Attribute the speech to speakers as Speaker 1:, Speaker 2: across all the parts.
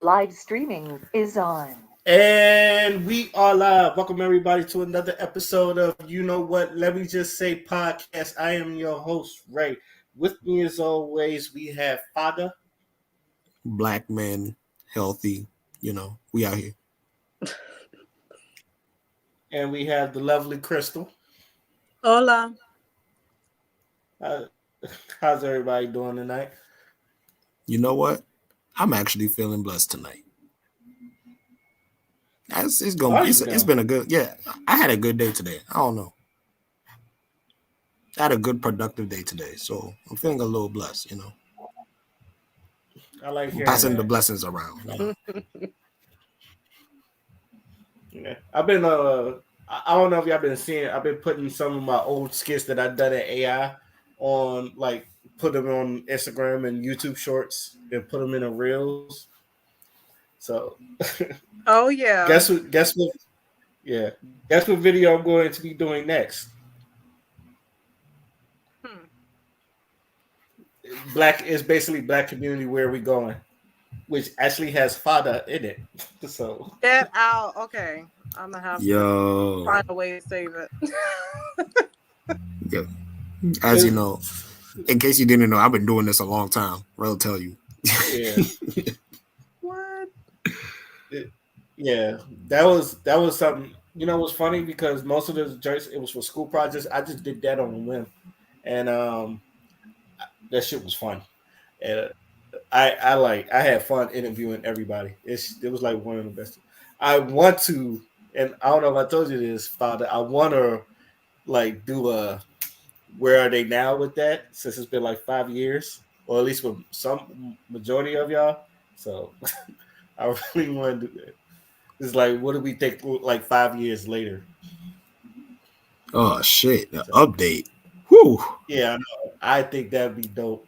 Speaker 1: Live streaming is on.
Speaker 2: And we are live. Welcome everybody to another episode of You Know What? Let me just say podcast. I am your host, Ray. With me as always, we have Father.
Speaker 3: Black men, healthy, we out here.
Speaker 2: And we have the lovely Crystal.
Speaker 4: Hola.
Speaker 2: Uh, how's everybody doing tonight?
Speaker 3: You know what? I'm actually feeling blessed tonight. It's been a good, yeah. I had a good day today. I don't know. I had a good productive day today, so I'm feeling a little blessed.
Speaker 2: I like hearing
Speaker 3: passing
Speaker 2: that.
Speaker 3: the blessings around.
Speaker 2: Yeah, I've been. I don't know if y'all been seeing. I've been putting some of my old skits that I've done at AI on, like, put them on Instagram and YouTube Shorts and put them in the reels. So,
Speaker 4: Oh yeah.
Speaker 2: Guess what? Yeah, guess what video I'm going to be doing next. Black is basically Black community. Where are we going? Which actually has Fada in it. So
Speaker 4: Get out. Okay. I'm gonna have to find a way to save it.
Speaker 3: Yeah. As you know, in case you didn't know, I've been doing this a long time. I'll tell you.
Speaker 2: Yeah.
Speaker 4: What?
Speaker 2: Yeah, that was something. You know, it was funny because most of the joints it was for school projects. I just did that on a whim, and that shit was fun. And I had fun interviewing everybody. It was like one of the best. I want to, and I don't know if I told you this, Father. I want to like do a where are they now with that since it's been like 5 years, or at least with some majority of y'all. So I really want to do that. It's like, what do we think like 5 years later?
Speaker 3: Oh shit! The update. Whew.
Speaker 2: Yeah, I know. I think that'd be dope.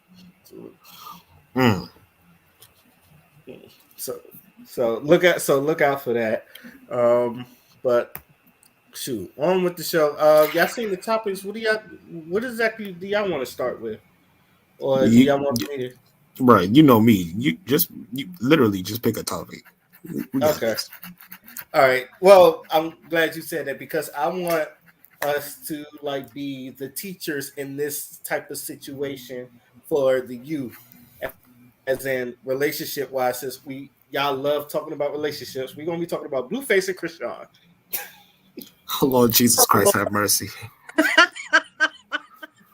Speaker 2: So look out for that. But shoot, on with the show. Y'all seen the topics? What exactly do y'all want to start with, or do y'all want me to?
Speaker 3: Right, you know me. You literally just pick a topic.
Speaker 2: Okay. This. All right. Well, I'm glad you said that because I want us to like be the teachers in this type of situation for the youth, as in relationship wise. Since y'all love talking about relationships, we're gonna be talking about Blueface and Krishan.
Speaker 3: Oh, Lord Jesus Christ, have mercy.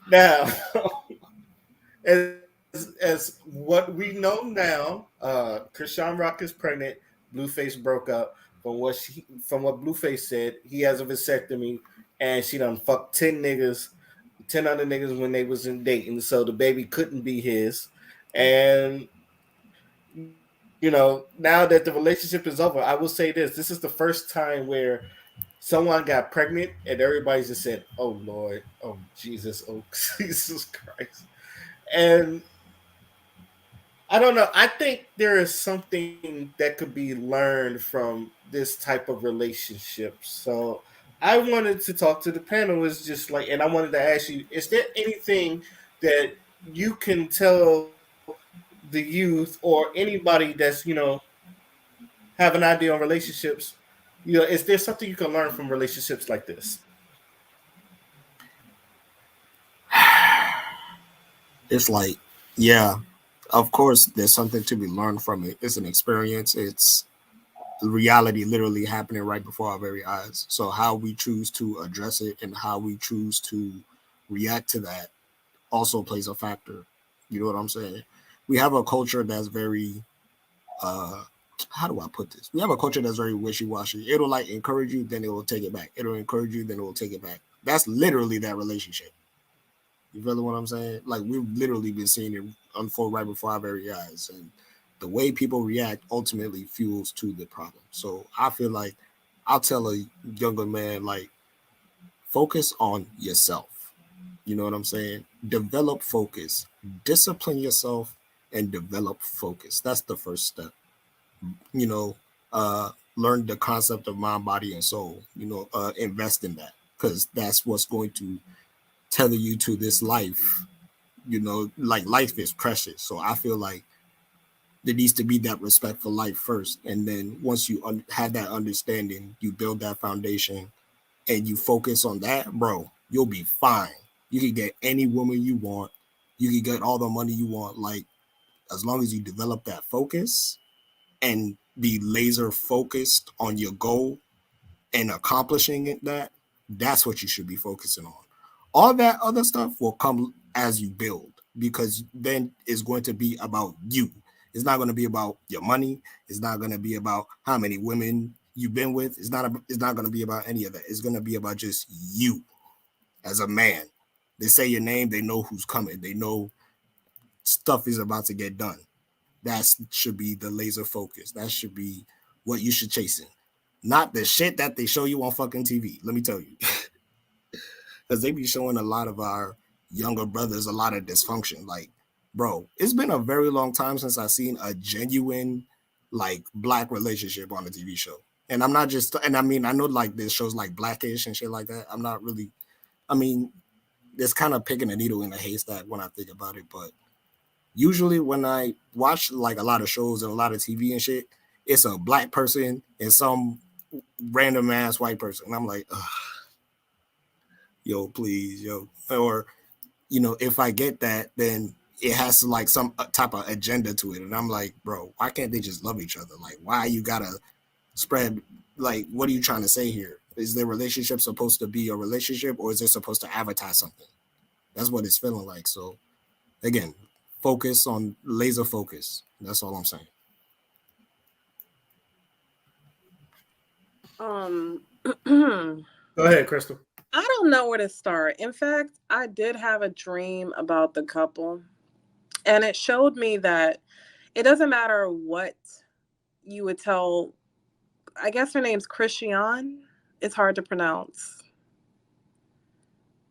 Speaker 2: Now, as what we know now, Krishan Rock is pregnant. Blueface broke up. From what Blueface said, he has a vasectomy, and she done fucked 10 other niggas when they was in dating. So the baby couldn't be his, and now that the relationship is over, I will say this: this is the first time where someone got pregnant and everybody just said, "Oh Lord, oh Jesus, oh Jesus Christ," and I don't know. I think there is something that could be learned from this type of relationship. So I wanted to talk to the panelists, just like, and I wanted to ask you: is there anything that you can tell the youth or anybody that's have an idea on relationships? Is there something you can learn from relationships like this?
Speaker 3: It's like, yeah, of course, there's something to be learned from it. It's an experience. It's reality literally happening right before our very eyes. So how we choose to address it and how we choose to react to that also plays a factor. You know what I'm saying? We have a culture that's very how do I put this? We have a culture that's very wishy-washy. It'll like encourage you, then it will take it back. It'll encourage you, then it will take it back. That's literally that relationship. You feel what I'm saying? Like we've literally been seeing it unfold right before our very eyes, and the way people react ultimately fuels to the problem. So I feel like I'll tell a younger man like focus on yourself. You know what I'm saying? Develop focus, discipline yourself, and develop focus. That's the first step. You know, learn the concept of mind, body, and soul. Invest in that because that's what's going to tether you to this life. Like life is precious. So I feel like there needs to be that respect for life first. And then once you have that understanding, you build that foundation and you focus on that, bro, you'll be fine. You can get any woman you want. You can get all the money you want. Like, as long as you develop that focus and be laser focused on your goal and accomplishing it, that's what you should be focusing on. All that other stuff will come as you build, because then it's going to be about you. It's not going to be about your money. It's not going to be about how many women you've been with. It's not going to be about any of that. It's going to be about just you as a man. They say your name, they know who's coming. They know stuff is about to get done. That should be the laser focus. That should be what you should chase in. Not the shit that they show you on fucking TV. Let me tell you. Because they be showing a lot of our younger brothers a lot of dysfunction. Like, bro, it's been a very long time since I've seen a genuine, like, black relationship on a TV show. And I'm not just, and I mean, I know like there's shows like Blackish and shit like that. I'm not really, I mean, it's kind of picking a needle in a haystack when I think about it. But usually when I watch like a lot of shows and a lot of TV and shit, it's a black person and some random ass white person. And I'm like, ugh. Yo, please, yo. Or, you know, if I get that, then it has to like some type of agenda to it. And I'm like, bro, why can't they just love each other? Like, why you gotta spread, like, what are you trying to say here? Is their relationship supposed to be a relationship, or is it supposed to advertise something? That's what it's feeling like. So again, focus on laser focus. That's all I'm saying.
Speaker 2: Go ahead, Crystal.
Speaker 4: I don't know where to start. In fact, I did have a dream about the couple, and it showed me that it doesn't matter what you would tell. I guess her name's Christian. It's hard to pronounce.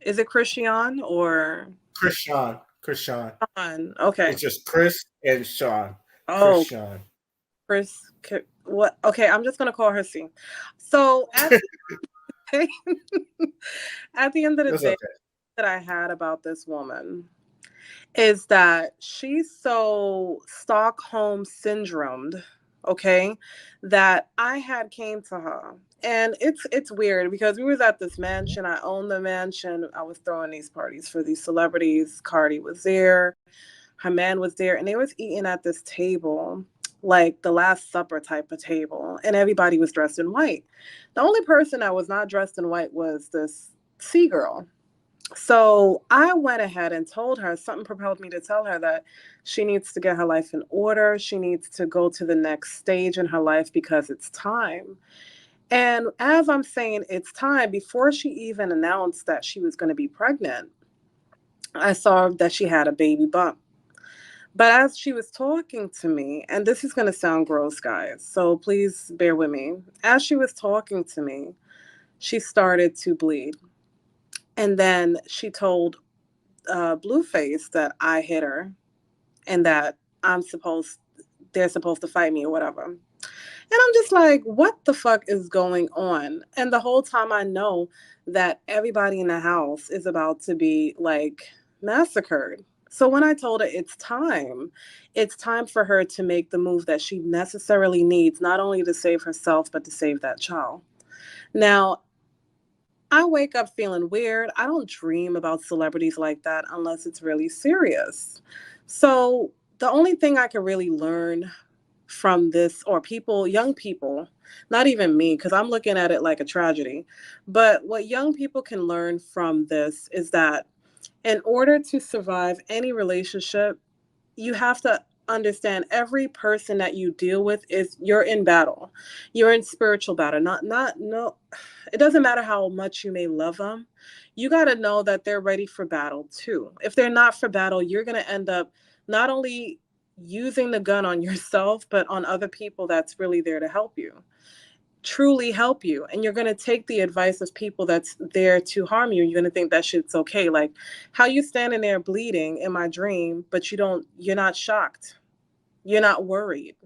Speaker 4: Is it Christian or
Speaker 2: Christian?
Speaker 4: Sean? Okay.
Speaker 2: It's just Chris and Sean.
Speaker 4: Oh,
Speaker 2: Christian.
Speaker 4: Chris. What? Okay, I'm just gonna call her C. So at at the end of the
Speaker 2: That's
Speaker 4: day,
Speaker 2: okay.
Speaker 4: that I had about this woman is that she's so Stockholm syndromed, okay, that I had came to her. And it's weird because we was at this mansion. I owned the mansion. I was throwing these parties for these celebrities. Cardi was there. Her man was there. And they was eating at this table, like the Last Supper type of table. And everybody was dressed in white. The only person that was not dressed in white was this sea girl. So I went ahead and told her, something propelled me to tell her that she needs to get her life in order. She needs to go to the next stage in her life because it's time. And as I'm saying it's time, before she even announced that she was going to be pregnant, I saw that she had a baby bump. But as she was talking to me, and this is going to sound gross, guys, so please bear with me. As she was talking to me, she started to bleed. And then she told Blueface that I hit her and that they're supposed to fight me or whatever. And I'm just like, what the fuck is going on? And the whole time I know that everybody in the house is about to be like massacred. So when I told her it's time for her to make the move that she necessarily needs, not only to save herself, but to save that child. Now, I wake up feeling weird. I don't dream about celebrities like that unless it's really serious. So the only thing I can really learn from this, or people, young people, not even me, because I'm looking at it like a tragedy, but what young people can learn from this is that in order to survive any relationship, you have to understand every person that you deal with is you're in battle. You're in spiritual battle. No, it doesn't matter how much you may love them. You got to know that they're ready for battle too. If they're not for battle, you're going to end up not only using the gun on yourself, but on other people that's really there to help you, truly help you. And you're going to take the advice of people that's there to harm you. You're going to think that shit's okay. Like how you standing there bleeding in my dream, but you're not shocked. You're not worried.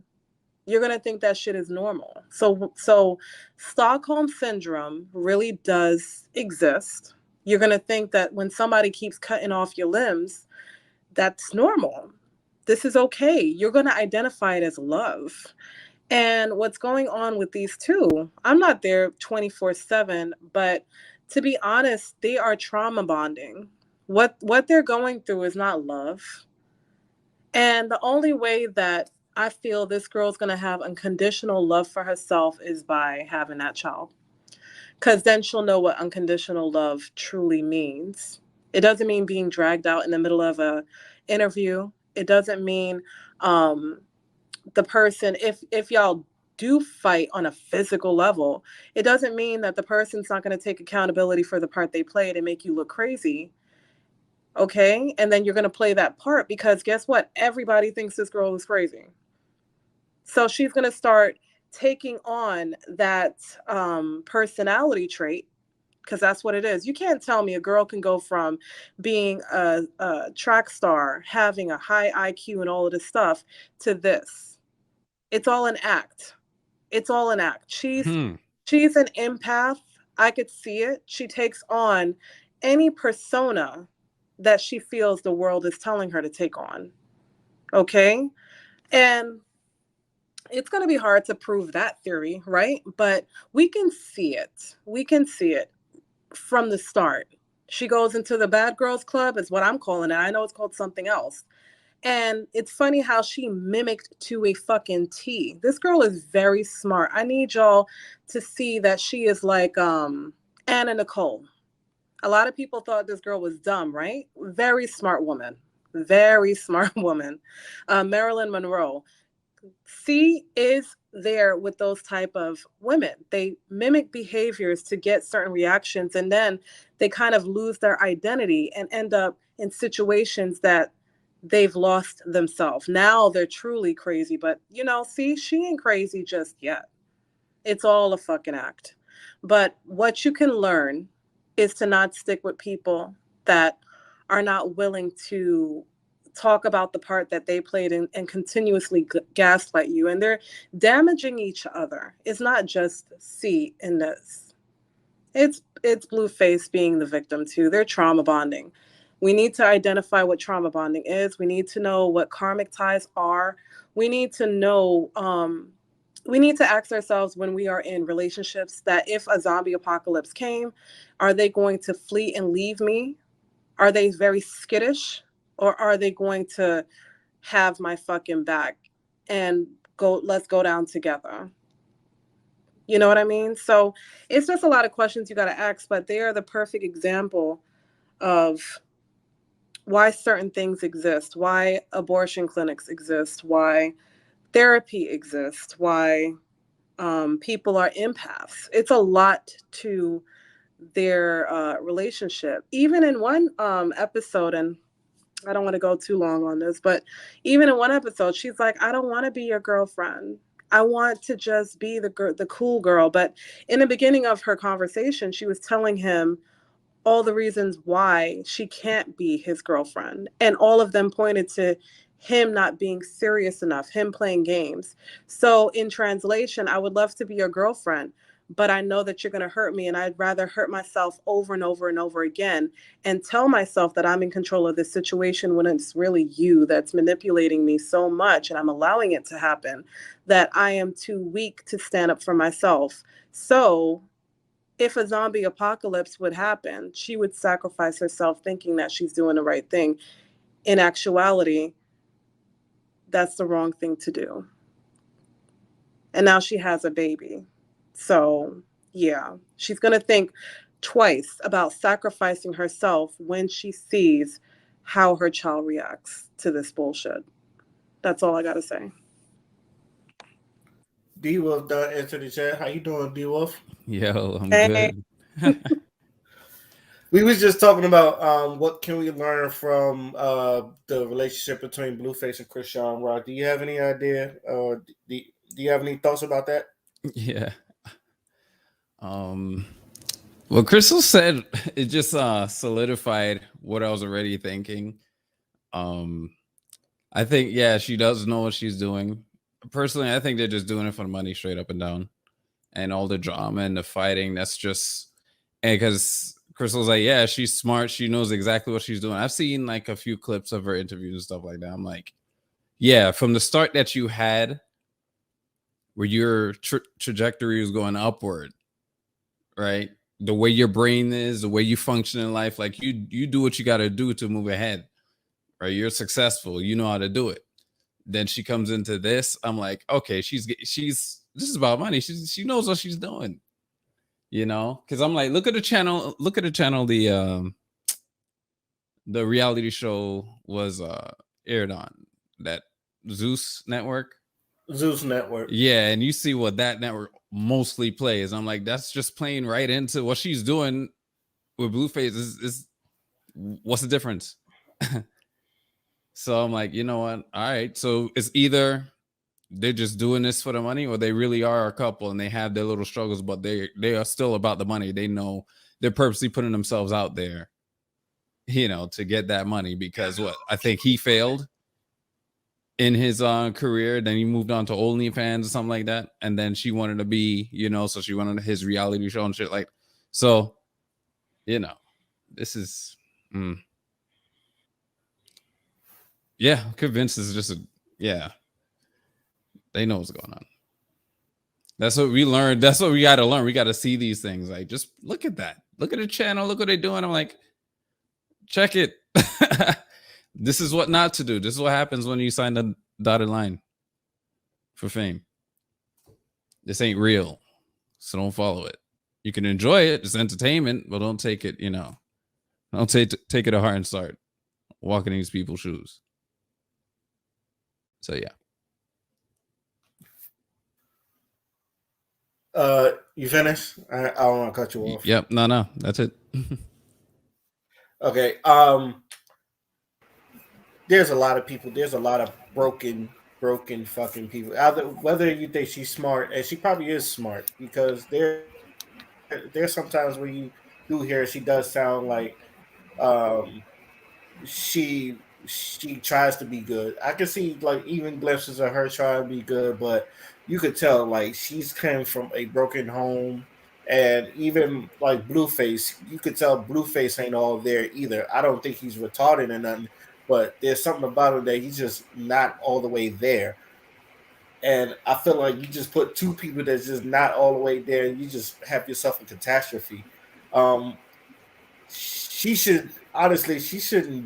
Speaker 4: You're going to think that shit is normal. So Stockholm syndrome really does exist. You're going to think that when somebody keeps cutting off your limbs, that's normal. This is okay. You're going to identify it as love. And what's going on with these two, I'm not there 24/7, but to be honest, they are trauma bonding. What they're going through is not love. And the only way that I feel this girl's going to have unconditional love for herself is by having that child. Because then she'll know what unconditional love truly means. It doesn't mean being dragged out in the middle of a interview. It doesn't mean um, the person, if y'all do fight on a physical level, it doesn't mean that the person's not going to take accountability for the part they played and make you look crazy. Okay, and then you're going to play that part because guess what? Everybody thinks this girl is crazy. So she's going to start taking on that personality trait because that's what it is. You can't tell me a girl can go from being a track star, having a high IQ and all of this stuff to this. It's all an act. It's all an act. She's an empath. I could see it. She takes on any persona that she feels the world is telling her to take on. Okay? And it's going to be hard to prove that theory, right? But we can see it. We can see it from the start. She goes into the bad girls club, is what I'm calling it. I know it's called something else. And it's funny how she mimicked to a fucking T. This girl is very smart. I need y'all to see that she is like Anna Nicole. A lot of people thought this girl was dumb, right? Very smart woman. Very smart woman. Marilyn Monroe. C is there with those type of women. They mimic behaviors to get certain reactions, and then they kind of lose their identity and end up in situations that they've lost themselves. Now they're truly crazy, but see, she ain't crazy just yet. It's all a fucking act. But what you can learn is to not stick with people that are not willing to talk about the part that they played and continuously gaslight you. And they're damaging each other. It's not just C in this. It's Blueface being the victim too. They're trauma bonding. We need to identify what trauma bonding is. We need to know what karmic ties are. We need to know, we need to ask ourselves when we are in relationships that if a zombie apocalypse came, are they going to flee and leave me? Are they very skittish? Or are they going to have my fucking back and let's go down together? You know what I mean? So it's just a lot of questions you got to ask, but they are the perfect example of why certain things exist, why abortion clinics exist, why therapy exists, why people are empaths. It's a lot to their relationship. Even in one episode, and I don't want to go too long on this, but even in one episode, she's like, I don't want to be your girlfriend. I want to just be the cool girl. But in the beginning of her conversation, she was telling him all the reasons why she can't be his girlfriend. And all of them pointed to him not being serious enough, him playing games. So in translation, I would love to be your girlfriend, but I know that you're going to hurt me, and I'd rather hurt myself over and over and over again and tell myself that I'm in control of this situation when it's really you that's manipulating me so much, and I'm allowing it to happen, that I am too weak to stand up for myself. So if a zombie apocalypse would happen, she would sacrifice herself thinking that she's doing the right thing. In actuality, that's the wrong thing to do. And now she has a baby. So, yeah, she's going to think twice about sacrificing herself when she sees how her child reacts to this bullshit. That's all I got to say.
Speaker 2: D Wolf done enter the chat. How you doing, D Wolf?
Speaker 5: Yo, I'm
Speaker 4: Hey.
Speaker 5: good.
Speaker 2: We was just talking about what can we learn from the relationship between Blueface and Krishan Rock. Do you have any idea? Do you have any thoughts about that?
Speaker 5: Yeah. What Crystal said, it just solidified what I was already thinking. I think, yeah, she does know what she's doing. Personally, I think they're just doing it for the money, straight up and down. And all the drama and the fighting, that's just, and because Crystal's like, yeah, she's smart, she knows exactly what she's doing. I've seen like a few clips of her interviews and stuff like that. I'm like, yeah, from the start that you had, where your trajectory was going upward, right? The way your brain is, the way you function in life, like you do what you got to do to move ahead, right? You're successful, you know how to do it. Then she comes into this. I'm like, okay, she's this is about money. She knows what she's doing, you know. Because I'm like, look at the channel. Look at the channel. The reality show was aired on that Zeus network.
Speaker 2: Zeus Network.
Speaker 5: Yeah, and you see what that network mostly plays. I'm like, that's just playing right into what she's doing with Blueface. Is what's the difference? So I'm like, you know what? All right. So it's either they're just doing this for the money, or they really are a couple and they have their little struggles, but they are still about the money. They know they're purposely putting themselves out there, you know, to get that money. Because what I think he failed in his career, then he moved on to OnlyFans or something like that, and then she wanted to be, you know, so she wanted his reality show and shit like. So, you know, this is, yeah, convinced is just yeah. They know what's going on. That's what we learned. That's what we got to learn. We got to see these things. Like, just look at that. Look at the channel. Look what they're doing. I'm like, check it. This is what not to do. This is what happens when you sign the dotted line for fame. This ain't real. So don't follow it. You can enjoy it. It's entertainment, but don't take it, you know, don't take it to heart and start walking in these people's shoes. So, yeah.
Speaker 2: You finished? I don't want to cut you off.
Speaker 5: Yep. No. That's it.
Speaker 2: Okay. There's a lot of people. There's a lot of broken fucking people. Whether you think she's smart, and she probably is smart, because there's sometimes where you do hear she does sound like she tries to be good. I can see like even glimpses of her trying to be good, but you could tell like she's coming from a broken home. And even like Blueface, you could tell Blueface ain't all there either. I don't think he's retarded or nothing, but there's something about him that he's just not all the way there. And I feel like you just put two people that's just not all the way there, and you just have yourself a catastrophe. Um, she shouldn't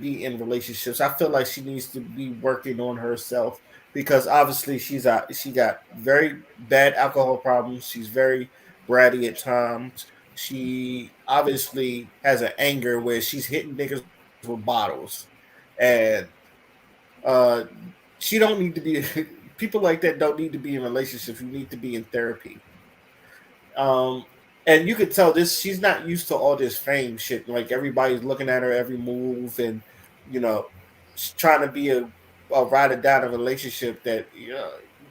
Speaker 2: be in relationships. I feel like she needs to be working on herself, because obviously she got very bad alcohol problems. She's very bratty at times. She obviously has an anger where she's hitting niggas with bottles, and uh, she don't need to be. People like that don't need to be in relationships. You need to be in therapy. Um, and you could tell this she's not used to all this fame shit. Like everybody's looking at her every move, and you know, she's trying to be a ride or die in a relationship that you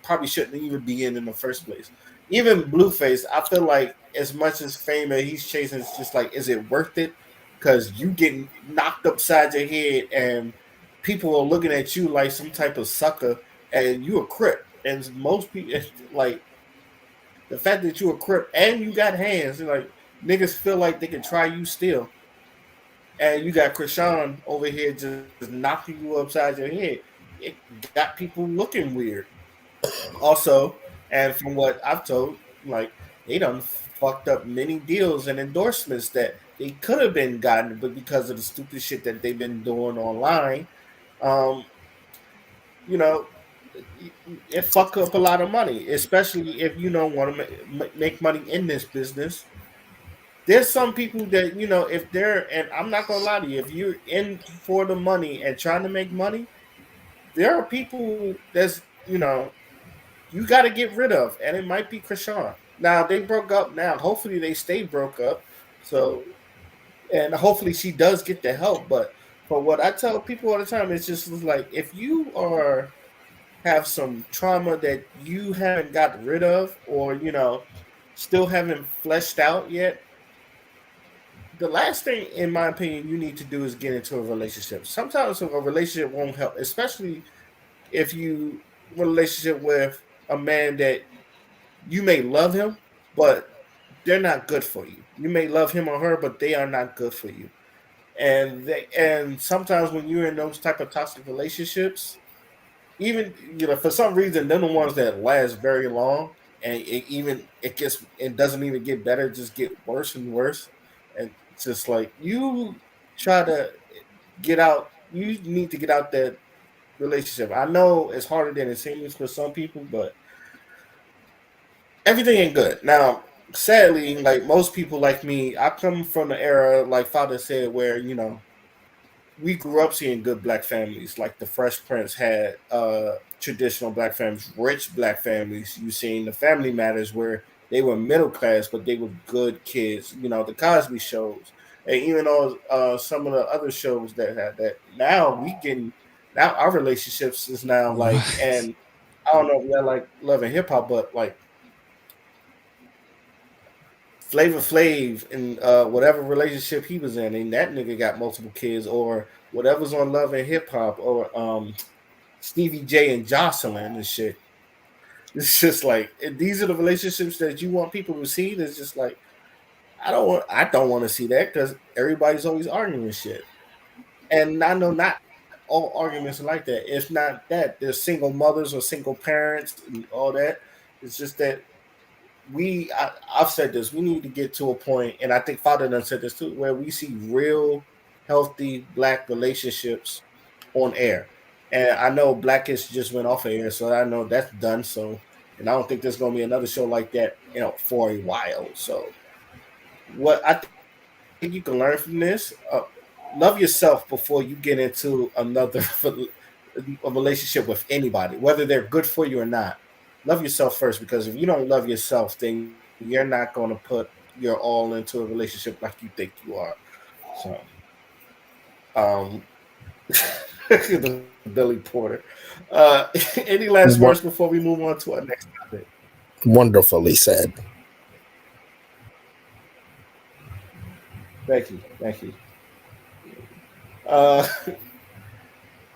Speaker 2: probably shouldn't even be in the first place. Even Blueface, I feel like as much as fame that he's chasing, it's just like, is it worth it? Because you getting knocked upside your head, and people are looking at you like some type of sucker, and you a crip. And most people, like, the fact that you a crip and you got hands, like niggas feel like they can try you still. And you got Krishan over here just knocking you upside your head. It got people looking weird. Also, and from what I've told, like they done fucked up many deals and endorsements that they could have been gotten, but because of the stupid shit that they've been doing online, um, you know, it fuck up a lot of money, especially if you don't want to make money in this business. There's some people that if they're, and I'm not gonna lie to you, if you're in for the money and trying to make money, there are people that's you got to get rid of, and it might be Krishan. Now they broke up. Now hopefully they stay broke up. So, and hopefully she does get the help. But for what I tell people all the time, it's just like if you have some trauma that you haven't got rid of, or still haven't fleshed out yet, the last thing, in my opinion, you need to do is get into a relationship. Sometimes a relationship won't help, especially if you in a relationship with a man that you may love him, but they're not good for you. You may love him or her, but they are not good for you. And sometimes when you're in those type of toxic relationships, even for some reason they're the ones that last very long, and it doesn't even get better, just get worse and worse, and it's just like you try to get out. You need to get out that relationship. I know it's harder than it seems for some people, but everything ain't good. Now, sadly, like most people like me, I come from the era, like Father said, where we grew up seeing good black families. Like the Fresh Prince had traditional black families, rich black families. You seen the Family Matters where they were middle class, but they were good kids. The Cosby shows, and even though some of the other shows that had that. Now our relationships is now like,
Speaker 5: What?
Speaker 2: and I don't know if y'all like Love and Hip Hop, but like Flavor Flav and whatever relationship he was in, and that nigga got multiple kids, or whatever's on Love and Hip Hop, or Stevie J and Jocelyn and shit. It's just like these are the relationships that you want people to see. It's just like I don't want to see that because everybody's always arguing and shit. And I know not all arguments are like that. If not that, there's single mothers or single parents and all that. It's just that I've said this. We need to get to a point, and I think Father done said this too, where we see real healthy black relationships on air. And I know Blackish just went off of air, so I know that's done. So, and I don't think there's gonna be another show like that, for a while. So, what I think you can learn from this, love yourself before you get into another a relationship with anybody, whether they're good for you or not. Love yourself first, because if you don't love yourself, then you're not going to put your all into a relationship like you think you are. So, um, the Billy Porter. Any last words before we move on to our next topic?
Speaker 3: Wonderfully said.
Speaker 2: Thank you. Uh,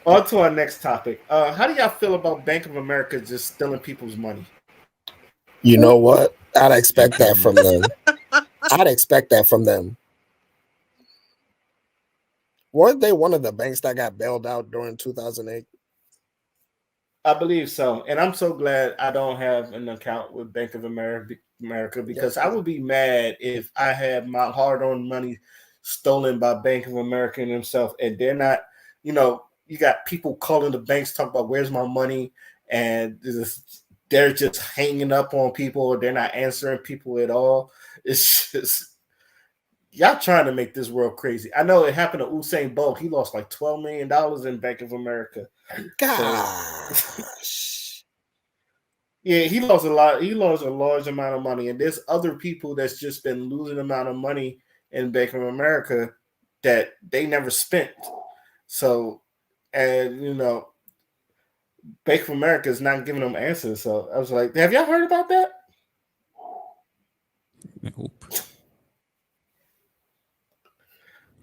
Speaker 2: on to our next topic. How do y'all feel about Bank of America just stealing people's money?
Speaker 3: You know what? I'd expect that from
Speaker 5: Jeez.
Speaker 3: them. I'd expect that from them. Weren't they one of the banks that got bailed out during 2008?
Speaker 2: I believe so, and I'm so glad I don't have an account with Bank of America, because I would be mad if I had my hard-earned money stolen by Bank of America and themselves, and they're not. You got people calling the banks talking about where's my money, and they're just hanging up on people, or they're not answering people at all. It's just y'all trying to make this world crazy. I know it happened to Usain Bolt. He lost like $12 million in Bank of America. So
Speaker 3: Gosh.
Speaker 2: yeah, he lost a lot. He lost a large amount of money, and there's other people that's just been losing amount of money in Bank of America that they never spent. So, and Bank of America is not giving them answers. So I was like, have y'all heard about that?
Speaker 5: Nope.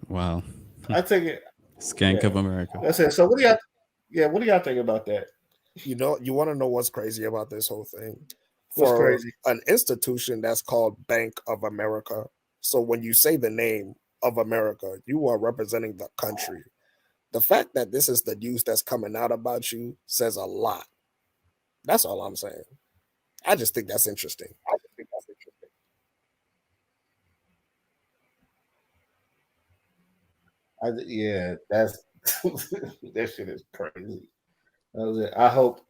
Speaker 5: Wow.
Speaker 2: I take it.
Speaker 5: Skank of America.
Speaker 2: That's it. So what do y'all? Yeah, what do y'all think about that?
Speaker 3: You want to know what's crazy about this whole thing?
Speaker 2: What's
Speaker 3: For
Speaker 2: crazy?
Speaker 3: an institution that's called Bank of America. So when you say the name of America, you are representing the country. The fact that this is the news that's coming out about you says a lot. That's all I'm saying. I just think that's interesting.
Speaker 2: Yeah, that's that shit is crazy. That was it. I hope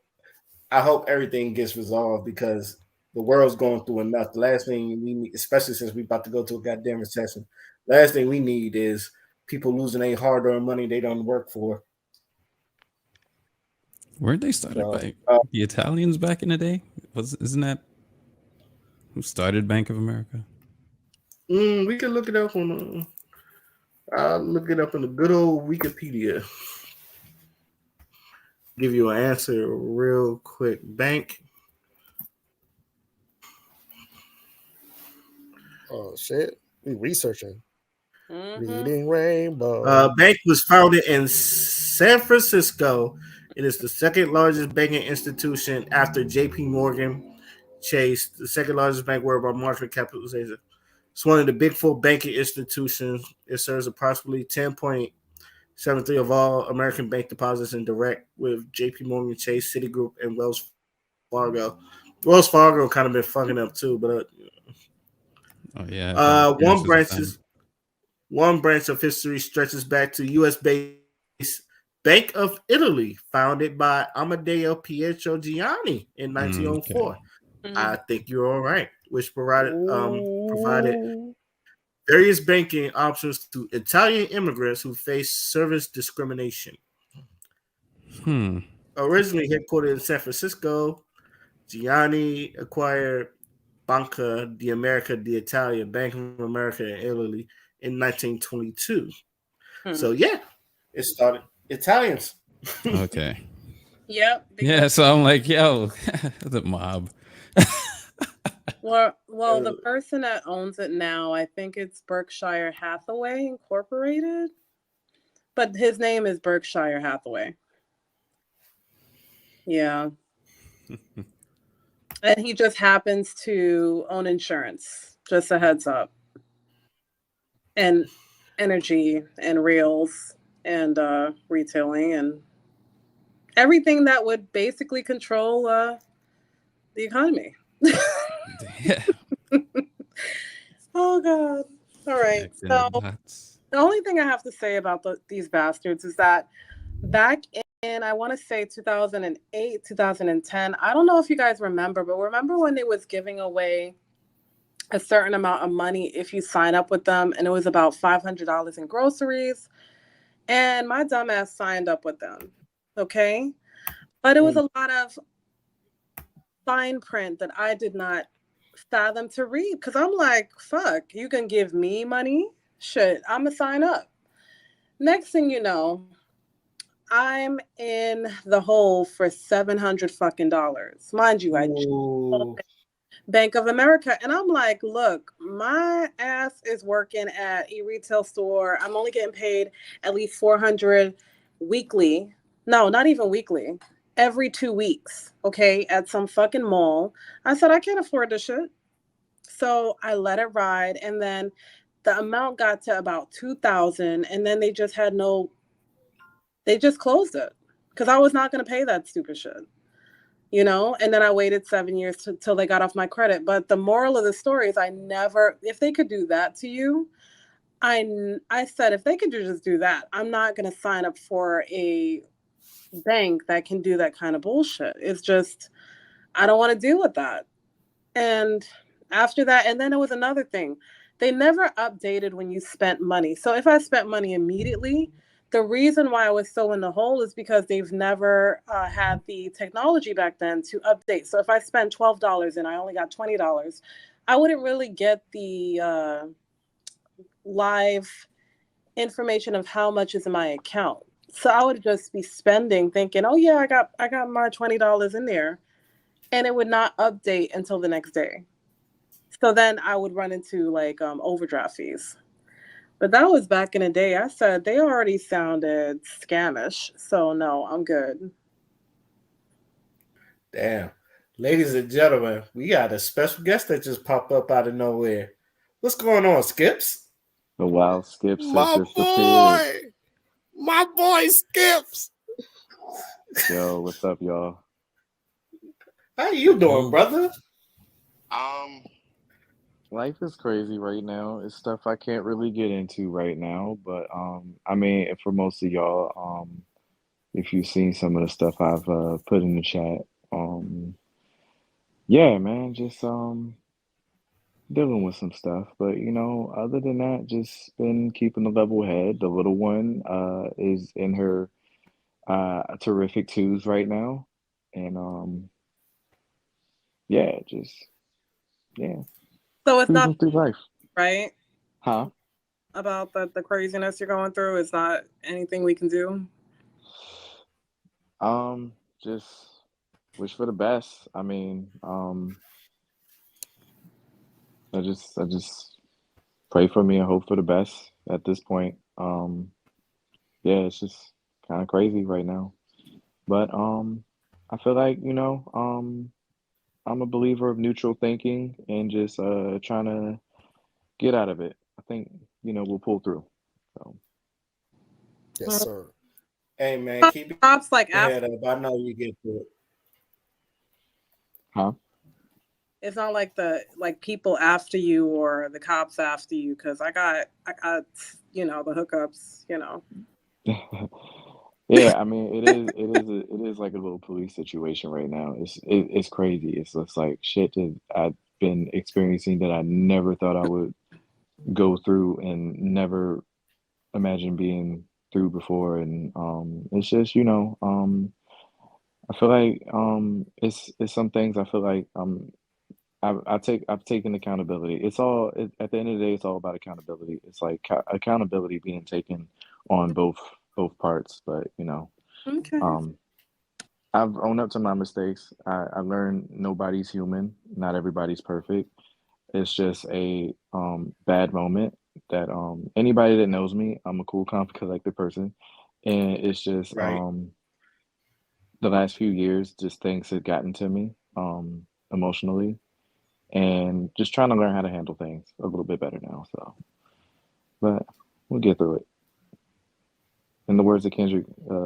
Speaker 2: everything gets resolved, because the world's going through enough. The last thing we need, especially since we're about to go to a goddamn recession, last thing we need is people losing their hard-earned money they don't work for.
Speaker 5: Weren't they started
Speaker 2: So
Speaker 5: by the Italians back in the day? Isn't that who started Bank of America?
Speaker 2: we can look it up on. I'll look it up in the good old Wikipedia. Give you an answer real quick. Bank.
Speaker 3: Oh shit. We researching.
Speaker 4: Mm-hmm.
Speaker 3: Reading Rainbow.
Speaker 2: Bank was founded in San Francisco. It is the second largest banking institution after J.P. Morgan Chase, the second largest bank worldwide by market capitalization. It's one of the big four banking institutions. It serves approximately 73 of all American bank deposits in direct with JP Morgan Chase, Citigroup, and Wells Fargo. Wells Fargo kind of been fucking up too, but
Speaker 5: Oh yeah, I've had experiences with them.
Speaker 2: one branch of history stretches back to U.S. based Bank of Italy, founded by Amadeo Pietro Gianni in 1904.
Speaker 5: Okay.
Speaker 2: I think you're all right, which provided
Speaker 4: Ooh.
Speaker 2: various banking options to Italian immigrants who face service discrimination. Originally headquartered in San Francisco, Gianni acquired Banca d'America d'Italia, Bank of America in Italy, in 1922. So yeah, it started Italians.
Speaker 5: Okay.
Speaker 4: Yep.
Speaker 5: Yeah, so I'm like, yo, the mob.
Speaker 4: Well, the person that owns it now, I think it's Berkshire Hathaway Incorporated, but his name is Berkshire Hathaway. Yeah. And he just happens to own insurance. Just a heads up. And energy and rails and retailing and everything that would basically control the economy.
Speaker 5: Yeah.
Speaker 4: Oh God. All right. So the only thing I have to say about these bastards is that back in, I want to say 2008, 2010, I don't know if you guys remember, but remember when they was giving away a certain amount of money if you sign up with them, and it was about $500 in groceries, and my dumbass signed up with them. Okay. But it was a lot of fine print that I did not fathom to read, because I'm like, fuck, you can give me money? Shit, I'm gonna sign up. Next thing you know, I'm in the hole for $700 fucking dollars. Mind you, I just Bank of America, and I'm like, look, my ass is working at a retail store. I'm only getting paid at least $400 weekly. No, not even weekly. Every 2 weeks, okay, at some fucking mall. I said, I can't afford this shit. So I let it ride, and then the amount got to about 2,000, and then they just closed it because I was not going to pay that stupid shit, and then I waited 7 years till they got off my credit. But the moral of the story is if they could do that to you, I said, if they could just do that, I'm not going to sign up for a bank that can do that kind of bullshit. It's just, I don't want to deal with that. And after that, and then it was another thing. They never updated when you spent money. So if I spent money immediately, the reason why I was so in the hole is because they've never had the technology back then to update. So if I spent $12 and I only got $20, I wouldn't really get the live information of how much is in my account. So I would just be spending, thinking, oh yeah, I got my $20 in there, and it would not update until the next day. So then I would run into like overdraft fees. But that was back in the day. I said they already sounded scamish. So no, I'm good.
Speaker 2: Damn. Ladies and gentlemen, we got a special guest that just popped up out of nowhere. What's going on, Skipz?
Speaker 6: The wild Skipz has
Speaker 3: My
Speaker 6: just appeared.
Speaker 3: boy, my boy Skipz.
Speaker 6: Yo, what's up, y'all?
Speaker 2: How you doing, brother?
Speaker 6: Life is crazy right now. It's stuff I can't really get into right now, but I mean, for most of y'all, if you've seen some of the stuff I've put in the chat, yeah, man, just dealing with some stuff. But other than that, just been keeping a level head. The little one is in her terrific twos right now, and yeah, just yeah,
Speaker 4: So it's
Speaker 6: cruising
Speaker 4: not
Speaker 6: through life,
Speaker 4: right
Speaker 6: huh?
Speaker 4: about the craziness you're going through. It's not anything we can do.
Speaker 6: Just wish for the best. I mean, I just pray for me and hope for the best at this point. Yeah, it's just kind of crazy right now. But I feel like, I'm a believer of neutral thinking and just trying to get out of it. I think, we'll pull through. So
Speaker 3: Yes, sir.
Speaker 2: Hey man, keep your
Speaker 4: Cops like
Speaker 2: head
Speaker 4: after.
Speaker 2: up. I know you get to it.
Speaker 6: Huh?
Speaker 4: It's not like the like people after you or the cops after you, because I got the hookups.
Speaker 6: Yeah, I mean, it is like a little police situation right now. It's crazy. It's just like shit that I've been experiencing that I never thought I would go through and never imagine being through before. And it's just I feel like it's some things I feel like I've taken accountability. At the end of the day, it's all about accountability. It's like accountability being taken on both parts. But
Speaker 4: Okay.
Speaker 6: um, I've owned up to my mistakes. I learned nobody's human. Not everybody's perfect. It's just a bad moment that anybody that knows me, I'm a cool, calm, collected person, and it's just
Speaker 2: Right.
Speaker 6: the last few years, just things have gotten to me emotionally, and just trying to learn how to handle things a little bit better now. So, but we'll get through it. In the words of Kendrick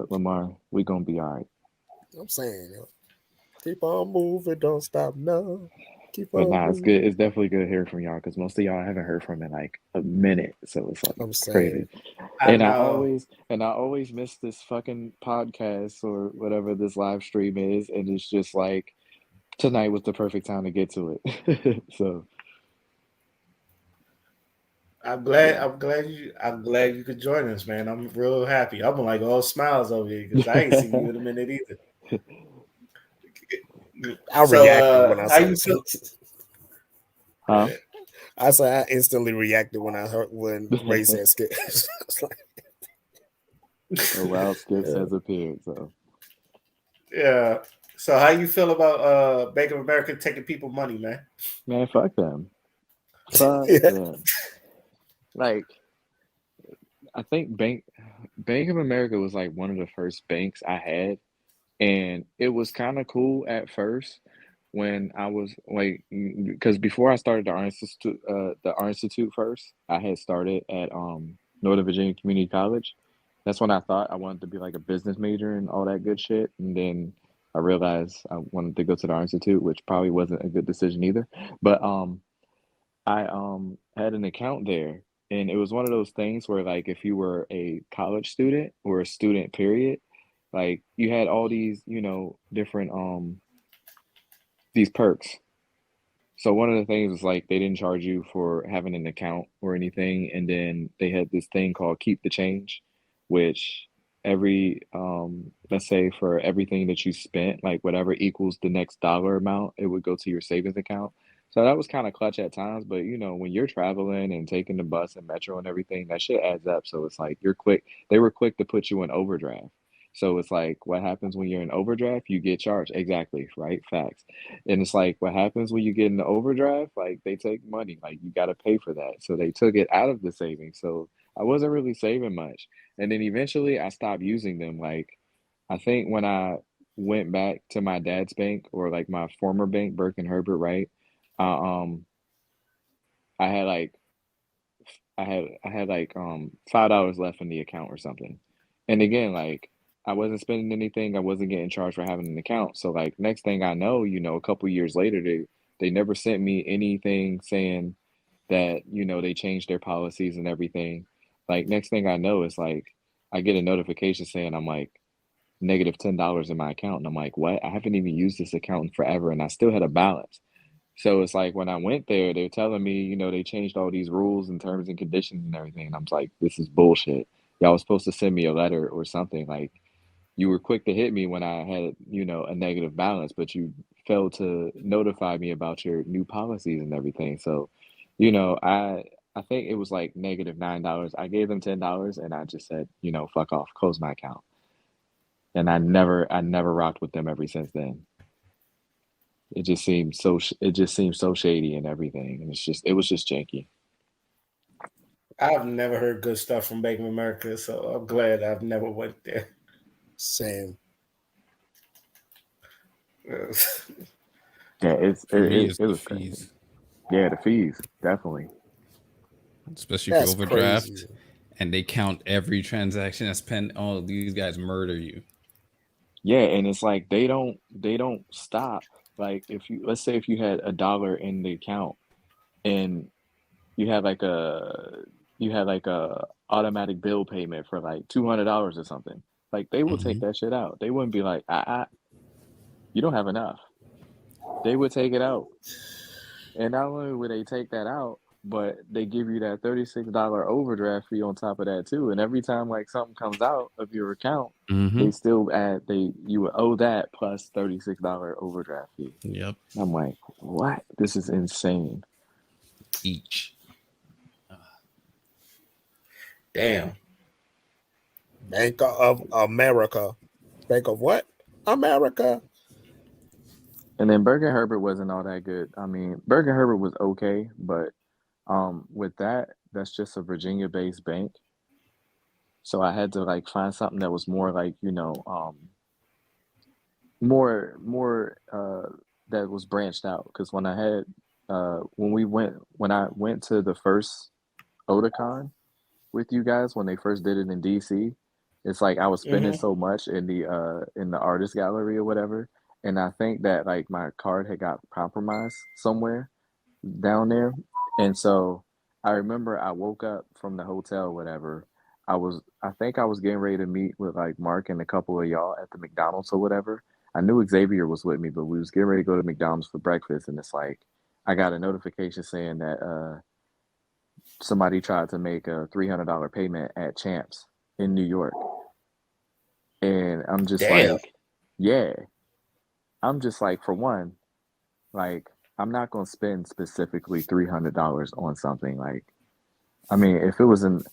Speaker 6: Lamar, we gonna be all right.
Speaker 3: I'm saying, keep on moving, don't stop now. Keep
Speaker 6: But
Speaker 3: on
Speaker 6: nah, it's
Speaker 3: moving.
Speaker 6: good. It's definitely good hearing from y'all because most of y'all I haven't heard from in like a minute. So it's like
Speaker 3: I'm
Speaker 6: crazy.
Speaker 3: saying,
Speaker 2: I
Speaker 6: And I
Speaker 2: know.
Speaker 6: always and I always miss this fucking podcast or whatever this live stream is, and it's just like tonight was the perfect time to get to it. So
Speaker 2: I'm glad.
Speaker 6: yeah.
Speaker 2: I'm glad you could join us, man. I'm real happy. I'm like all smiles over here because I ain't seen you in a minute either.
Speaker 3: I
Speaker 2: So,
Speaker 3: reacted when I
Speaker 2: how
Speaker 3: saw
Speaker 2: you feel?
Speaker 3: it.
Speaker 6: Huh?
Speaker 3: I said I instantly reacted when I heard when Ray said Skipz. I was like,
Speaker 6: Oh wow, Skipz
Speaker 3: yeah.
Speaker 6: has appeared. So
Speaker 2: Yeah. So, how you feel about Bank of America taking people money, man?
Speaker 6: man, fuck them. Fuck
Speaker 3: Yeah.
Speaker 6: them. Like I think Bank of America was like one of the first banks I had, and it was kind of cool at first when I was like, because before I started the Art Institute first, I had started at Northern Virginia Community College. That's when I thought I wanted to be like a business major and all that good shit, and then I realized I wanted to go to the Art Institute, which probably wasn't a good decision either. But I had an account there, and it was one of those things where like if you were a college student or a student period, like you had all these different these perks. So one of the things was like they didn't charge you for having an account or anything, and then they had this thing called keep the change, which every let's say for everything that you spent, like whatever equals the next dollar amount, it would go to your savings account. So that was kind of clutch at times, but when you're traveling and taking the bus and metro and everything, that shit adds up. So it's like you're quick. They were quick to put you in overdraft. So it's like what happens when you're in overdraft, you get charged. Exactly, right? Facts. And it's like what happens when you get in the overdraft, like they take money, like you got to pay for that. So they took it out of the savings. So I wasn't really saving much. And then eventually I stopped using them. Like I think when I went back to my dad's bank or like my former bank, Burke and Herbert, right? Uh, um, I had like I had like $5 left in the account or something. And again, like I wasn't spending anything, I wasn't getting charged for having an account. So like next thing I know, a couple years later they never sent me anything saying that, they changed their policies and everything. Like next thing I know it's like I get a notification saying I'm like negative $10 in my account and I'm like, "What? I haven't even used this account in forever and I still had a balance." So it's like when I went there, they're telling me, they changed all these rules and terms and conditions and everything. And I'm like, this is bullshit. Y'all was supposed to send me a letter or something. Like you were quick to hit me when I had, a negative balance, but you failed to notify me about your new policies and everything. So, I think it was like negative $9. I gave them $10 and I just said, fuck off, close my account. And I never rocked with them ever since then. It just seemed so shady and everything, and it was just janky.
Speaker 2: I've never heard good stuff from Bank of America, so I'm glad I've never went there.
Speaker 3: Same.
Speaker 6: Yeah, it's
Speaker 5: For me,
Speaker 6: it,
Speaker 5: it's
Speaker 6: it
Speaker 5: the
Speaker 6: was crazy.
Speaker 5: fees,
Speaker 6: Yeah, the fees definitely.
Speaker 5: especially for
Speaker 3: That's
Speaker 5: overdraft.
Speaker 3: crazy.
Speaker 5: and they count every transaction that's spent. Oh, these guys murder you.
Speaker 6: Yeah, and it's like they don't stop. Like if you let's say if you had $1 in the account and you had like a you had like a automatic bill payment for like $200 or something. Like they will take
Speaker 5: Mhm.
Speaker 6: that shit out. They wouldn't be like, you don't have enough. They would take it out. And not only would they take that out, but they give you that $36 overdraft fee on top of that too. And every time like something comes out of your account, they
Speaker 5: Mhm.
Speaker 6: still add you would owe that plus $36 overdraft fee.
Speaker 5: Yep.
Speaker 6: I'm like, what? This is insane.
Speaker 5: Each.
Speaker 2: Damn.
Speaker 3: Bank of America. Bank of what? America.
Speaker 6: And then Bergen Herbert wasn't all that good. I mean, Bergen Herbert was okay, but with that, that's just a Virginia based bank. So I had to like find something that was more like, more that was branched out. Because when I went to the first Otakon with you guys when they first did it in DC, it's like I was spending
Speaker 2: Hmm.
Speaker 6: so much in the artist gallery or whatever, and I think that like my card had got compromised somewhere down there, and so I remember I woke up from the hotel, or whatever. I think I was getting ready to meet with like Mark and a couple of y'all at the McDonald's or whatever. I knew Xavier was with me, but we was getting ready to go to McDonald's for breakfast, and it's like I got a notification saying that somebody tried to make a $300 payment at Champs in New York. And I'm just
Speaker 2: Damn.
Speaker 6: like, yeah. I'm just like, for one, like, I'm not going to spend specifically $300 on something. Like, I mean, if it was in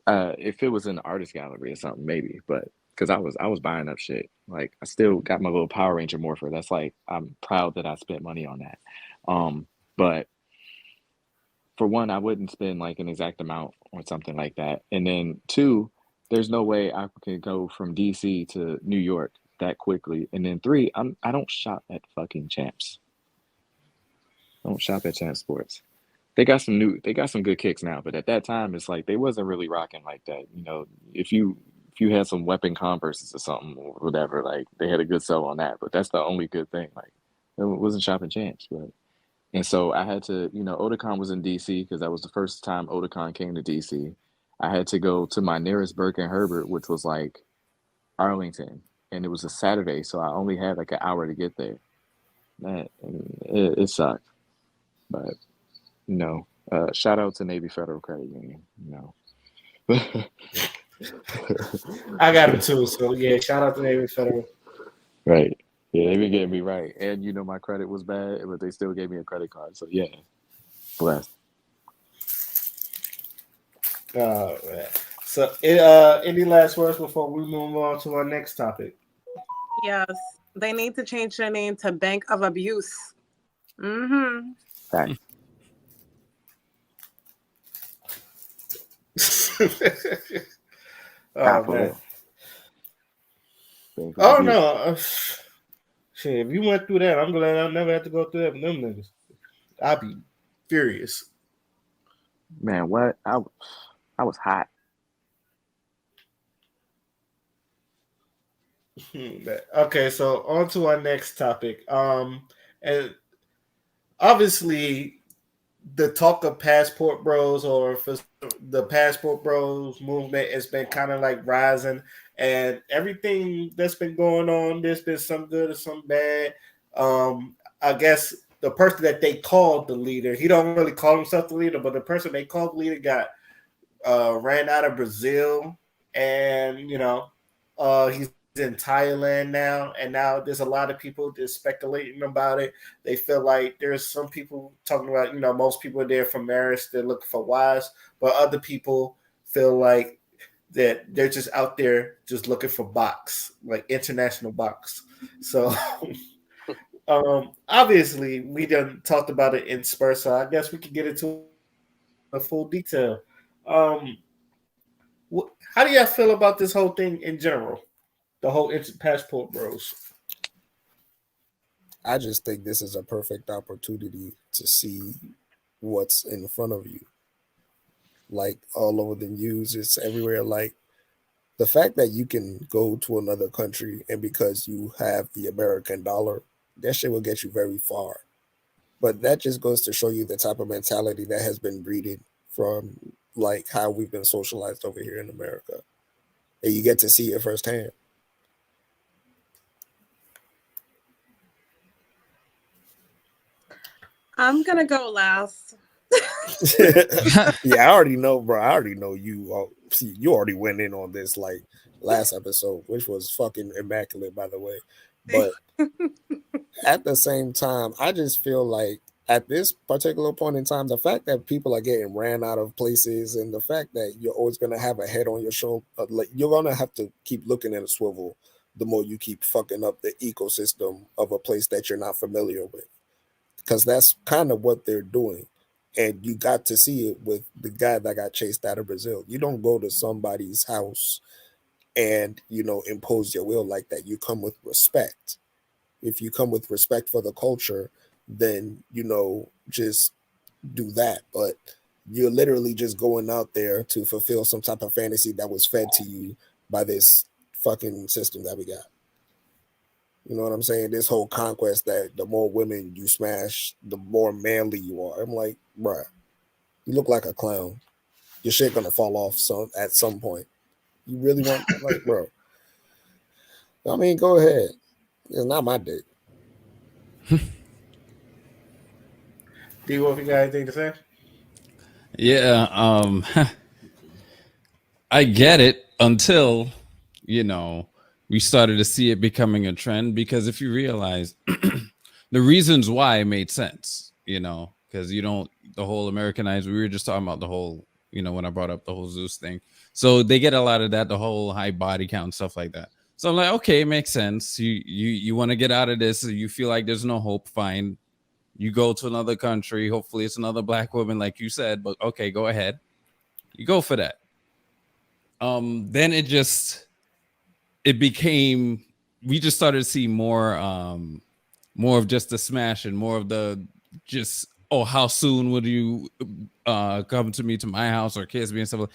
Speaker 6: an artist gallery or something, maybe, but because I was buying up shit. Like, I still got my little Power Ranger morpher. That's like, I'm proud that I spent money on that. But for one, I wouldn't spend like an exact amount or something like that. And then two, there's no way I could go from DC to New York that quickly. And then three, I don't shop at fucking Champs. I don't shop at Champs Sports. They got some good kicks now, but at that time it's like they wasn't really rocking like that. You know, if you had some weapon Converses or something or whatever, like they had a good sell on that. But that's the only good thing. Like it wasn't shopping Champs, but and so I had to, Otakon was in DC because that was the first time Otakon came to DC. I had to go to my nearest Burke and Herbert, which was like Arlington, and it was a Saturday, so I only had like an hour to get there. Man, it sucked, but shout out to Navy Federal Credit Union.
Speaker 2: I got it too. So yeah, shout out to Navy Federal.
Speaker 6: Right. Yeah, they been getting me right, and my credit was bad, but they still gave me a credit card. So yeah, blessed.
Speaker 2: Man. So, any last words before we move on to our next topic?
Speaker 4: Yes, they need to change their name to Bank of Abuse. Mm-hmm.
Speaker 6: Fact.
Speaker 2: Oh
Speaker 6: For
Speaker 2: man.
Speaker 6: real.
Speaker 2: Oh no. Shit, if you went through that, I'm glad I never had to go through that with them niggas. I'd be furious.
Speaker 6: Man, what? I was hot.
Speaker 2: Okay, so on to our next topic. And obviously the talk of passport bros or for the passport bros movement has been kind of like rising, and everything that's been going on, there's been some good and some bad. I guess the person that they called the leader, he don't really call himself the leader, but the person they called the leader got ran out of Brazil, and he's in Thailand now, and now there's a lot of people just speculating about it. They feel like there's some people talking about, most people are there for marriage, they're looking for wives, but other people feel like that they're just out there just looking for box, like international box. So obviously we done talked about it in spurts, so I guess we can get into a full detail. Um, how do y'all feel about this whole thing in general? The whole passport bros.
Speaker 3: I just think this is a perfect opportunity to see what's in front of you. like all over the news. It's everywhere. Like the fact that you can go to another country and because you have the American dollar, that shit will get you very far. But that just goes to show you the type of mentality that has been breeded from like how we've been socialized over here in America. And you get to see it firsthand.
Speaker 4: I'm gonna go last.
Speaker 3: Yeah, I already know, bro. I already know you. See, you already went in on this like last episode, which was fucking immaculate, by the way. But at the same time, I just feel like at this particular point in time, the fact that people are getting ran out of places and the fact that you're always going to have a head on your shoulder, like you're going to have to keep looking at a swivel the more you keep fucking up the ecosystem of a place that you're not familiar with. Because that's kind of what they're doing. And you got to see it with the guy that got chased out of Brazil. You don't go to somebody's house and, impose your will like that. You come with respect. If you come with respect for the culture, then just do that. But you're literally just going out there to fulfill some type of fantasy that was fed to you by this fucking system that we got. You know what I'm saying? This whole conquest that the more women you smash, the more manly you are. I'm like, bruh, you look like a clown. Your shit gonna fall off at some point. You really want, like, bro? I mean, go ahead. It's not my dick.
Speaker 2: D Wolf, you got anything to say?
Speaker 5: Yeah, I get it until we started to see it becoming a trend, because if you realize the reasons why it made sense, because the whole Americanized, we were just talking about the whole, when I brought up the whole Zeus thing. So they get a lot of that, the whole high body count, stuff like that. So I'm like, okay, it makes sense. You want to get out of this. You feel like there's no hope. Fine. You go to another country. Hopefully it's another black woman, like you said, but okay, go ahead. You go for that. Then it became, we just started to see more of just the smash and more of the just, oh, how soon would you come to my house or kiss me and stuff.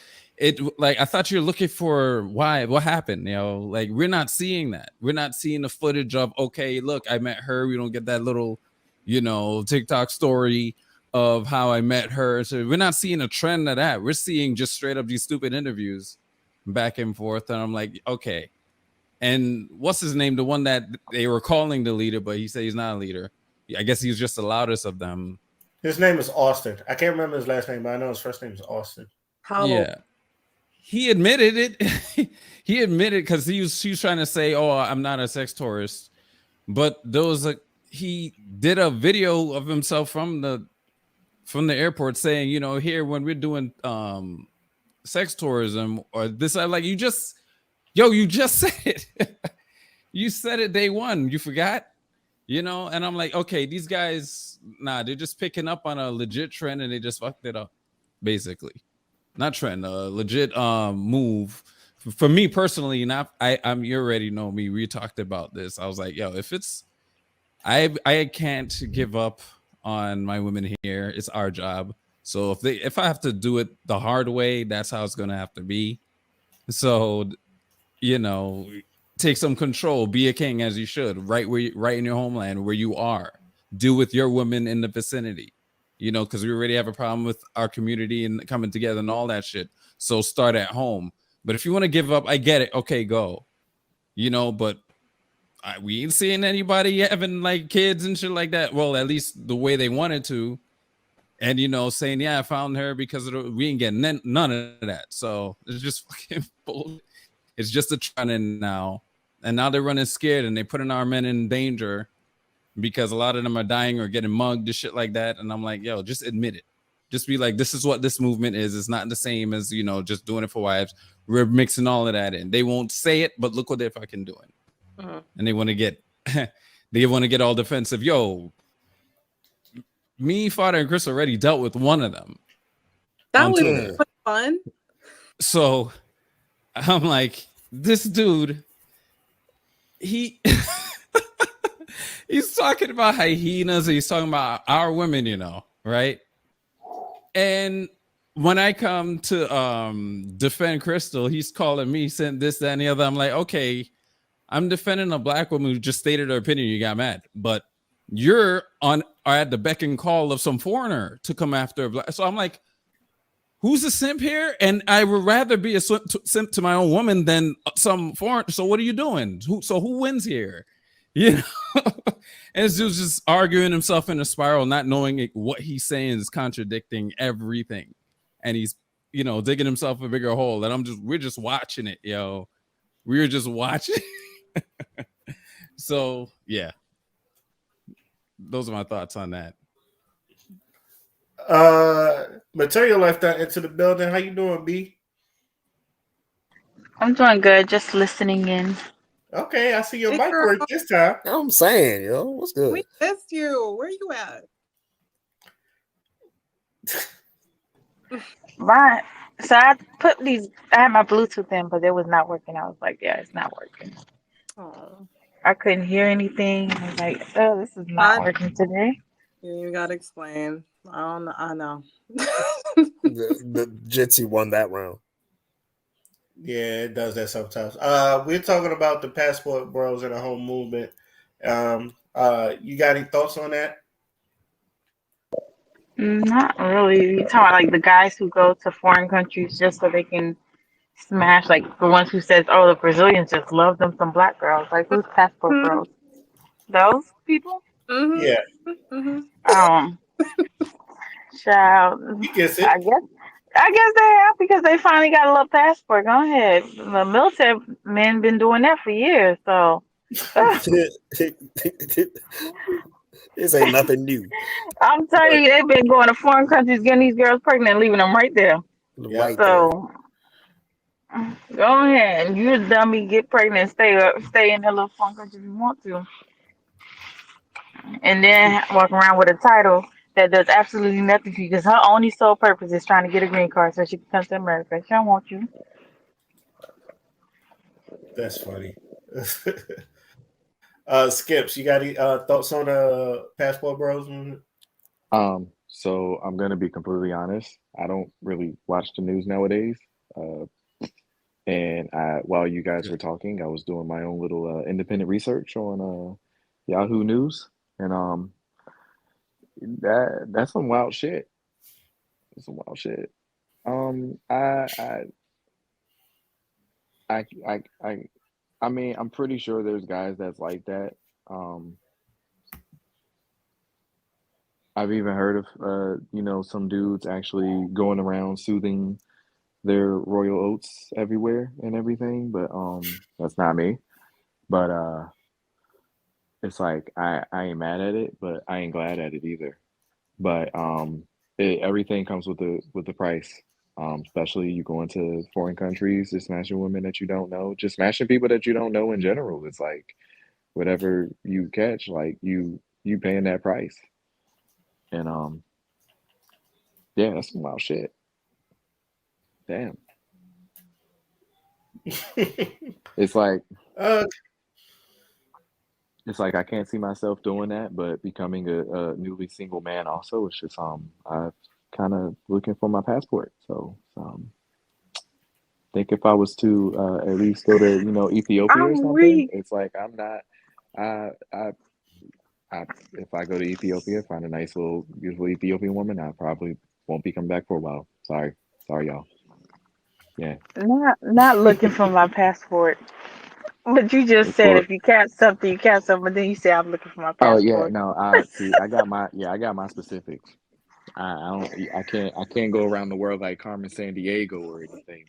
Speaker 5: Like I thought you're looking for what happened, like we're not seeing that. We're not seeing the footage of, okay, look, I met her. We don't get that little TikTok story of how I met her. So we're not seeing a trend of that. We're seeing just straight up these stupid interviews back and forth. And I'm like, okay. And what's his name? The one that they were calling the leader, but he said he's not a leader. I guess he's just the loudest of them.
Speaker 2: His name is Austin. I can't remember his last name, but I know his first name is Austin.
Speaker 5: Yeah. He admitted it. He admitted, because he was trying to say, oh, I'm not a sex tourist. But there was he did a video of himself from the airport saying, here when we're doing sex tourism or this, I like, you just said it. You said it day one. You forgot, and I'm like, okay, these guys, they're just picking up on a legit trend and they just fucked it up, basically. Not trend, a legit move. For me personally, you already know me. We talked about this. I was like, yo, if it's, I can't give up on my women here. It's our job. So if I have to do it the hard way, that's how it's gonna have to be. So, take some control. Be a king as you should. Right in your homeland where you are. Deal with your women in the vicinity. Because we already have a problem with our community and coming together and all that shit. So start at home. But if you want to give up, I get it. Okay, go. But we ain't seeing anybody having like kids and shit like that. Well, at least the way they wanted to. And, saying, yeah, I found her because we ain't getting none of that. So it's just fucking bullshit. It's just a trend now. And now they're running scared and they're putting our men in danger because a lot of them are dying or getting mugged and shit like that. And I'm like, yo, just admit it. Just be like, this is what this movement is. It's not the same as, just doing it for wives. We're mixing all of that in. They won't say it, but look what they're fucking doing. And they want to get all defensive. Yo, me, Father, and Chris already dealt with one of them.
Speaker 4: That was fun.
Speaker 5: So I'm like, this dude, he's talking about hyenas. He's talking about our women, right? And when I come to defend Crystal, he's calling me, sent this, that, and the other. I'm like, okay, I'm defending a black woman who just stated her opinion. You got mad, but you're are at the beck and call of some foreigner to come after a black. So I'm like, who's a simp here? And I would rather be a simp to my own woman than some foreign. So what are you doing? Who wins here? You know, and it's just arguing himself in a spiral, not knowing what he's saying is contradicting everything, and he's digging himself a bigger hole. And we're just watching it, yo. We're just watching. So yeah, those are my thoughts on that.
Speaker 2: Material left that into the building. How you doing, B?
Speaker 7: I'm doing good, just listening in.
Speaker 2: Okay, I see your
Speaker 4: Hey,
Speaker 2: mic
Speaker 4: girl.
Speaker 2: work this time.
Speaker 3: I'm saying, yo, what's good?
Speaker 4: We missed you. Where you at?
Speaker 7: So I I had my Bluetooth in, but it was not working. I was like, yeah, it's not working.
Speaker 4: Oh,
Speaker 7: I couldn't hear anything. I was like, oh, this is not working today.
Speaker 4: you gotta explain. I don't know. I know.
Speaker 3: The Jitsi won that round.
Speaker 2: Yeah, it does that sometimes. We're talking about the passport bros and the whole movement. You got any thoughts on that?
Speaker 7: Not really. You talking about like the guys who go to foreign countries just so they can smash, like the ones who says, oh, the Brazilians just love them some black girls. Like who's passport bros? Those people?
Speaker 4: Mm-hmm.
Speaker 2: Yeah.
Speaker 7: Mm-hmm. Child.
Speaker 2: You guess it.
Speaker 7: I guess they have because they finally got a little passport. Go ahead. The military men been doing that for years, so
Speaker 3: This ain't nothing new.
Speaker 7: I'm telling you, they've been going to foreign countries, getting these girls pregnant, and leaving them right there.
Speaker 3: Right
Speaker 7: So go ahead, you a dummy, get pregnant, stay in that little foreign country if you want to, and then walk around with a title that does absolutely nothing for you because her only sole purpose is trying to get a green card so she can come to America. She don't want you.
Speaker 2: That's funny. Skipz, you got any thoughts on the passport bros?
Speaker 6: So I'm gonna be completely honest. I don't really watch the news nowadays. And while you guys were talking, I was doing my own little independent research on Yahoo News, and that's some wild shit. That's some wild shit. I mean, I'm pretty sure there's guys that's like that. I've even heard of some dudes actually going around soothing their royal oats everywhere and everything, but that's not me. But it's like I ain't mad at it, but I ain't glad at it either. But everything comes with the price. Especially you go into foreign countries, just smashing women that you don't know, just smashing people that you don't know in general. It's like whatever you catch, like you paying that price. And yeah, that's some wild shit. Damn. It's like I can't see myself doing that, but becoming a newly single man also, it's just I'm kind of looking for my passport. So think if I was to at least go to Ethiopia or something, it's like I'm not. If I go to Ethiopia, find a nice little beautiful Ethiopian woman, I probably won't be coming back for a while. Sorry y'all. Yeah.
Speaker 7: Not looking for my passport. But you just said if you catch something, you catch something. But then you say I'm looking for my passport.
Speaker 6: Oh yeah, no. I got my specifics. I can't go around the world like Carmen Sandiego or anything.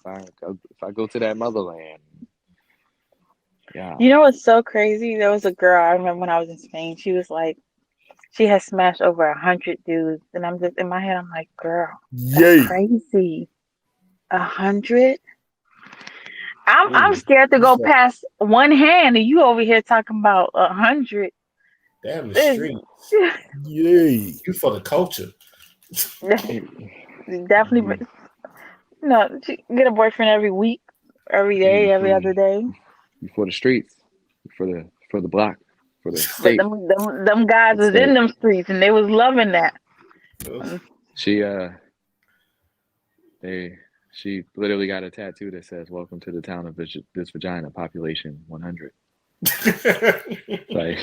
Speaker 6: But, if I go to that motherland, yeah.
Speaker 7: You know what's so crazy? There was a girl I remember when I was in Spain. She was like, she has smashed over 100 dudes, and I'm just in my head. I'm like, girl, that's crazy. 100. I'm scared to go past one hand, and you over here talking about 100.
Speaker 2: Damn the streets.
Speaker 3: Yay.
Speaker 2: You for the culture.
Speaker 7: Definitely. No, get a boyfriend every week, every day, every other day.
Speaker 6: You for the streets, for the block, for the state.
Speaker 7: But them guys was in them streets, and they was loving that.
Speaker 6: She She literally got a tattoo that says "Welcome to the town of this vagina, population 100." Like,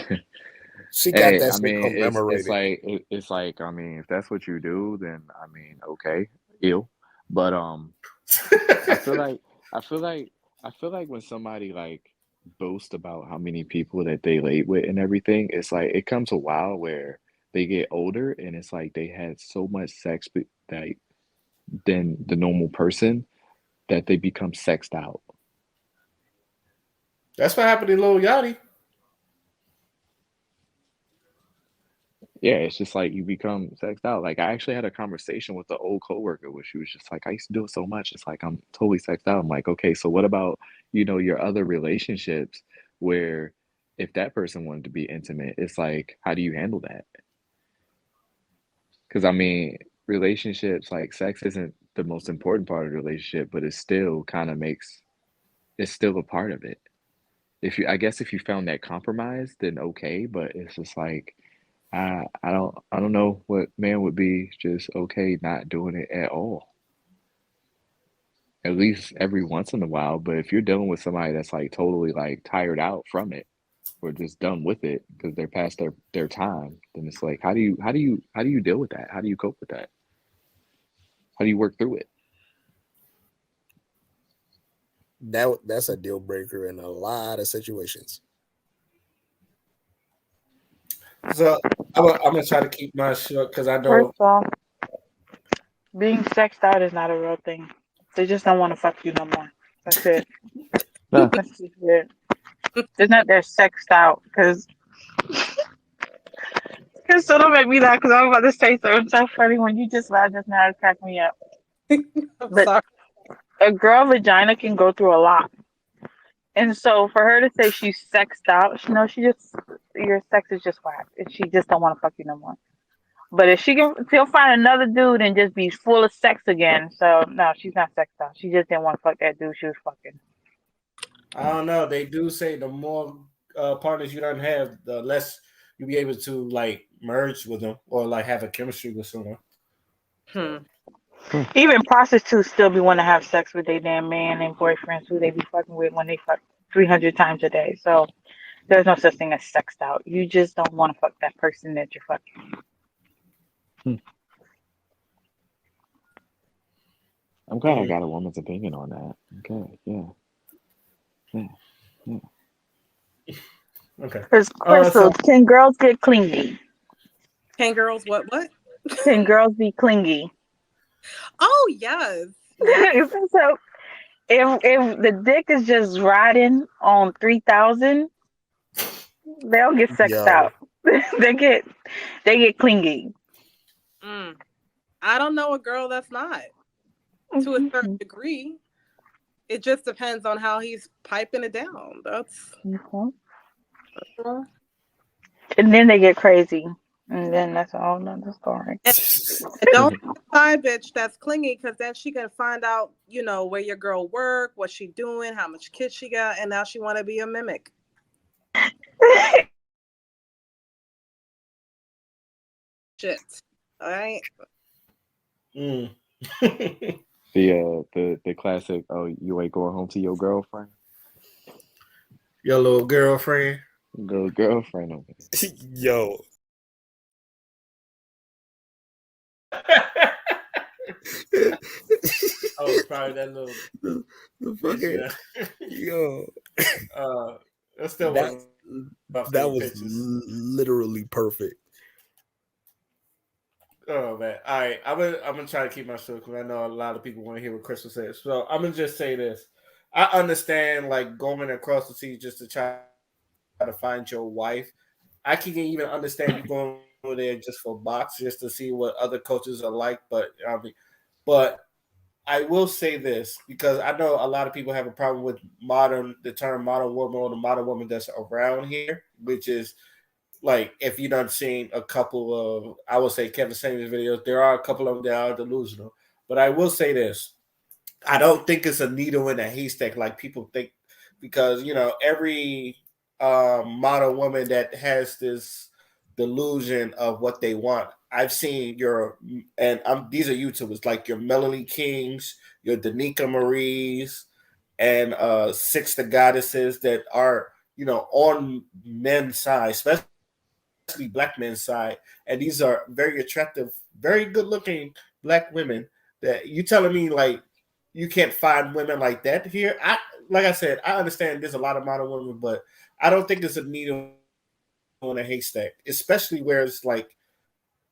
Speaker 3: She got
Speaker 6: hey,
Speaker 3: that
Speaker 6: I
Speaker 3: shit
Speaker 6: mean,
Speaker 3: commemorated.
Speaker 6: it's like, I mean, if that's what you do, then I mean, okay, ill. But I feel like I feel like I feel like when somebody like boasts about how many people that they laid with and everything, it's like it comes a while where they get older and it's like they had so much sex like than the normal person that they become sexed out.
Speaker 2: That's what happened to Lil Yachty.
Speaker 6: Yeah, it's just like you become sexed out. Like I actually had a conversation with the old coworker where she was just like, I used to do it so much. It's like I'm totally sexed out. I'm like, okay, so what about, your other relationships where if that person wanted to be intimate, it's like, how do you handle that? Because I mean, relationships like sex isn't the most important part of the relationship, but it still kind of makes it's still a part of it. I guess if you found that compromise, then okay, but it's just like I don't know what man would be just okay not doing it at all. At least every once in a while. But if you're dealing with somebody that's like totally like tired out from it or just done with it because they're past their time, then it's like how do you deal with that? How do you cope with that? How do you work through it?
Speaker 3: That's a deal breaker in a lot of situations.
Speaker 2: So I'm gonna try to keep mine short because I
Speaker 7: First
Speaker 2: know.
Speaker 7: off, being sexed out is not a real thing. They just don't want to fuck you no more. That's it.
Speaker 6: Nah,
Speaker 7: That's just it. It's not they're sexed out because so don't make me laugh because I'm about to say something so funny when you just laughed just now. It cracked me up.
Speaker 4: I'm
Speaker 7: But
Speaker 4: sorry.
Speaker 7: a girl vagina can go through a lot, and so for her to say she's sexed out, she just your sex is just whack, and she just don't want to fuck you no more. But if she'll find another dude and just be full of sex again. So no, she's not sexed out. She just didn't want to fuck that dude she was fucking.
Speaker 2: I don't know. They do say the more partners you don't have, the less you'll be able to like merge with them or like have a chemistry with someone.
Speaker 4: Hmm.
Speaker 7: Even prostitutes still be want to have sex with their damn man and boyfriends who they be fucking with when they fuck 300 times a day. So there's no such thing as sexed out. You just don't want to fuck that person that you're fucking.
Speaker 6: I'm glad I
Speaker 2: Mm,
Speaker 6: got a woman's opinion on that. Okay, yeah, yeah, yeah.
Speaker 2: okay.
Speaker 7: Because
Speaker 2: So
Speaker 7: Crystal, can girls get clingy?
Speaker 4: Can girls what?
Speaker 7: Can girls be clingy?
Speaker 4: Oh yes. Yes.
Speaker 7: So if the dick is just riding on 3,000, they'll get sexed
Speaker 3: Yo,
Speaker 7: out. they get they get clingy.
Speaker 4: Mm. I don't know a girl that's not to a certain
Speaker 7: Mhm.
Speaker 4: degree. It just depends on how he's piping it down. That's
Speaker 7: Mhm. And then they get crazy. And then that's a whole nother story.
Speaker 4: and don't be a side bitch that's clingy because then she can find out, where your girl work, what she doing, how much kids she got, and now she want to be a mimic. Shit. All right.
Speaker 2: mm.
Speaker 6: The classic. Oh, you ain't going home to your girlfriend.
Speaker 2: Your little girlfriend.
Speaker 6: Girlfriend over
Speaker 3: yo,
Speaker 2: Oh, probably that little
Speaker 3: the
Speaker 2: bitch.
Speaker 3: fucking
Speaker 2: Yeah.
Speaker 3: yo,
Speaker 2: That's still one
Speaker 3: that
Speaker 2: of my
Speaker 3: that
Speaker 2: favorite
Speaker 3: was
Speaker 2: pictures.
Speaker 3: literally perfect.
Speaker 2: Oh man! All right, I'm gonna try to keep my short because I know a lot of people want to hear what Crystal says. So I'm gonna just say this: I understand like going across the sea just to try to find your wife. I can even understand you going over there just for box, just to see what other cultures are like. But I will say this because I know a lot of people have a problem with the term modern woman or the modern woman that's around here, which is like if you done seen a couple of I would say Kevin Samuels videos, there are a couple of them that are delusional. But I will say this. I don't think it's a needle in a haystack like people think because every modern woman that has this delusion of what they want. I've seen these are YouTubers like your Melanie Kings, your Danica Maries, and Six the Goddesses that are on men's side, especially black men's side, and these are very attractive, very good looking black women. That you telling me like you can't find women like that here? Like I said, I understand there's a lot of modern women, but I don't think there's a needle in a haystack, especially where it's like,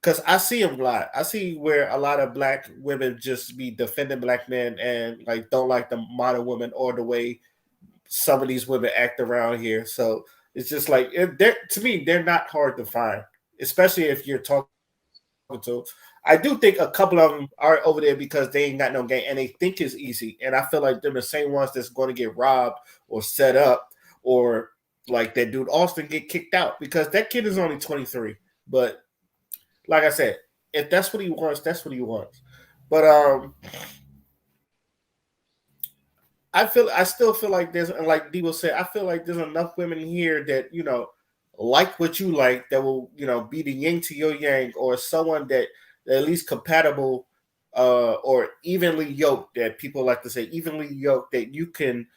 Speaker 2: because I see them a lot. I see where a lot of black women just be defending black men and like don't like the modern women or the way some of these women act around here. So it's just like to me, they're not hard to find, especially if you're talking to. I do think a couple of them are over there because they ain't got no game and they think it's easy. And I feel like they're the same ones that's going to get robbed or set up, or like that dude Austin get kicked out because that kid is only 23. But like I said, if that's what he wants, that's what he wants. But I still feel like there's, like Debo said, I feel like there's enough women here that like what you like, that will be the yin to your yang, or someone that at least compatible, or evenly yoked, that people like to say evenly yoked, that you can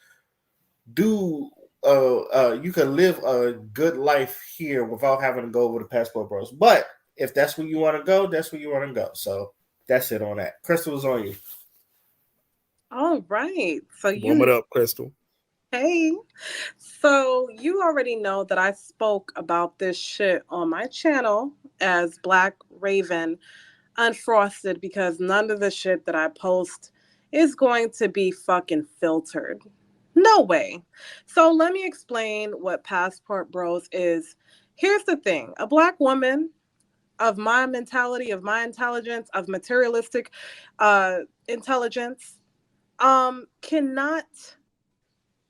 Speaker 2: do you can live a good life here without having to go over the Passport Bros. But if that's where you want to go, that's where you want to go. So that's it on that. Crystal is on you.
Speaker 4: All right. So
Speaker 3: Warm it up, Crystal.
Speaker 4: Hey. So you already know that I spoke about this shit on my channel as Black Raven Unfrosted, because none of the shit that I post is going to be fucking filtered. No way. So let me explain what Passport Bros is. Here's the thing. A black woman of my mentality, of my intelligence, of materialistic intelligence, cannot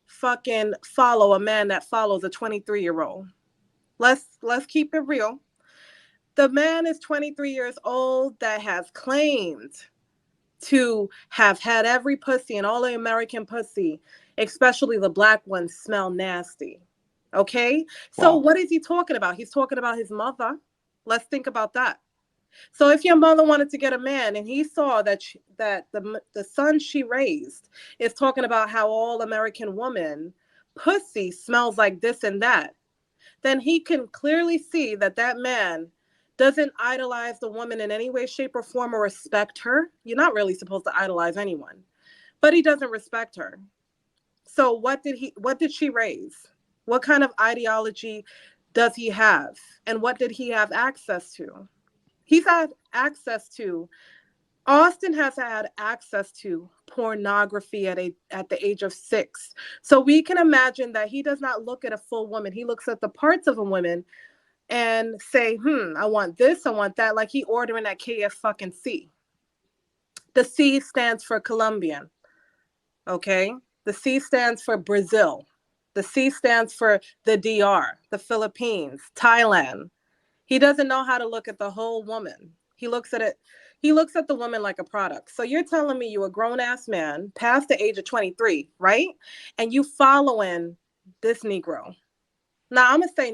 Speaker 4: fucking follow a man that follows a 23-year-old. Let's keep it real. The man is 23 years old that has claimed to have had every pussy, and all the American pussy, especially the black ones, smell nasty. Okay? So
Speaker 6: Wow.
Speaker 4: what is he talking about? He's talking about his mother. Let's think about that. So if your mother wanted to get a man and he saw that the son she raised is talking about how all American woman pussy smells like this and that, then he can clearly see that that man doesn't idolize the woman in any way, shape, or form, or respect her. You're not really supposed to idolize anyone, but he doesn't respect her. So what did she raise? What kind of ideology does he have? And what did he have access to? He's had access to, Austin has had access to pornography at the age of 6. So we can imagine that he does not look at a full woman. He looks at the parts of a woman and say, I want this, I want that, like he ordering at KF fucking C. The C stands for Colombian, okay? The C stands for Brazil. The C stands for the DR, the Philippines, Thailand. He doesn't know how to look at the whole woman. He looks at the woman like a product. So you're telling me you a grown-ass man past the age of 23, right? And you following this Negro. Now, I'm going to say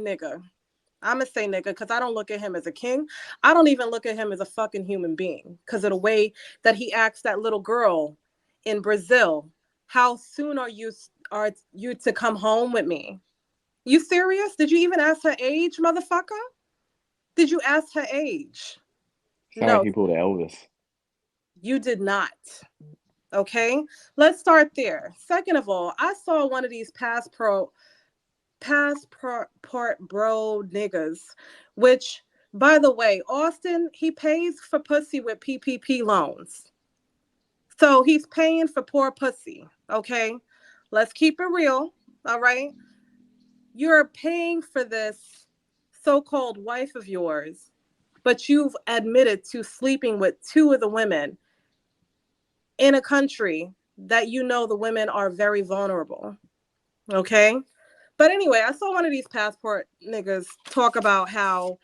Speaker 4: nigga because I don't look at him as a king. I don't even look at him as a fucking human being because of the way that he asked that little girl in Brazil, how soon are you to come home with me? You serious? Did you even ask her age, motherfucker? Did you ask her age?
Speaker 6: Sound
Speaker 4: No,
Speaker 6: like he pulled an Elvis.
Speaker 4: you did not. Okay, let's start there. Second of all, I saw one of these passport bro niggas, which, by the way, Austin, he pays for pussy with PPP loans. So he's paying for poor pussy, okay? Let's keep it real, all right? You're paying for this so-called wife of yours, but you've admitted to sleeping with 2 of the women in a country that you know the women are very vulnerable, okay? But anyway, I saw one of these passport niggas talk about how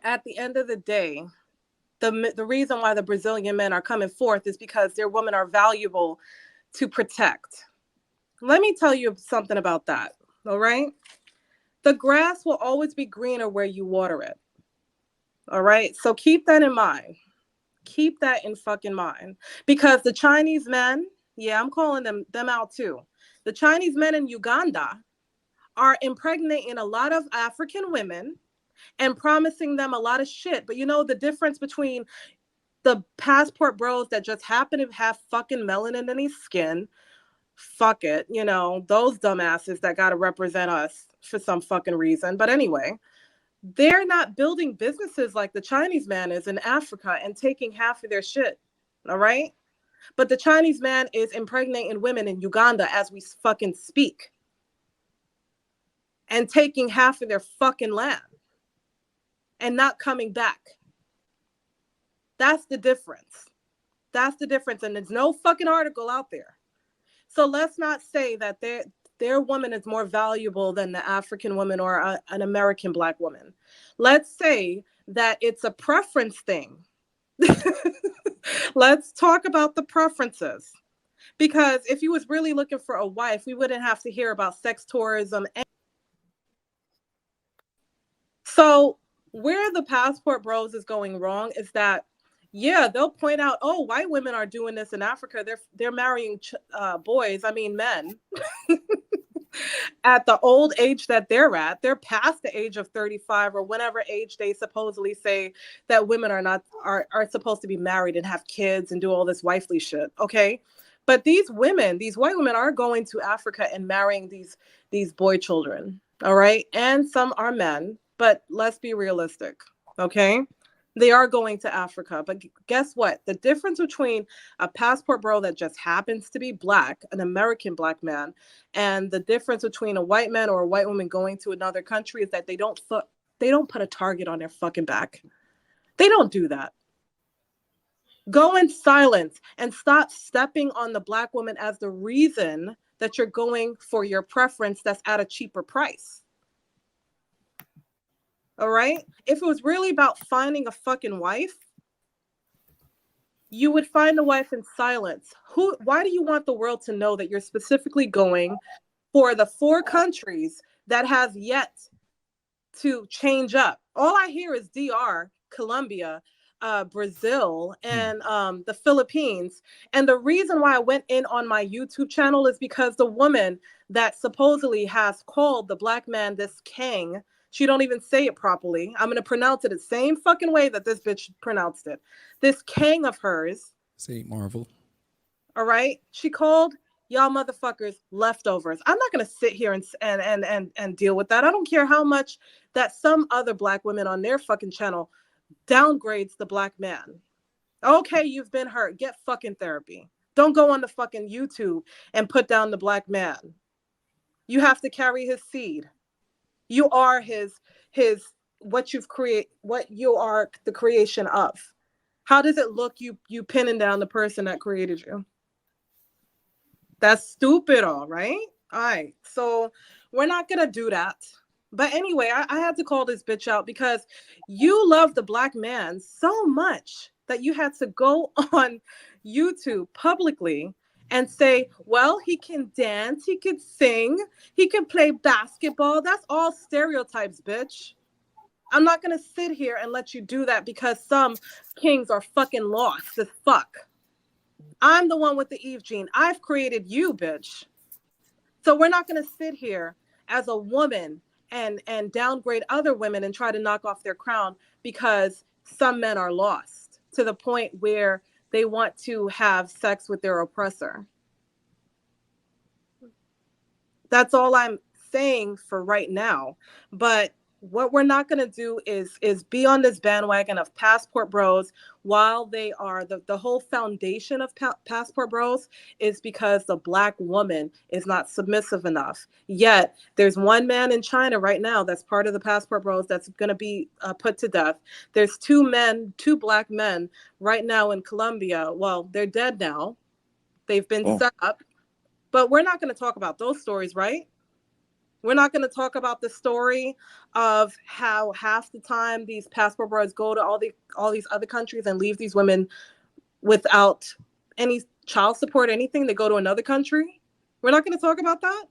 Speaker 4: at the end of the day, the reason why the Brazilian men are coming forth is because their women are valuable to protect. Let me tell you something about that, all right? The grass will always be greener where you water it. All right. So keep that in mind. Keep that in fucking mind. Because the Chinese men, yeah, I'm calling them out too. The Chinese men in Uganda are impregnating a lot of African women and promising them a lot of shit. But you know the difference between the passport bros that just happen to have fucking melanin in his skin, fuck it, you know, those dumbasses that got to represent us for some fucking reason. But anyway, they're not building businesses like the Chinese man is in Africa and taking half of their shit. All right. But the Chinese man is impregnating women in Uganda as we fucking speak and taking half of their fucking land and not coming back. That's the difference. That's the difference. And there's no fucking article out there. So let's not say that their woman is more valuable than the African woman or an American Black woman. Let's say that it's a preference thing. Let's talk about the preferences. Because if you was really looking for a wife, we wouldn't have to hear about sex tourism. So where the passport bros is going wrong is that, yeah, they'll point out, oh, white women are doing this in Africa. They're marrying men at the old age that they're at. They're past the age of 35 or whatever age they supposedly say that women are supposed to be married and have kids and do all this wifely shit. Okay. But these white women are going to Africa and marrying these boy children. All right. And some are men, but let's be realistic. Okay. They are going to Africa, but guess what? The difference between a passport bro that just happens to be Black, an American Black man, and the difference between a white man or a white woman going to another country is that they don't put a target on their fucking back. They don't do that. Go in silence and stop stepping on the Black woman as the reason that you're going for your preference that's at a cheaper price. All right. If it was really about finding a fucking wife, you would find a wife in silence. Why do you want the world to know that you're specifically going for the 4 countries that have yet to change up? All I hear is DR, Colombia, Brazil, and the Philippines. And the reason why I went in on my YouTube channel is because the woman that supposedly has called the Black man this king, she don't even say it properly. I'm going to pronounce it the same fucking way that this bitch pronounced it. This king of hers.
Speaker 5: Say Marvel.
Speaker 4: All right. She called y'all motherfuckers leftovers. I'm not going to sit here and deal with that. I don't care how much that some other Black women on their fucking channel downgrades the Black man. Okay, you've been hurt. Get fucking therapy. Don't go on the fucking YouTube and put down the Black man. You have to carry his seed. You are his what you are the creation of. How does it look you pinning down the person that created you? That's stupid, all right? All right. So we're not gonna do that. But anyway, I had to call this bitch out because you love the Black man so much that you had to go on YouTube publicly and say, well, he can dance, he can sing, he can play basketball. That's all stereotypes, bitch. I'm not going to sit here and let you do that because some kings are fucking lost as fuck. I'm the one with the Eve gene. I've created you, bitch. So we're not going to sit here as a woman and downgrade other women and try to knock off their crown because some men are lost to the point where they want to have sex with their oppressor. That's all I'm saying for right now. But what we're not going to do is be on this bandwagon of passport bros while they are the whole foundation of passport bros is because the Black woman is not submissive enough. Yet there's one man in China right now that's part of the passport bros that's going to be put to death. There's 2 Black men right now in Colombia. Well, they're dead now. They've been set up. But we're not going to talk about those stories, right? We're not going to talk about the story of how half the time these passport bros go to all these other countries and leave these women without any child support, anything. They go to another country. We're not going to talk about that.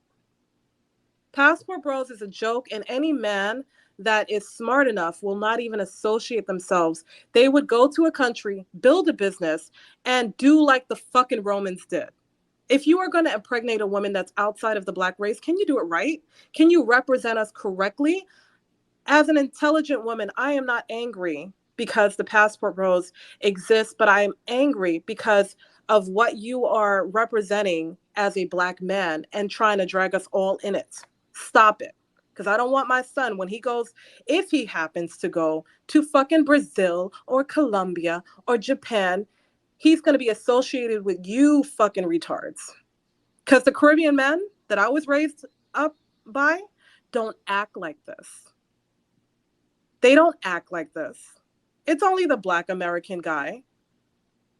Speaker 4: Passport bros is a joke, and any man that is smart enough will not even associate themselves. They would go to a country, build a business, and do like the fucking Romans did. If you are going to impregnate a woman that's outside of the black race, can you do it right? Can you represent us correctly? As an intelligent woman, I am not angry because the passport bros exist, but I am angry because of what you are representing as a black man and trying to drag us all in it. Stop it. Because I don't want my son, when he goes, if he happens to go to fucking Brazil or Colombia or Japan, he's going to be associated with you fucking retards. Because the Caribbean men that I was raised up by don't act like this. They don't act like this. It's only the black American guy.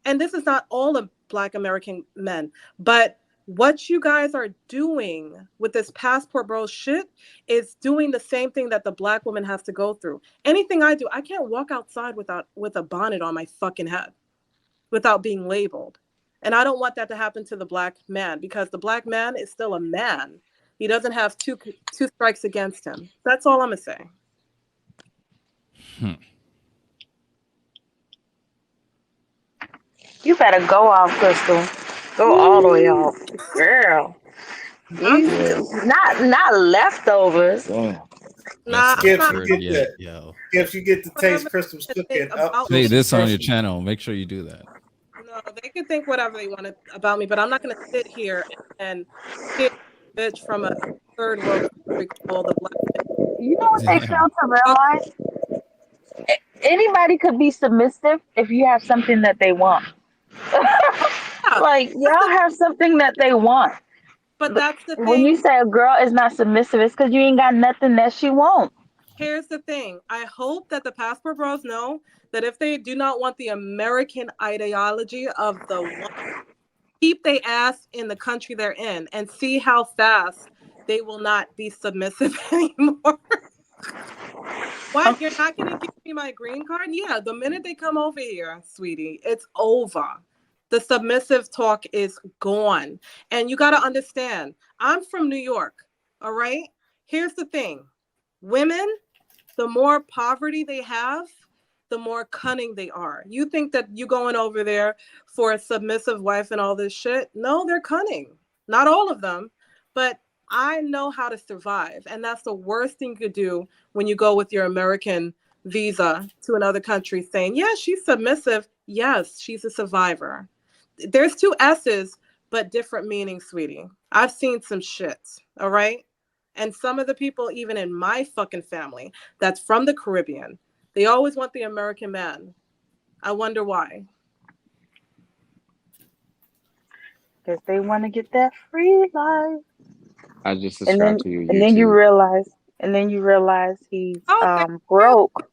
Speaker 4: And this is not all the black American men. But what you guys are doing with this passport bro shit is doing the same thing that the black woman has to go through. Anything I do, I can't walk outside with a bonnet on my fucking head without being labeled. And I don't want that to happen to the black man, because the black man is still a man. He doesn't have two strikes against him. That's all I'm going to say.
Speaker 7: You better go off, Crystal. Go all the way off, girl. You not leftovers.
Speaker 6: Damn.
Speaker 5: That's
Speaker 2: Skipz,
Speaker 5: not
Speaker 2: you
Speaker 5: word
Speaker 2: get
Speaker 5: yet,
Speaker 2: that.
Speaker 5: yo.
Speaker 2: Skipz, you get to taste
Speaker 4: Whatever
Speaker 2: Crystal's
Speaker 4: they
Speaker 2: cooking.
Speaker 4: think about
Speaker 5: Play
Speaker 4: me.
Speaker 5: this on your channel. Make sure you do that.
Speaker 4: No, they can think whatever they want about me, but I'm not going to sit here and hear a bitch from a third world country called the black
Speaker 7: You know what they fail
Speaker 5: Damn.
Speaker 7: to realize? Anybody could be submissive if you have something that they want.
Speaker 4: man.
Speaker 7: Like, y'all have something that they want.
Speaker 4: But that's the
Speaker 7: When you
Speaker 4: thing.
Speaker 7: say a girl is not submissive, it's because you ain't got nothing that she won't.
Speaker 4: Here's the thing. I hope that the passport bros know that if they do not want the American ideology of the one, keep their ass in the country they're in and see how fast they will not be submissive anymore. What? You're not going to give me my green card? Yeah, the minute they come over here, sweetie, it's over. The submissive talk is gone. And you got to understand, I'm from New York, all right? Here's the thing. Women, the more poverty they have, the more cunning they are. You think that you going over there for a submissive wife and all this shit? No, they're cunning. Not all of them, but I know how to survive. And that's the worst thing you could do when you go with your American visa to another country saying, yeah, she's submissive. Yes, she's a survivor. There's two S's, but different meanings, sweetie. I've seen some shit, all right? And some of the people, even in my fucking family, that's from the Caribbean, they always want the American man. I wonder why.
Speaker 7: Because they want to get that free life.
Speaker 6: I just
Speaker 7: And
Speaker 6: subscribed to your
Speaker 7: and then
Speaker 6: YouTube.
Speaker 7: you realize he's
Speaker 4: Oh, thank you.
Speaker 7: broke.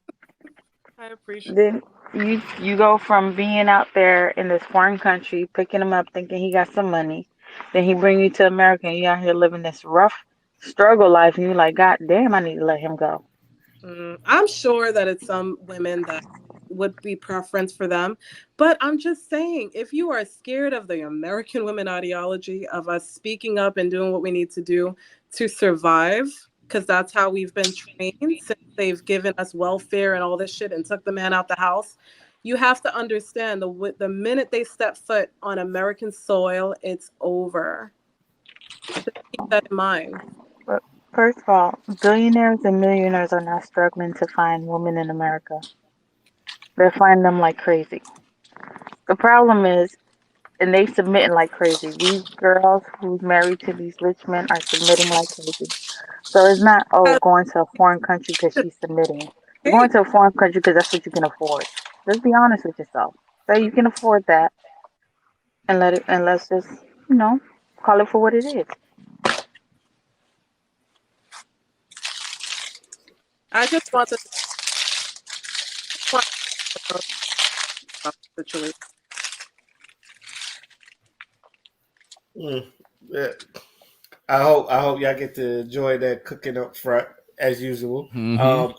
Speaker 4: I appreciate
Speaker 7: Then you go from being out there in this foreign country, picking him up, thinking he got some money. Then he bring you to America, and you out here living this rough struggle life, and you're like, God damn, I need to let him go.
Speaker 4: I'm sure that it's some women that would be preference for them. But I'm just saying, if you are scared of the American women ideology of us speaking up and doing what we need to do to survive, because that's how we've been trained since they've given us welfare and all this shit and took the man out the house, you have to understand the minute they step foot on American soil, it's over. Just keep that in mind.
Speaker 7: But first of all, billionaires and millionaires are not struggling to find women in America. They're finding them like crazy. The problem is, and they submitting like crazy. These girls who's married to these rich men are submitting like crazy. So it's not, oh, going to a foreign country because she's submitting. You're going to a foreign country because that's what you can afford. Just be honest with yourself. Say you can afford that, and let's just, call it for what it is.
Speaker 4: I just want the situation.
Speaker 2: Yeah. I hope y'all get to enjoy that cooking up front as usual.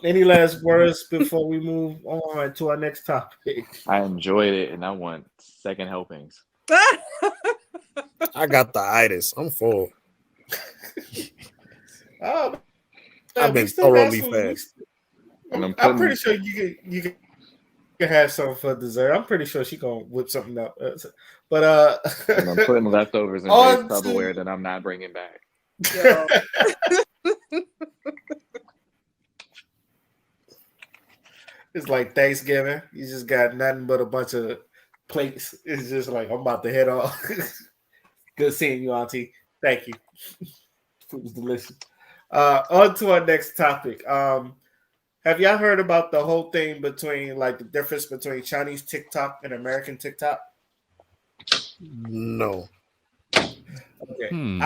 Speaker 2: Any last words before we move on to our next topic?
Speaker 6: I enjoyed it, and I want second helpings.
Speaker 3: I got the itis. I'm full.
Speaker 2: Oh,
Speaker 3: I've
Speaker 2: we
Speaker 3: been
Speaker 2: still got
Speaker 3: thoroughly
Speaker 2: some.
Speaker 3: fed.
Speaker 6: And I'm
Speaker 2: I'm pretty
Speaker 6: putting
Speaker 2: sure you can have something for dessert. I'm pretty sure she gonna whip something up. But
Speaker 6: and I'm putting leftovers in Ray's
Speaker 2: on
Speaker 6: Tupperware
Speaker 2: to
Speaker 6: that I'm not bringing back.
Speaker 4: Yo.
Speaker 2: it's like Thanksgiving. You just got nothing but a bunch of plates. It's just like I'm about to head off. Good seeing you, Auntie. Thank you. Food was delicious. On to our next topic. Have y'all heard about the whole thing between like the difference between Chinese TikTok and American TikTok?
Speaker 3: No.
Speaker 2: Okay.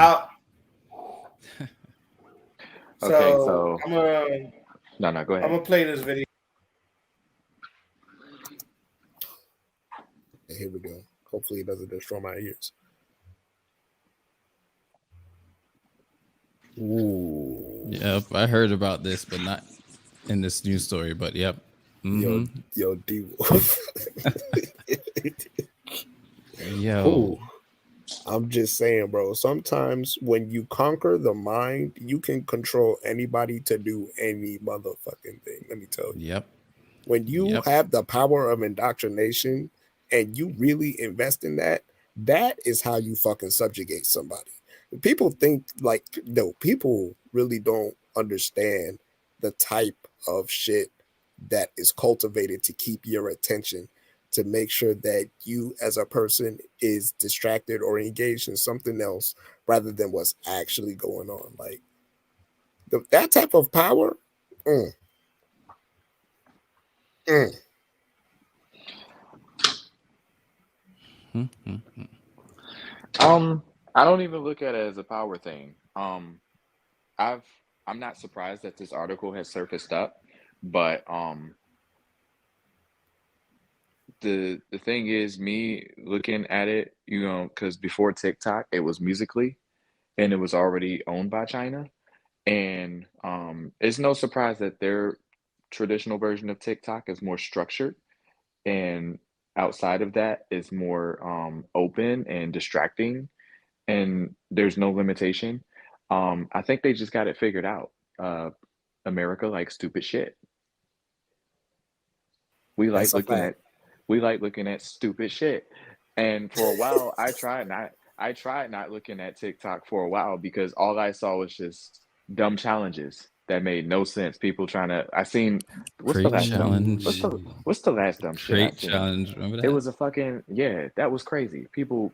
Speaker 6: Okay,
Speaker 2: So
Speaker 6: so
Speaker 2: I'm gonna
Speaker 6: no, go
Speaker 2: I'm
Speaker 6: ahead.
Speaker 2: gonna play this video.
Speaker 3: Here we go. Hopefully it doesn't destroy my ears. Ooh.
Speaker 5: Yep, I heard about this, but not in this news story. But yep.
Speaker 3: Yo, D Wolf.
Speaker 5: Yo.
Speaker 3: I'm just saying, bro. Sometimes when you conquer the mind, you can control anybody to do any motherfucking thing. Let me tell you.
Speaker 5: Yep.
Speaker 3: When you have the power of indoctrination and you really invest in that, that is how you fucking subjugate somebody. People think like, no, people really don't understand the type of shit that is cultivated to keep your attention, to make sure that you as a person is distracted or engaged in something else rather than what's actually going on. Like that type of power.
Speaker 6: I don't even look at it as a power thing. I'm not surprised that this article has surfaced up, but the thing is, me looking at it, you know, because before TikTok, it was Musically, and it was already owned by China, and it's no surprise that their traditional version of TikTok is more structured, and outside of that is more open and distracting, and there's no limitation. I think they just got it figured out. America likes stupid shit. We like
Speaker 3: That's a
Speaker 6: looking
Speaker 3: fact.
Speaker 6: at stupid shit. And for a while, I tried not looking at TikTok for a while because all I saw was just dumb challenges that made no sense. People trying to. I seen what's the
Speaker 5: Crate
Speaker 6: last dumb
Speaker 5: challenge.
Speaker 6: what's the last dumb shit I
Speaker 5: Crate
Speaker 6: seen?
Speaker 5: challenge. Remember that?
Speaker 6: It was a fucking that was crazy. People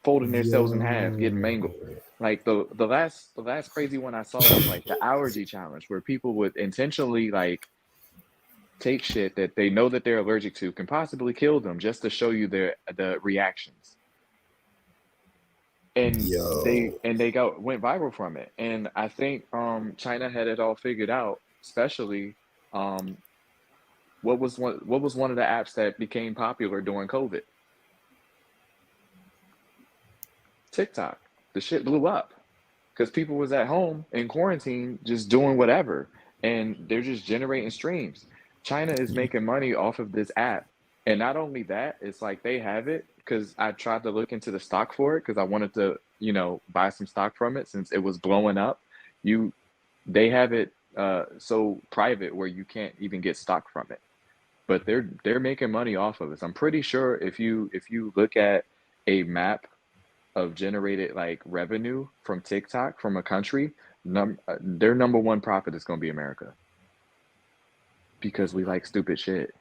Speaker 6: folding themselves in half, getting mangled. Like the last crazy one I saw was like the allergy challenge, where people would intentionally like take shit that they know that they're allergic to, can possibly kill them, just to show you the reactions. And they went viral from it. And I think China had it all figured out, especially what was one of the apps that became popular during COVID? TikTok. The shit blew up because people was at home in quarantine just doing whatever, and they're just generating streams. China is making money off of this app, and not only that, it's like they have it, because I tried to look into the stock for it because I wanted to, you know, buy some stock from it since it was blowing up. They have it so private where you can't even get stock from it, but they're making money off of it. So I'm pretty sure if you look at a map of generated like revenue from TikTok from a country, their number one profit is going to be America, because we like stupid shit.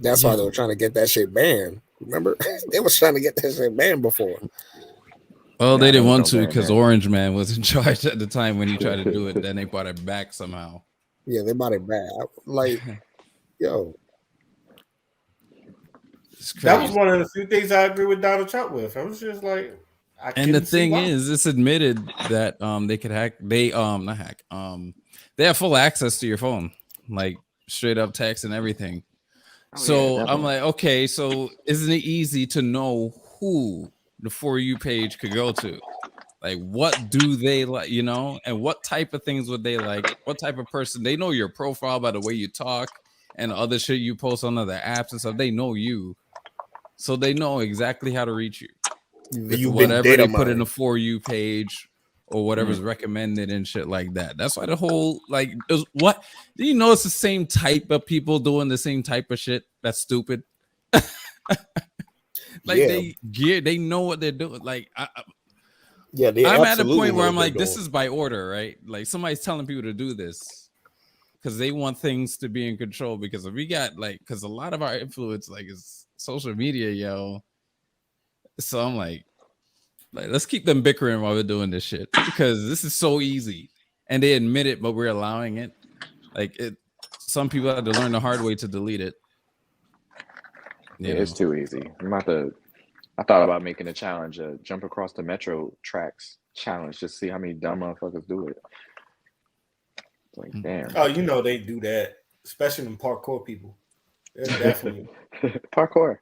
Speaker 3: That's why they were trying to get that shit banned. Remember, they was trying to get that shit banned before.
Speaker 5: Well, they didn't want to because Orange Man was in charge at the time when he tried to do it. Then they brought it back somehow.
Speaker 3: Yeah, they brought it back. Like, yo.
Speaker 2: That was one of the few things I agree with Donald Trump with. I was just like,
Speaker 5: and the thing is, it's admitted that they could hack. They not hack. They have full access to your phone, like straight up text and everything. So I'm like, okay, so isn't it easy to know who the For You page could go to? Like, what do they like, you know, and what type of things would they like? What type of person? They know your profile by the way you talk and other shit you post on other apps and stuff. They know you. So they know exactly how to reach you. Whatever they put in the For You page, or whatever's recommended and shit like that. That's why the whole like what do you know? It's the same type of people doing the same type of shit. That's stupid. Like they know what they're doing. Like I'm at a point where I'm like, this is by order, right? Like somebody's telling people to do this because they want things to be in control. Because if we got like, because a lot of our influence like is social media, yo. So I'm like, let's keep them bickering while we're doing this shit because this is so easy, and they admit it, but we're allowing it. Like it, some people had to learn the hard way to delete it.
Speaker 6: Yeah, it's too easy. I thought about making a challenge, jump across the metro tracks challenge, just see how many dumb motherfuckers do it. It's like, damn.
Speaker 2: Oh, you know they do that, especially them parkour people. They're definitely
Speaker 6: parkour.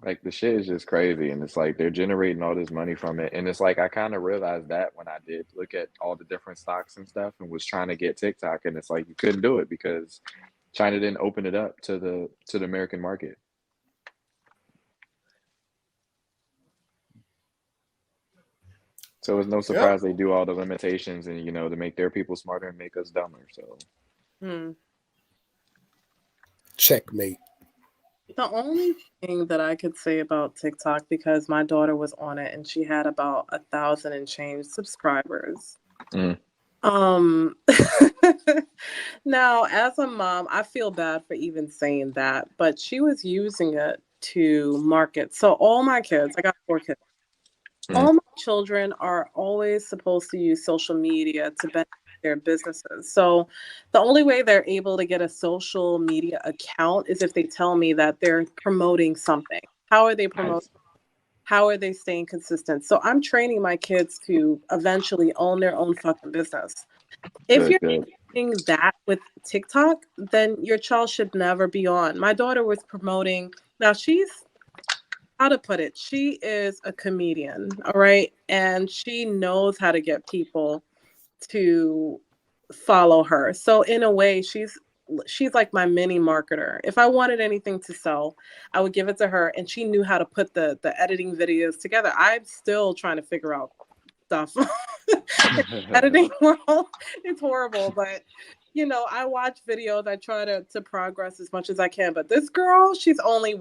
Speaker 6: Like the shit is just crazy, and it's like they're generating all this money from it, and it's like I kind of realized that when I did look at all the different stocks and stuff, and was trying to get TikTok, and it's like you couldn't do it because China didn't open it up to the American market. So it's no surprise they do all the limitations and to make their people smarter and make us dumber. So
Speaker 3: checkmate.
Speaker 4: The only thing that I could say about TikTok, because my daughter was on it and she had about 1,000 and change subscribers. Now, as a mom, I feel bad for even saying that, but she was using it to market. So all my kids, I got 4 kids. All my children are always supposed to use social media to benefit their businesses. So the only way they're able to get a social media account is if they tell me that they're promoting something. How are they promoting? How are they staying consistent? So I'm training my kids to eventually own their own fucking business. If you're doing that with TikTok, then your child should never be on. My daughter was promoting. Now she's, how to put it, she is a comedian, all right? And she knows how to get people to follow her. So in a way, she's like my mini marketer. If I wanted anything to sell, I would give it to her, and she knew how to put the editing videos together. I'm still trying to figure out stuff. Editing world, it's horrible, but I watch videos. I try to progress as much as I can. But this girl, she's only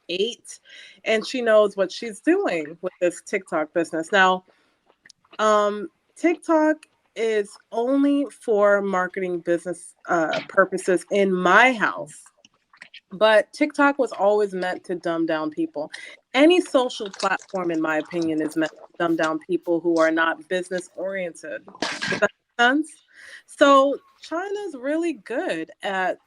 Speaker 4: 8, and she knows what she's doing with this TikTok business. Now, TikTok is only for marketing business purposes in my house. But TikTok was always meant to dumb down people. Any social platform, in my opinion, is meant to dumb down people who are not business oriented. Does that make sense? So China's really good at,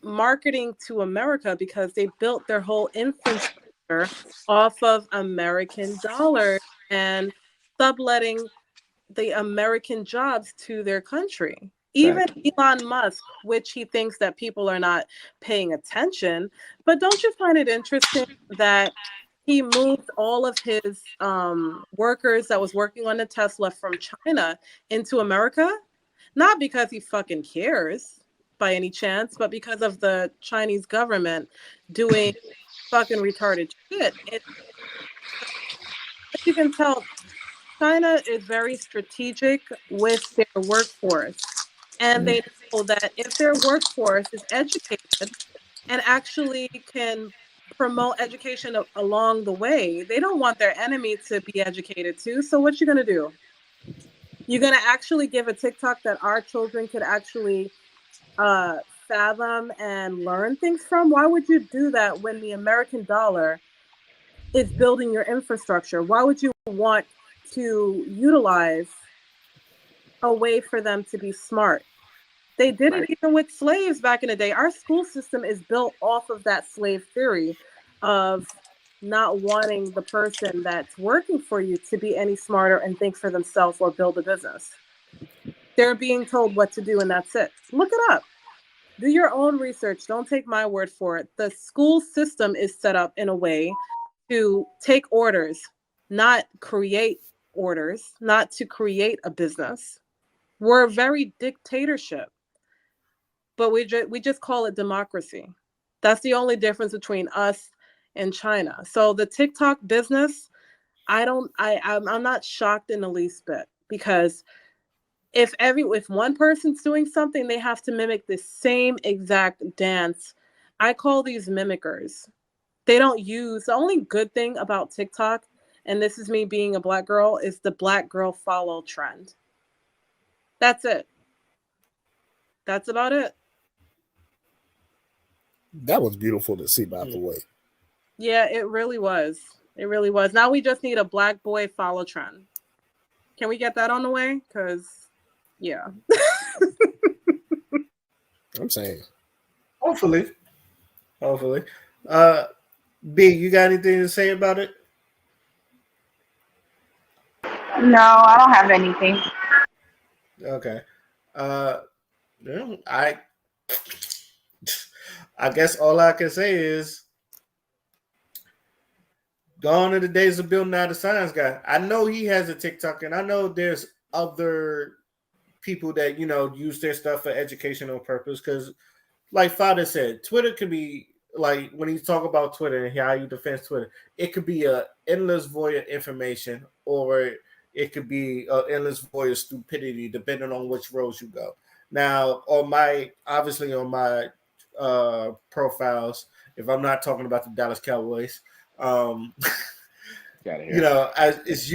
Speaker 4: marketing to America because they built their whole infrastructure off of American dollars and subletting the American jobs to their country. Even Elon Musk, which he thinks that people are not paying attention. But don't you find it interesting that he moved all of his workers that was working on the Tesla from China into America? Not because he fucking cares by any chance, but because of the Chinese government doing fucking retarded shit. You can tell China is very strategic with their workforce. And they know that if their workforce is educated and actually can promote education along the way, they don't want their enemy to be educated too. So what you going to do? You're going to actually give a TikTok that our children could actually fathom and learn things from? Why would you do that when the American dollar is building your infrastructure? Why would you want to utilize a way for them to be smart? They did it even with slaves back in the day. Our school system is built off of that slave theory of not wanting the person that's working for you to be any smarter and think for themselves or build a business. They're being told what to do, and that's it. Look it up. Do your own research. Don't take my word for it. The school system is set up in a way to take orders, not create orders, not to create a business. We're very dictatorship, but we just call it democracy. That's the only difference between us in China. So the TikTok business, I'm not shocked in the least bit, because if one person's doing something, they have to mimic the same exact dance. I call these mimickers. They don't use, the only good thing about TikTok, and this is me being a black girl, is the black girl follow trend. That's it. That's about it.
Speaker 3: That was beautiful to see, by the way.
Speaker 4: Yeah, it really was. It really was. Now we just need a black boy follow trend. Can we get that on the way? Because, yeah.
Speaker 3: I'm saying.
Speaker 2: Hopefully. B, you got anything to say about it?
Speaker 7: No, I don't have anything.
Speaker 2: Okay. Yeah, I guess all I can say is gone are the days of Bill Nye the Science Guy. I know he has a TikTok, and I know there's other people that use their stuff for educational purpose. Because, like Father said, Twitter could be like, when you talk about Twitter and how you defend Twitter, it could be a endless void of information, or it could be an endless void of stupidity, depending on which roads you go. Now, on my profiles, if I'm not talking about the Dallas Cowboys, it's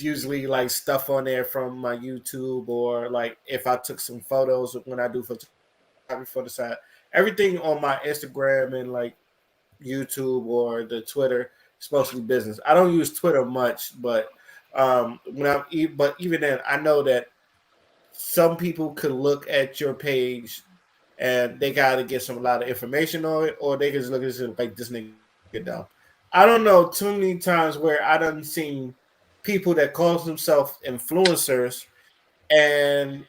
Speaker 2: usually like stuff on there from my YouTube, or like if I took some photos when I do photography for the side. Everything on my Instagram and like YouTube or the Twitter is mostly business. I don't use Twitter much, but even then, I know that some people could look at your page and they got to get a lot of information on it, or they can just look at it like, this nigga dumb. I don't know too many times where I done seen people that call themselves influencers, and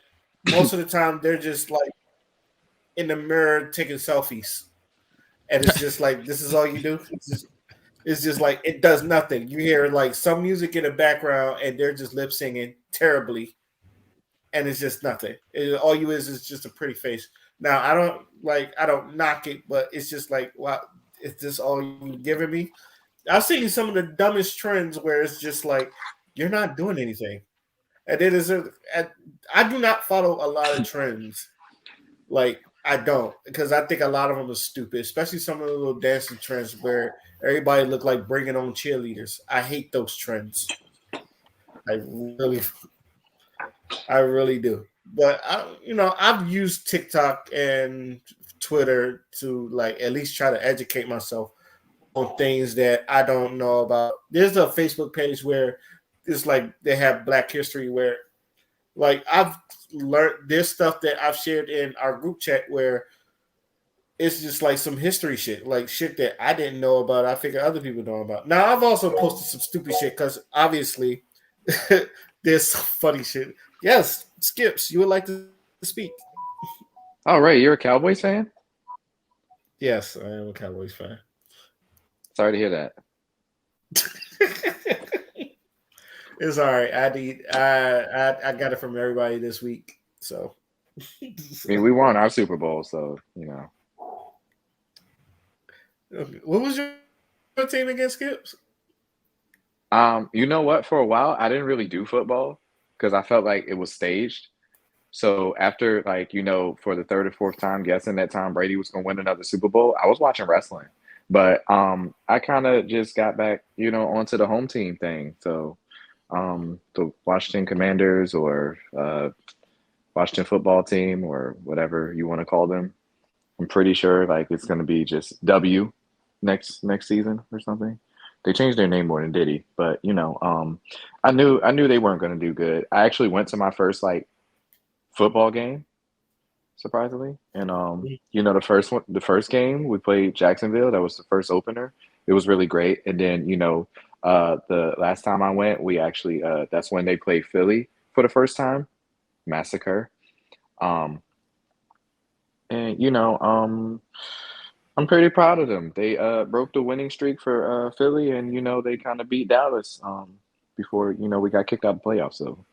Speaker 2: most of the time they're just like in the mirror taking selfies, and it's just like, this is all you do. It's just like, it does nothing. You hear like some music in the background, and they're just lip singing terribly, and it's just nothing. All you is just a pretty face. Now I don't knock it, but it's just like, wow, is this all you giving me? I've seen some of the dumbest trends where it's just like, you're not doing anything. And then I do not follow a lot of trends. Like, I don't, because I think a lot of them are stupid, especially some of the little dancing trends where everybody look like bringing on cheerleaders. I hate those trends. I really do. But I've used TikTok and Twitter to like at least try to educate myself on things that I don't know about. There's a Facebook page where it's like they have Black History, where like I've learned this stuff that I've shared in our group chat where it's just like some history shit, like shit that I didn't know about. I figure other people know about. Now I've also posted some stupid shit because obviously there's some funny shit. Yes, Skipz, you would like to speak?
Speaker 6: Oh, Ray, you're a Cowboys fan?
Speaker 2: Yes, I am a Cowboys fan.
Speaker 6: Sorry to hear that.
Speaker 2: It's all right. I got it from everybody this week. So
Speaker 6: I mean, we won our Super Bowl, so
Speaker 2: Okay. What was your team against Skipz?
Speaker 6: You know what? For a while, I didn't really do football because I felt like it was staged. So after, like, for the third or fourth time guessing that Tom Brady was going to win another Super Bowl, I was watching wrestling. But I kind of just got back, onto the home team thing. So the Washington Commanders, or Washington football team, or whatever you want to call them. I'm pretty sure like it's going to be just W next season or something. They changed their name more than Diddy, but I knew they weren't going to do good. I actually went to my first like football game, surprisingly, and the first game we played Jacksonville. That was the first opener. It was really great, and then the last time I went, we actually that's when they played Philly for the first time. Massacre. And I'm pretty proud of them. They broke the winning streak for Philly, and they kind of beat Dallas before we got kicked out of the playoffs. So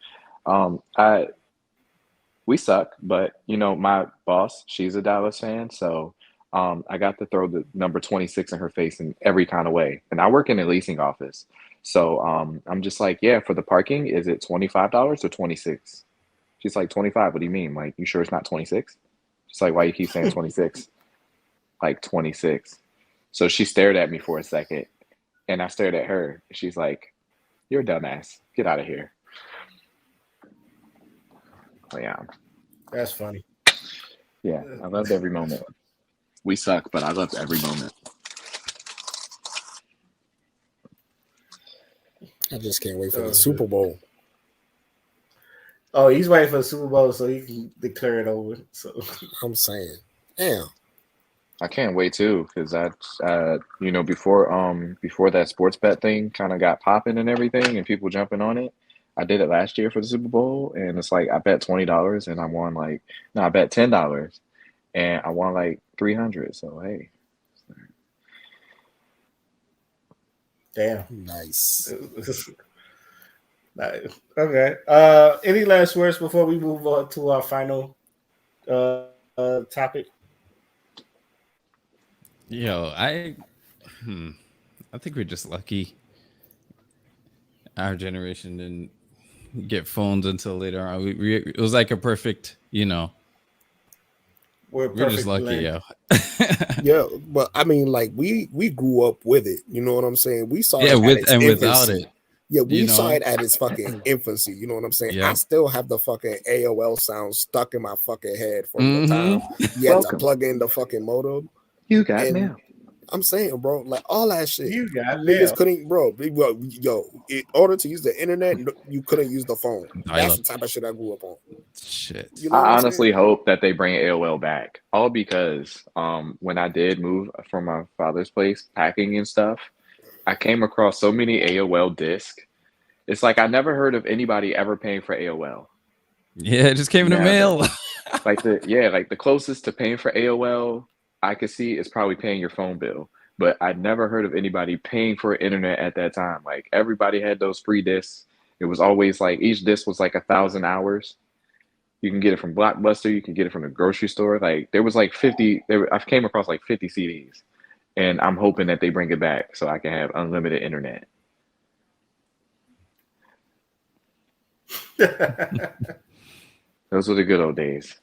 Speaker 6: we suck, but my boss, she's a Dallas fan, so I got to throw the number 26 in her face in every kind of way. And I work in a leasing office. So I'm just like, yeah, for the parking, is it $25 or 26? She's like, 25. What do you mean? Like, you sure it's not 26? She's like, why you keep saying 26? Like 26. So she stared at me for a second and I stared at her. She's like, you're a dumbass. Get out of here. Oh, yeah.
Speaker 2: That's funny.
Speaker 6: Yeah, I loved every moment. We suck, but I loved every moment.
Speaker 3: I just can't wait for the Super Bowl.
Speaker 2: Oh, he's waiting for the Super Bowl so he can declare it over. So
Speaker 3: I'm saying, damn.
Speaker 6: I can't wait too, because before that sports bet thing kind of got popping and everything, and people jumping on it. I did it last year for the Super Bowl, and it's like I bet $20 and I won I bet $10 and I won like 300. So hey,
Speaker 2: damn,
Speaker 3: nice.
Speaker 2: Nice. Okay. Any last words before we move on to our final topic?
Speaker 5: Yo, I think we're just lucky. Our generation didn't get phones until later on. It was like a perfect, we're just lucky,
Speaker 2: blend.
Speaker 3: Yeah, but I mean, like we grew up with it. You know what I'm saying? We saw
Speaker 5: it
Speaker 3: with and
Speaker 5: without it.
Speaker 3: Yeah, we saw it at its fucking infancy. You know what I'm saying? Yeah. I still have the fucking AOL sound stuck in my fucking head from the time you had to plug in the fucking modem.
Speaker 6: You got mail.
Speaker 3: I'm saying, bro, like all that shit.
Speaker 2: You got
Speaker 3: niggas couldn't, bro. Yo, in order to use the internet, you couldn't use the phone. That's the type of shit I grew up on.
Speaker 5: Shit.
Speaker 3: You know
Speaker 6: I honestly hope that they bring AOL back. All because when I did move from my father's place, packing and stuff, I came across so many AOL discs. It's like I never heard of anybody ever paying for AOL.
Speaker 5: Yeah, it just came in the mail.
Speaker 6: the closest to paying for AOL I could see is probably paying your phone bill, but I'd never heard of anybody paying for internet at that time. Like everybody had those free discs. It was always like each disc was like 1,000 hours. You can get it from Blockbuster. You can get it from the grocery store. Like there was like 50. I came across like 50 CDs, and I'm hoping that they bring it back so I can have unlimited internet. Those were the good old days.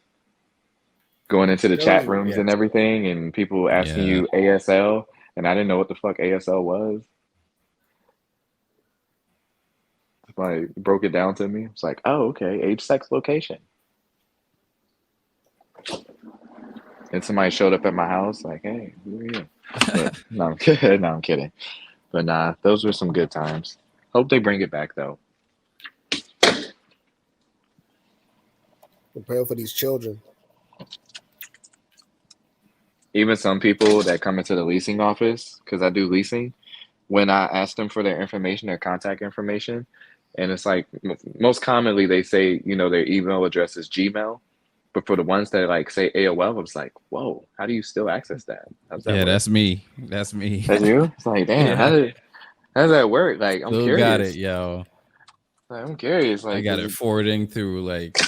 Speaker 6: Going into the chat rooms and everything, and people asking you ASL, and I didn't know what the fuck ASL was. Somebody broke it down to me. It's like, oh, okay, age, sex, location. And somebody showed up at my house, like, hey, who are you? But, no, I'm kidding. No, I'm kidding. But nah, those were some good times. Hope they bring it back though.
Speaker 3: Prepare for these children.
Speaker 6: Even some people that come into the leasing office, because I do leasing, when I ask them for their information, their contact information, and it's like most commonly they say, their email address is Gmail, but for the ones that like say AOL, I was like, whoa, how do you still access that? How's that work?
Speaker 5: That's me. That's me.
Speaker 6: That's you? It's like, damn, how does that work? Like, I'm
Speaker 5: Still
Speaker 6: curious.
Speaker 5: Got it, yo.
Speaker 6: Like, I'm curious. Like,
Speaker 5: I got it forwarding through like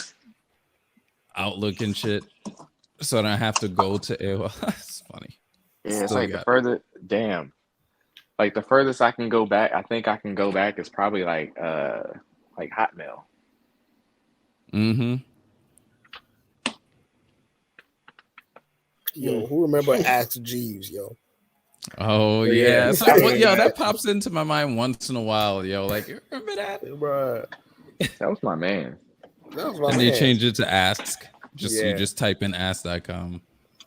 Speaker 5: Outlook and shit. So I don't have to go to AOL. It's funny.
Speaker 6: Yeah, it's like the furthest I can go back, I think I can go back is probably like Hotmail.
Speaker 5: Mm-hmm.
Speaker 3: Yo, who remember Ask Jeeves, yo?
Speaker 5: Oh yeah. So, that pops into my mind once in a while, yo. Like, you remember that?
Speaker 3: Bruh.
Speaker 6: That was my man.
Speaker 5: And they changed it to Ask. You just type in ask.com.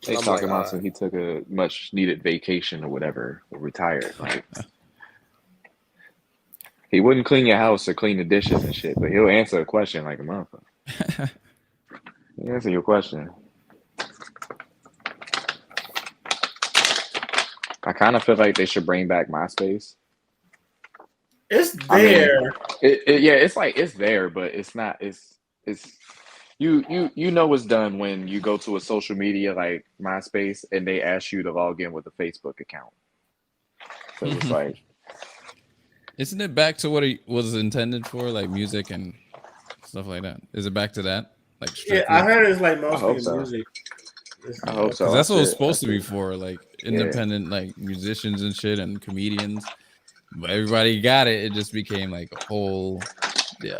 Speaker 6: They talking about so he took a much needed vacation or whatever, or retired. Like he wouldn't clean your house or clean the dishes and shit, but he'll answer a question like a motherfucker. He'll answer your question. I kind of feel like they should bring back MySpace.
Speaker 2: It's there.
Speaker 6: It's there, but it's not. It's you know what's done when you go to a social media like MySpace and they ask you to log in with a Facebook account. So it's like,
Speaker 5: isn't it back to what it was intended for, like music and stuff like that? Is it back to that? Like,
Speaker 2: I heard it's like mostly music.
Speaker 6: I hope so.
Speaker 5: Because that's what it's
Speaker 6: I
Speaker 5: supposed to be
Speaker 6: should-
Speaker 5: for, like
Speaker 6: Yeah.
Speaker 5: independent like musicians and shit and comedians. But everybody got it. It just became like a whole. Yo,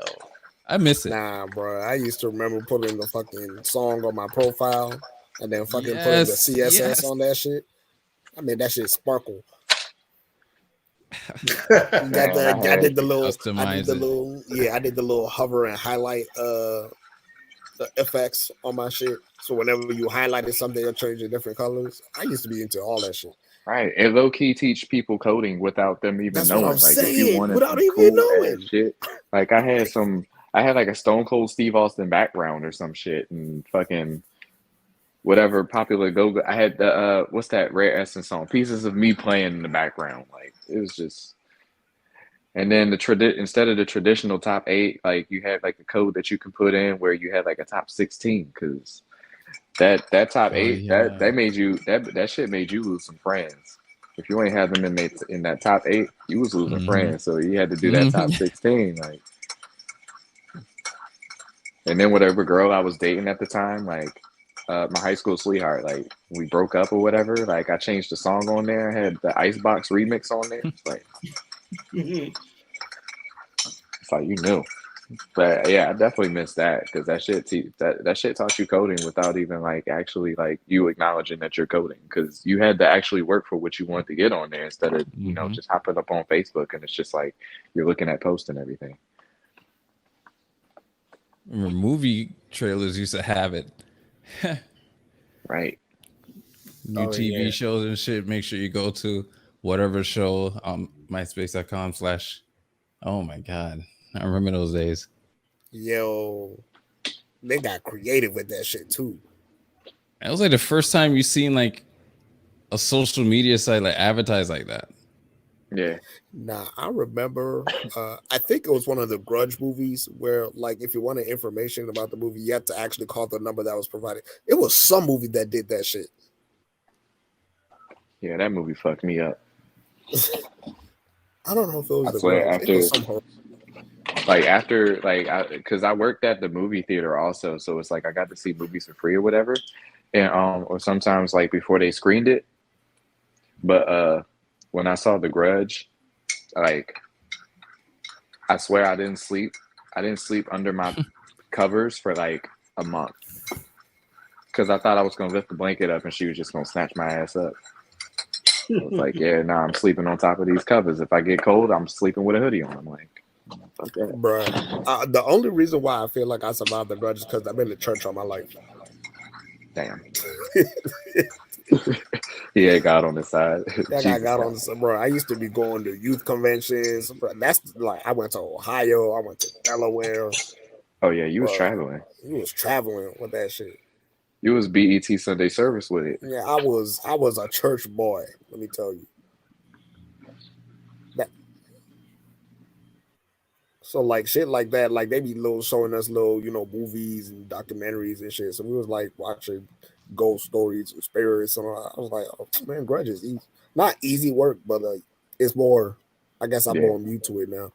Speaker 5: I miss it.
Speaker 3: Nah, bro. I used to remember putting the fucking song on my profile and then fucking putting the
Speaker 5: Yes,
Speaker 3: CSS
Speaker 5: yes.
Speaker 3: on that shit. I mean, that shit sparkle.
Speaker 6: Man,
Speaker 3: I did the little,
Speaker 5: Customize it.
Speaker 3: I did the little hover and highlight the effects on my shit. So whenever you highlighted something, it'll change to different colors. I used to be into all that shit.
Speaker 6: right. It low key teach people coding without them even
Speaker 3: That's what
Speaker 6: knowing.
Speaker 3: I'm
Speaker 6: Like if you
Speaker 3: saying,
Speaker 6: wanted
Speaker 3: without
Speaker 6: some
Speaker 3: even
Speaker 6: cool
Speaker 3: knowing.
Speaker 6: ass shit. Like I had like a Stone Cold Steve Austin background or some shit and fucking whatever popular go. I had the what's that Rare Essence song? Pieces of Me playing in the background. Like it was just. And then instead of the traditional top 8, like you had like the code that you can put in where you had like a top 16 because that top
Speaker 5: Oh,
Speaker 6: 8
Speaker 5: yeah.
Speaker 6: that made you that shit made you lose some friends. If you ain't had them in that top 8, you was losing
Speaker 5: Mhm.
Speaker 6: friends. So you had to do that top 16, like. And then whatever girl I was dating at the time, like my high school sweetheart, like we broke up or whatever. Like I changed the song on there, had the Icebox remix on there. It's like you knew. But yeah, I definitely missed that because that shit taught you coding without even like actually like you acknowledging that you're coding because you had to actually work for what you wanted to get on there instead of
Speaker 5: Mhm.
Speaker 6: just hopping up on Facebook and it's just like you're looking at posts and everything.
Speaker 5: Remember, movie trailers used to have it.
Speaker 6: Right.
Speaker 5: New TV
Speaker 2: yeah.
Speaker 5: shows and shit. Make sure you go to whatever show myspace.com/ Oh my god, I remember those days.
Speaker 3: Yo, they got creative with that shit too.
Speaker 5: That was like the first time you seen like a social media site like advertise like that.
Speaker 6: Yeah.
Speaker 3: Nah, I remember. I think it was one of the Grudge movies where, like, if you wanted information about the movie, you had to actually call the number that was provided. It was some movie that did that shit.
Speaker 6: Yeah, that movie fucked me up.
Speaker 3: I don't know if it was
Speaker 6: I
Speaker 3: the
Speaker 6: swear
Speaker 3: Grudge. It was some horror.
Speaker 6: Because I worked at the movie theater also, so it's like I got to see movies for free or whatever, and or sometimes like before they screened it. But when I saw The Grudge, like I swear I didn't sleep. I didn't sleep under my covers for like a month because I thought I was gonna lift the blanket up and she was just gonna snatch my ass up. I was like, yeah, nah, I'm sleeping on top of these covers. If I get cold, I'm sleeping with a hoodie on. I'm like, fuck that.
Speaker 3: Bruh. The only reason why I feel like I survived The Grudge is because I've been to church all my life.
Speaker 6: Damn. He had God on his side.
Speaker 3: That guy got on this, bro. I used to be going to youth conventions. Bro. That's like I went to Ohio, I went to Delaware.
Speaker 6: Oh yeah, you was
Speaker 3: Bro,
Speaker 6: traveling.
Speaker 3: he was traveling with that shit.
Speaker 6: You was BET Sunday service with it.
Speaker 3: Yeah, I was a church boy. Let me tell you. So like shit like that, like they be showing us little, movies and documentaries and shit. So we was like watching ghost stories and spirits, and I was like, oh man, Grudge is easy. Not easy work, but it's more. I guess I'm more immune to it now.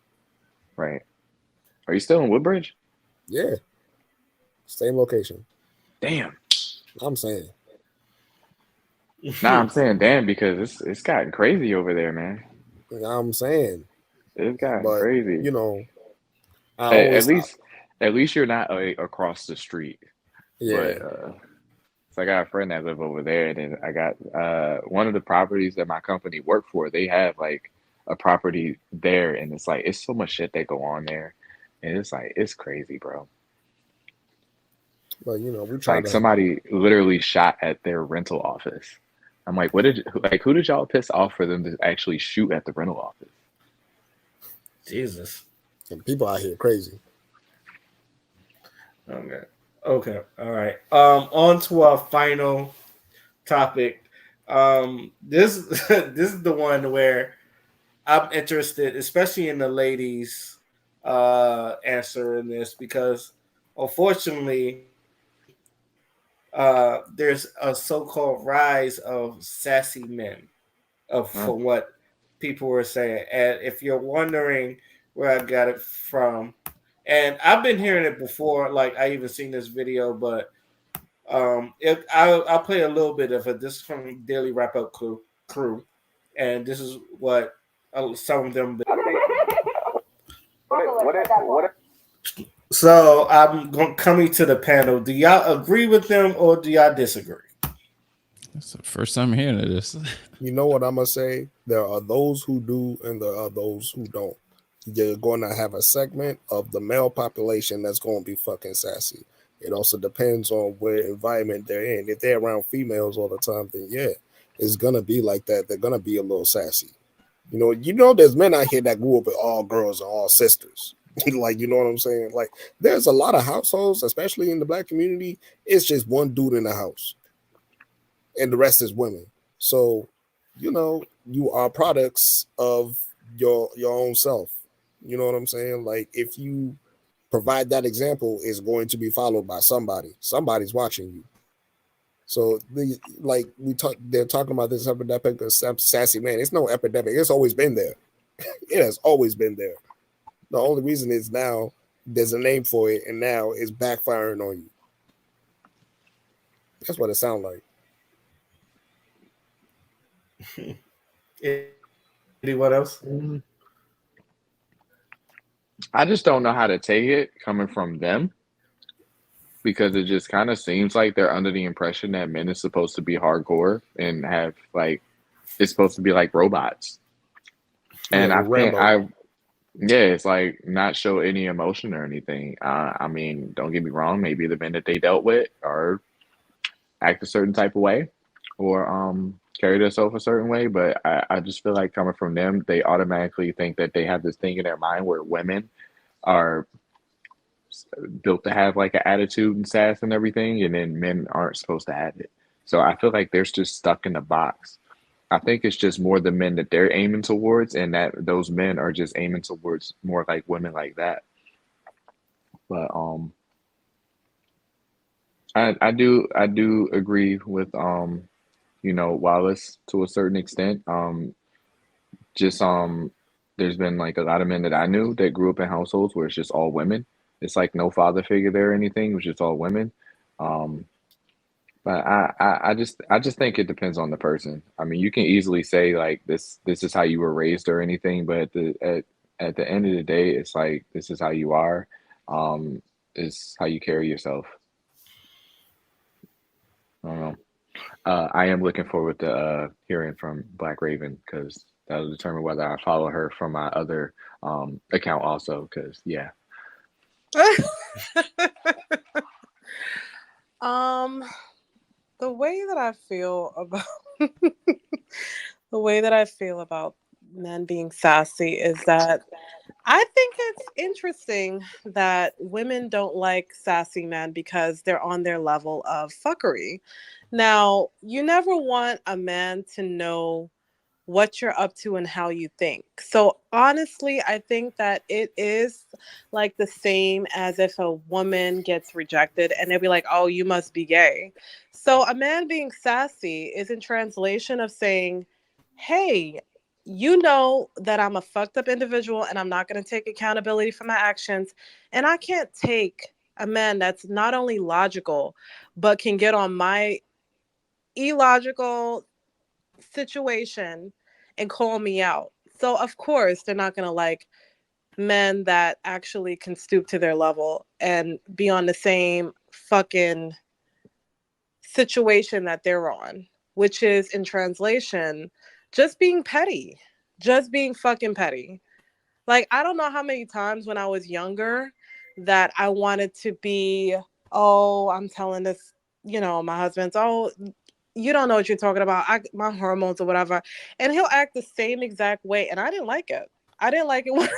Speaker 6: Right. Are you still in Woodbridge?
Speaker 3: Yeah. Same location.
Speaker 6: Damn.
Speaker 3: I'm saying.
Speaker 6: Nah, I'm saying damn because it's gotten crazy over there, man.
Speaker 3: I'm saying.
Speaker 6: It's gotten crazy. At least you're not across the street.
Speaker 3: Yeah.
Speaker 6: But so I got a friend that live over there, and then I got one of the properties that my company worked for. They have like a property there, and it's like it's so much shit that go on there, and it's like it's crazy, bro.
Speaker 3: But we try
Speaker 6: like
Speaker 3: to.
Speaker 6: Somebody literally shot at their rental office. I'm like, who did y'all piss off for them to actually shoot at the rental office?
Speaker 2: Jesus.
Speaker 3: And people out here crazy.
Speaker 2: Okay. All right. On to our final topic. This this is the one where I'm interested, especially in the ladies' answer in this, because unfortunately, there's a so-called rise of sassy men, from what people were saying. And if you're wondering where I got it from, and I've been hearing it before, like I even seen this video, but I'll play a little bit of it. This is from Daily Wrap Up Crew, and this is what some of them. So coming to the panel. Do y'all agree with them or do y'all disagree?
Speaker 5: That's the first time hearing of this.
Speaker 3: You know what I'm gonna say? There are those who do, and there are those who don't. You're going to have a segment of the male population that's going to be fucking sassy. It also depends on what environment they're in. If they're around females all the time, then yeah, it's gonna be like that. They're gonna be a little sassy. You know, there's men out here that grew up with all girls and all sisters. Like, you know what I'm saying? Like, there's a lot of households, especially in the black community. It's just one dude in the house, and the rest is women. So, you are products of your own self. You know what I'm saying? Like, if you provide that example, it's going to be followed by somebody. Somebody's watching you. So, they're talking about this epidemic of sassy man. It's no epidemic. It's always been there. It has always been there. The only reason is now there's a name for it, and now it's backfiring on you. That's what it sounds like.
Speaker 2: Anyone else?
Speaker 6: I just don't know how to take it coming from them, because it just kind of seems like they're under the impression that men is supposed to be hardcore and have it's supposed to be like robots. And it's like not show any emotion or anything. I mean, don't get me wrong, maybe the men that they dealt with are act a certain type of way or carry themselves a certain way, but I just feel like coming from them, they automatically think that they have this thing in their mind where women are built to have like an attitude and sass and everything, and then men aren't supposed to have it. So I feel like they're just stuck in a box. I think it's just more the men that they're aiming towards, and that those men are just aiming towards more like women like that. But I do agree with Wallace to a certain extent. Just there's been like a lot of men that I knew that grew up in households where it's just all women. It's like no father figure there or anything. It was just all women. But I just think it depends on the person. I mean, you can easily say like this is how you were raised or anything, but at the end of the day, it's like this is how you are. Is how you carry yourself. I don't know. I am looking forward to hearing from Black Raven, because that'll determine whether I follow her from my other account also. Because yeah.
Speaker 4: The way that I feel about the way that I feel about men being sassy is that I think it's interesting that women don't like sassy men because they're on their level of fuckery. Now, you never want a man to know what you're up to and how you think. So honestly, I think that it is like the same as if a woman gets rejected and they'll be like, oh, you must be gay. So a man being sassy is in translation of saying, hey, you know that I'm a fucked up individual and I'm not going to take accountability for my actions. And I can't take a man that's not only logical, but can get on my illogical situation and call me out. So of course they're not going to like men that actually can stoop to their level and be on the same fucking situation that they're on, which is in translation just being petty, just being fucking petty. Like, I don't know how many times when I was younger that I wanted to be, oh, I'm telling this, my husband's, oh, you don't know what you're talking about. My hormones or whatever. And he'll act the same exact way. And I didn't like it. I didn't like it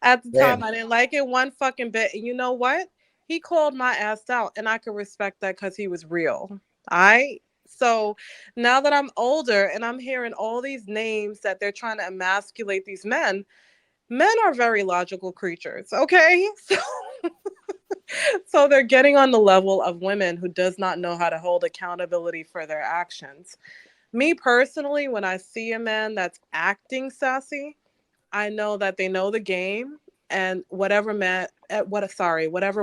Speaker 4: at the time. I didn't like it one fucking bit. And you know what? He called my ass out, and I could respect that because he was real. So now that I'm older and I'm hearing all these names that they're trying to emasculate these men are very logical creatures, okay? So they're getting on the level of women who does not know how to hold accountability for their actions. Me personally, when I see a man that's acting sassy, I know that they know the game and whatever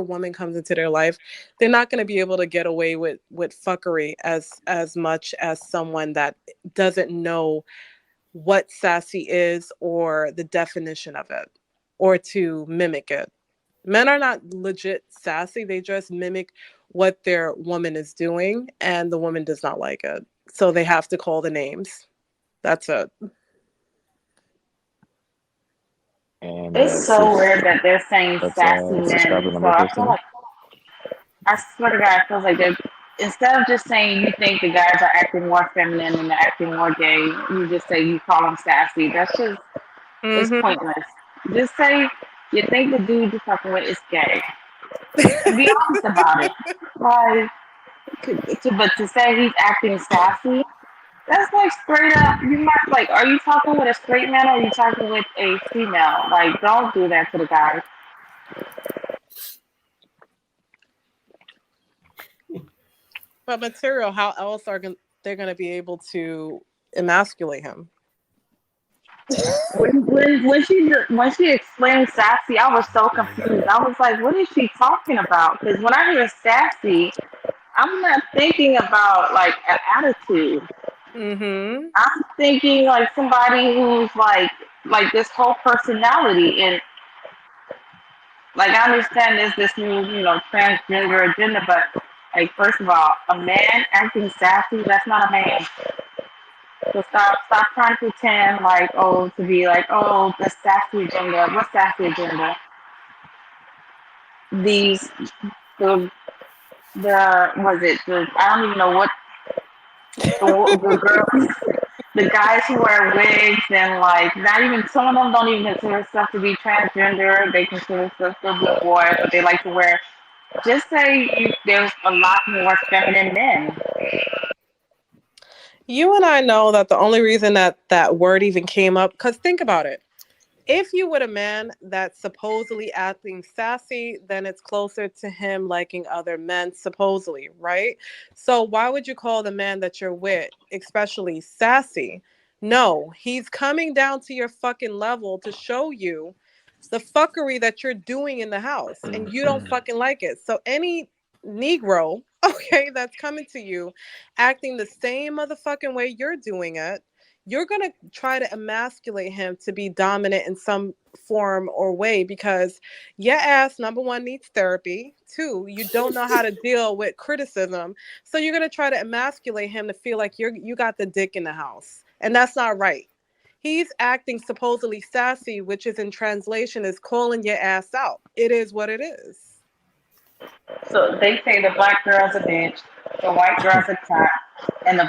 Speaker 4: woman comes into their life, they're not going to be able to get away with fuckery as much as someone that doesn't know what sassy is or the definition of it, or to mimic it. Men are not legit sassy. They just mimic what their woman is doing, and the woman does not like it. So they have to call the names. That's it.
Speaker 6: And
Speaker 7: It's so weird that they're saying
Speaker 6: that's
Speaker 7: sassy
Speaker 6: subscriber
Speaker 7: men. So
Speaker 6: number
Speaker 7: I feel
Speaker 6: 15.
Speaker 7: like, I swear to God, it feels like they're, instead of just saying you think the guys are acting more feminine and they're acting more gay, you just say you call them sassy. That's just, it's
Speaker 4: Mm-hmm.
Speaker 7: pointless. Just say you think the dude you're fucking with is gay. Be honest about it. Like, but to say he's acting sassy, that's like straight up. You might like, are you talking with a straight man or are you talking with a female? Like, don't do that to the guy.
Speaker 4: But material, how else they're going to be able to emasculate him?
Speaker 7: When she explained sassy, I was so confused. I was like, what is she talking about? Because when I hear sassy, I'm not thinking about like an attitude.
Speaker 4: Mm-hmm.
Speaker 7: I'm thinking like somebody who's like this whole personality. And like I understand there's this new, transgender agenda, but like first of all, a man acting sassy, that's not a man. So stop trying to pretend like, to be like, the sassy agenda. What sassy agenda? These the was it the I don't even know what the girls, the guys who wear wigs and like not even some of them don't even consider themselves to be transgender. They consider themselves to be a boy, but they like to wear. Just say there's a lot more feminine men.
Speaker 4: You and I know that the only reason that word even came up, because think about it. If you with a man that's supposedly acting sassy, then it's closer to him liking other men, supposedly, right? So why would you call the man that you're with, especially sassy? No, he's coming down to your fucking level to show you the fuckery that you're doing in the house, and you don't fucking like it. So any Negro, okay, that's coming to you acting the same motherfucking way you're doing it, you're going to try to emasculate him to be dominant in some form or way, because your ass, number one, needs therapy. Two, you don't know how to deal with criticism. So you're going to try to emasculate him to feel like you got the dick in the house. And that's not right. He's acting supposedly sassy, which is in translation is calling your ass out. It is what it is.
Speaker 7: So they say the black girl's a bitch, the white girl's a cat, and the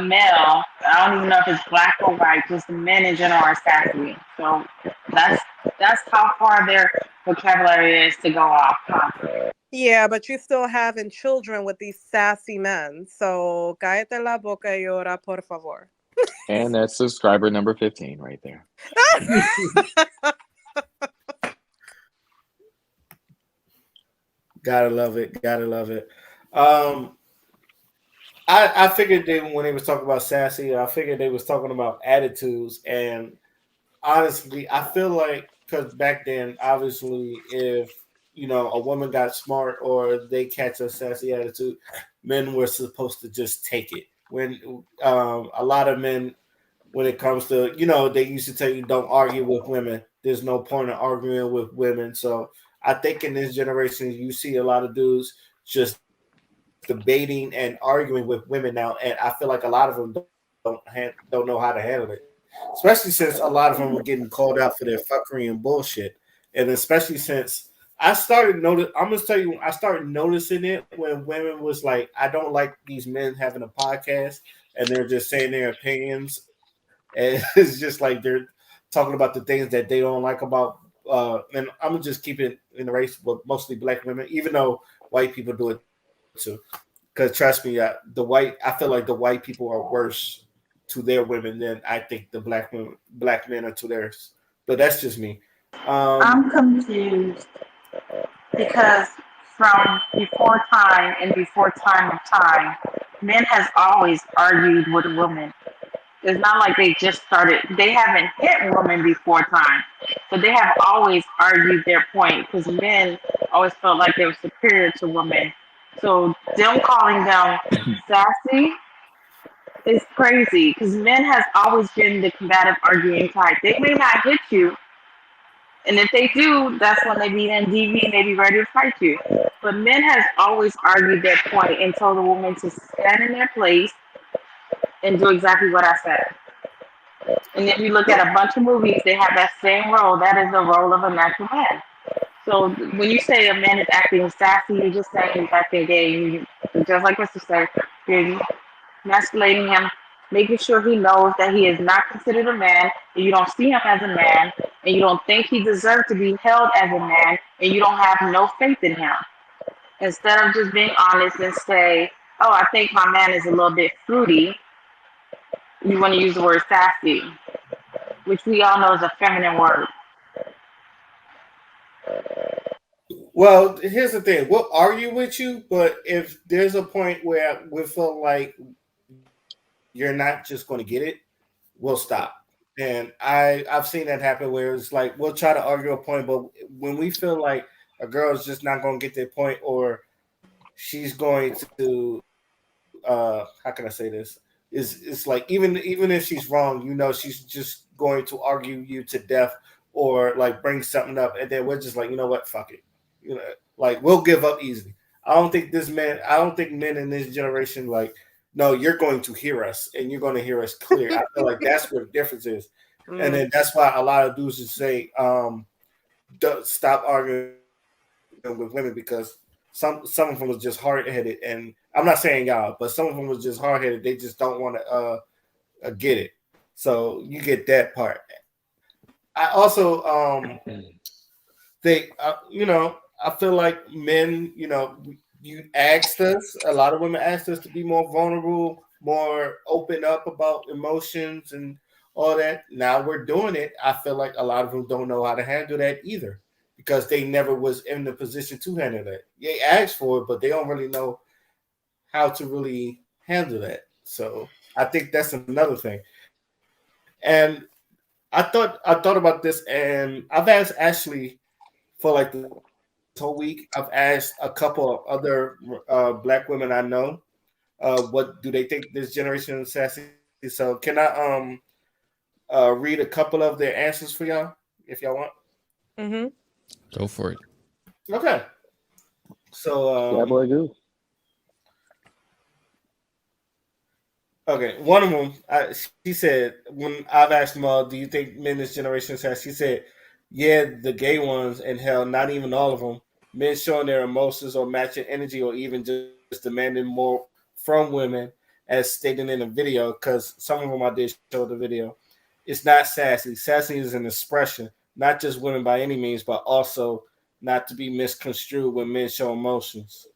Speaker 7: male, I don't even know if it's black or white, just the men in general are sassy. So that's how far their vocabulary is to go off. Huh?
Speaker 4: Yeah, but you're still having children with these sassy men. So cállate la boca y ora, por favor.
Speaker 6: And that's subscriber number 15 right there.
Speaker 2: Gotta love it. Gotta love it. I figured when they was talking about sassy, I figured they was talking about attitudes. And honestly, I feel like because back then, obviously, if a woman got smart or they catch a sassy attitude, men were supposed to just take it. When a lot of men, when it comes to they used to tell you don't argue with women. There's no point in arguing with women. So I think in this generation, you see a lot of dudes just debating and arguing with women now, and I feel like a lot of them don't know how to handle it, especially since a lot of them were getting called out for their fuckery and bullshit, and especially since I started notice. I'm gonna tell you, I started noticing it when women was like, "I don't like these men having a podcast and they're just saying their opinions," and it's just like they're talking about the things that they don't like about. And I'm gonna just keep it in the race with mostly black women, even though white people do it too. Because trust me, I feel like the white people are worse to their women than I think the black men are to theirs. But that's just me.
Speaker 7: I'm confused because from before time and before time of time, men has always argued with women. It's not like they just started. They haven't hit women before time, so they have always argued their point because men always felt like they were superior to women. So them calling them sassy is crazy because men has always been the combative arguing type. They may not hit you, and if they do, that's when they be in DV and they be ready to fight you. But men has always argued their point and told the woman to stand in their place and do exactly what I said. And if you look at a bunch of movies, they have that same role. That is the role of a natural man. So when you say a man is acting sassy, you're just saying he's acting gay. Just like Mr. said, you're emasculating him, making sure he knows that he is not considered a man, and you don't see him as a man, and you don't think he deserves to be held as a man, and you don't have no faith in him. Instead of just being honest and say, oh, I think my man is a little bit fruity, you want to use the word sassy, which we all know is a feminine word.
Speaker 2: Well, here's the thing. We'll argue with you, but if there's a point where we feel like you're not just going to get it, we'll stop. And I've seen that happen where it's like we'll try to argue a point, but when we feel like a girl is just not going to get their point, or she's going to how can I say this? It's like even if she's wrong, she's just going to argue you to death or like bring something up, and then we're just like, you know what, fuck it. Like we'll give up easily. I don't think men in this generation like, no, you're going to hear us and you're going to hear us clear. I feel like that's what the difference is. And then that's why a lot of dudes just say, stop arguing with women, because some of them was just hard headed, and I'm not saying y'all, but some of them was just hard headed. They just don't want to get it. So you get that part. I also think I feel like men, you asked us, a lot of women asked us to be more vulnerable, more open up about emotions and all that. Now we're doing it. I feel like a lot of them don't know how to handle that either, because they never was in the position to handle that. They asked for it, but they don't really know how to really handle that. So I think that's another thing. And I thought about this, and I've asked Ashley for like the whole week. I've asked a couple of other black women I know, what do they think this generation is sassy. So can I read a couple of their answers for y'all if y'all want?
Speaker 4: Mm-hmm.
Speaker 5: Go for it.
Speaker 2: Okay. So
Speaker 6: yeah, boy, do.
Speaker 2: Okay, one of them, she said, when I've asked them all, do you think men this generation says? She said, yeah, the gay ones, and hell, not even all of them. Men showing their emotions or matching energy or even just demanding more from women, as stated in the video, because some of them I did show the video. It's not sassy. Sassy is an expression, not just women by any means, but also not to be misconstrued when men show emotions.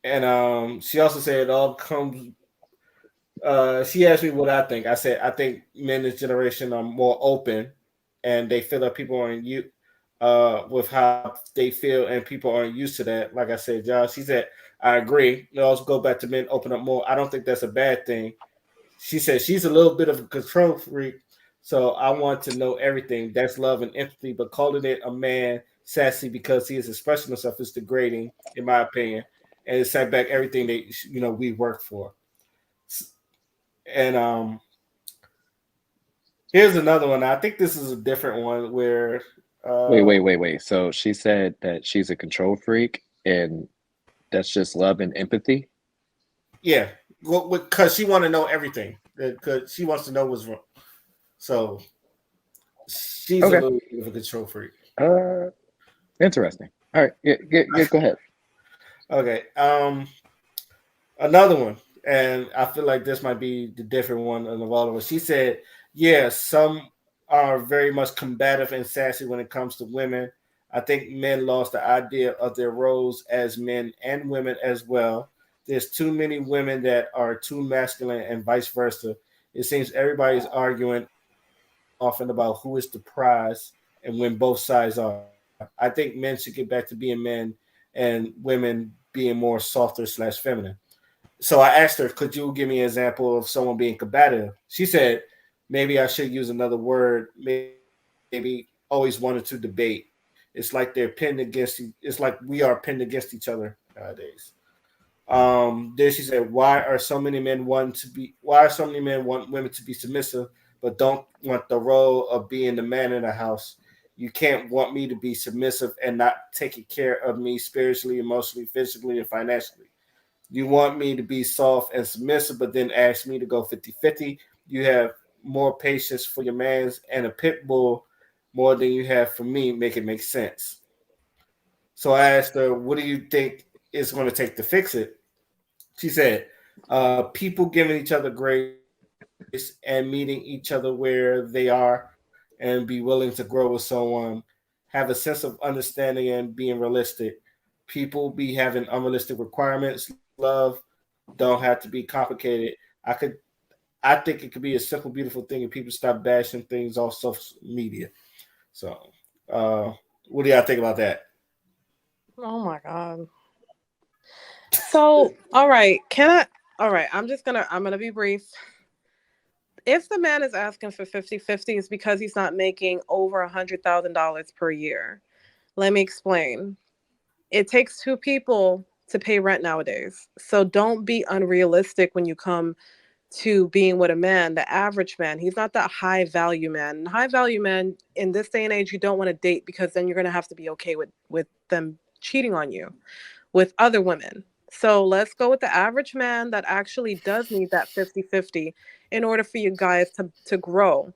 Speaker 2: And she also said it all comes. She asked me what I think. I said I think men this generation are more open, and they feel that people aren't with how they feel, and people aren't used to that. Like I said, Josh, she said I agree. It also go back to men open up more. I don't think that's a bad thing. She said she's a little bit of a control freak, so I want to know everything. That's love and empathy, but calling it a man sassy because he is expressing himself is degrading, in my opinion, and it set back everything that we work for. And here's another one. I think this is a different one where
Speaker 6: Wait. So she said that she's a control freak and that's just love and empathy?
Speaker 2: Yeah, well, because she want to know everything. Because she wants to know what's wrong. So she's a little bit of a control freak.
Speaker 6: Interesting. All right, go ahead.
Speaker 2: Okay. Another one, and I feel like this might be the different one of all of us. She said, yeah, some are very much combative and sassy when it comes to women. I think men lost the idea of their roles as men and women as well. There's too many women that are too masculine and vice versa. It seems everybody's arguing often about who is the prize and when both sides are. I think men should get back to being men and women being more softer / feminine. So I asked her, could you give me an example of someone being combative? She said, maybe I should use another word. Maybe always wanted to debate. It's like they're pinned against. It's like we are pinned against each other nowadays. Then she said, why are so many men want women to be submissive, but don't want the role of being the man in the house? You can't want me to be submissive and not taking care of me spiritually, emotionally, physically, and financially. You want me to be soft and submissive, but then ask me to go 50-50. You have more patience for your mans and a pit bull more than you have for me. Make it make sense. So I asked her, what do you think it's going to take to fix it? She said, people giving each other grace and meeting each other where they are and be willing to grow with someone, have a sense of understanding and being realistic. People be having unrealistic requirements. Love don't have to be complicated. I think it could be a simple, beautiful thing if people stop bashing things off social media. So, uh, what do y'all think about that?
Speaker 4: Oh my God. So, all right, all right, I'm gonna be brief. If the man is asking for 50-50, it's because he's not making over $100,000 per year. Let me explain. It takes two people to pay rent nowadays. So don't be unrealistic when you come to being with a man, the average man. He's not that high value man. High value man in this day and age, you don't want to date because then you're going to have to be okay with them cheating on you with other women. So let's go with the average man that actually does need that 50-50 in order for you guys to grow.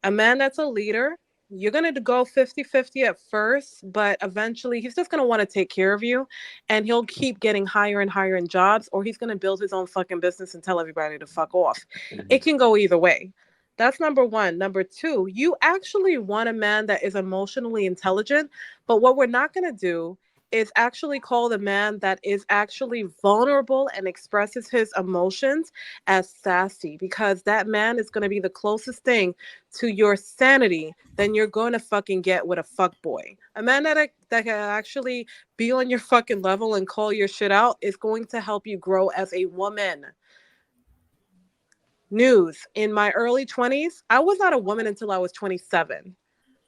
Speaker 4: A man that's a leader, you're going to go 50-50 at first, but eventually he's just going to want to take care of you and he'll keep getting higher and higher in jobs, or he's going to build his own fucking business and tell everybody to fuck off. It can go either way. That's number one. Number two, you actually want a man that is emotionally intelligent, but what we're not going to do is actually call the man that is actually vulnerable and expresses his emotions as sassy, because that man is going to be the closest thing to your sanity than you're going to fucking get with a fuck boy. A man that can actually be on your fucking level and call your shit out is going to help you grow as a woman. News: in my early 20s, I was not a woman until I was 27.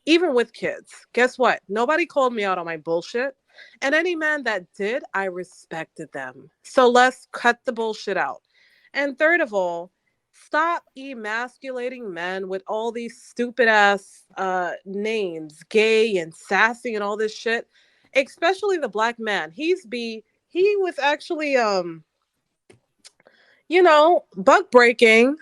Speaker 4: Even with kids. Guess what? Nobody called me out on my bullshit. And any man that did, I respected them. So let's cut the bullshit out. And third of all, stop emasculating men with all these stupid ass names, gay and sassy and all this shit. Especially the black man. He was actually buck breaking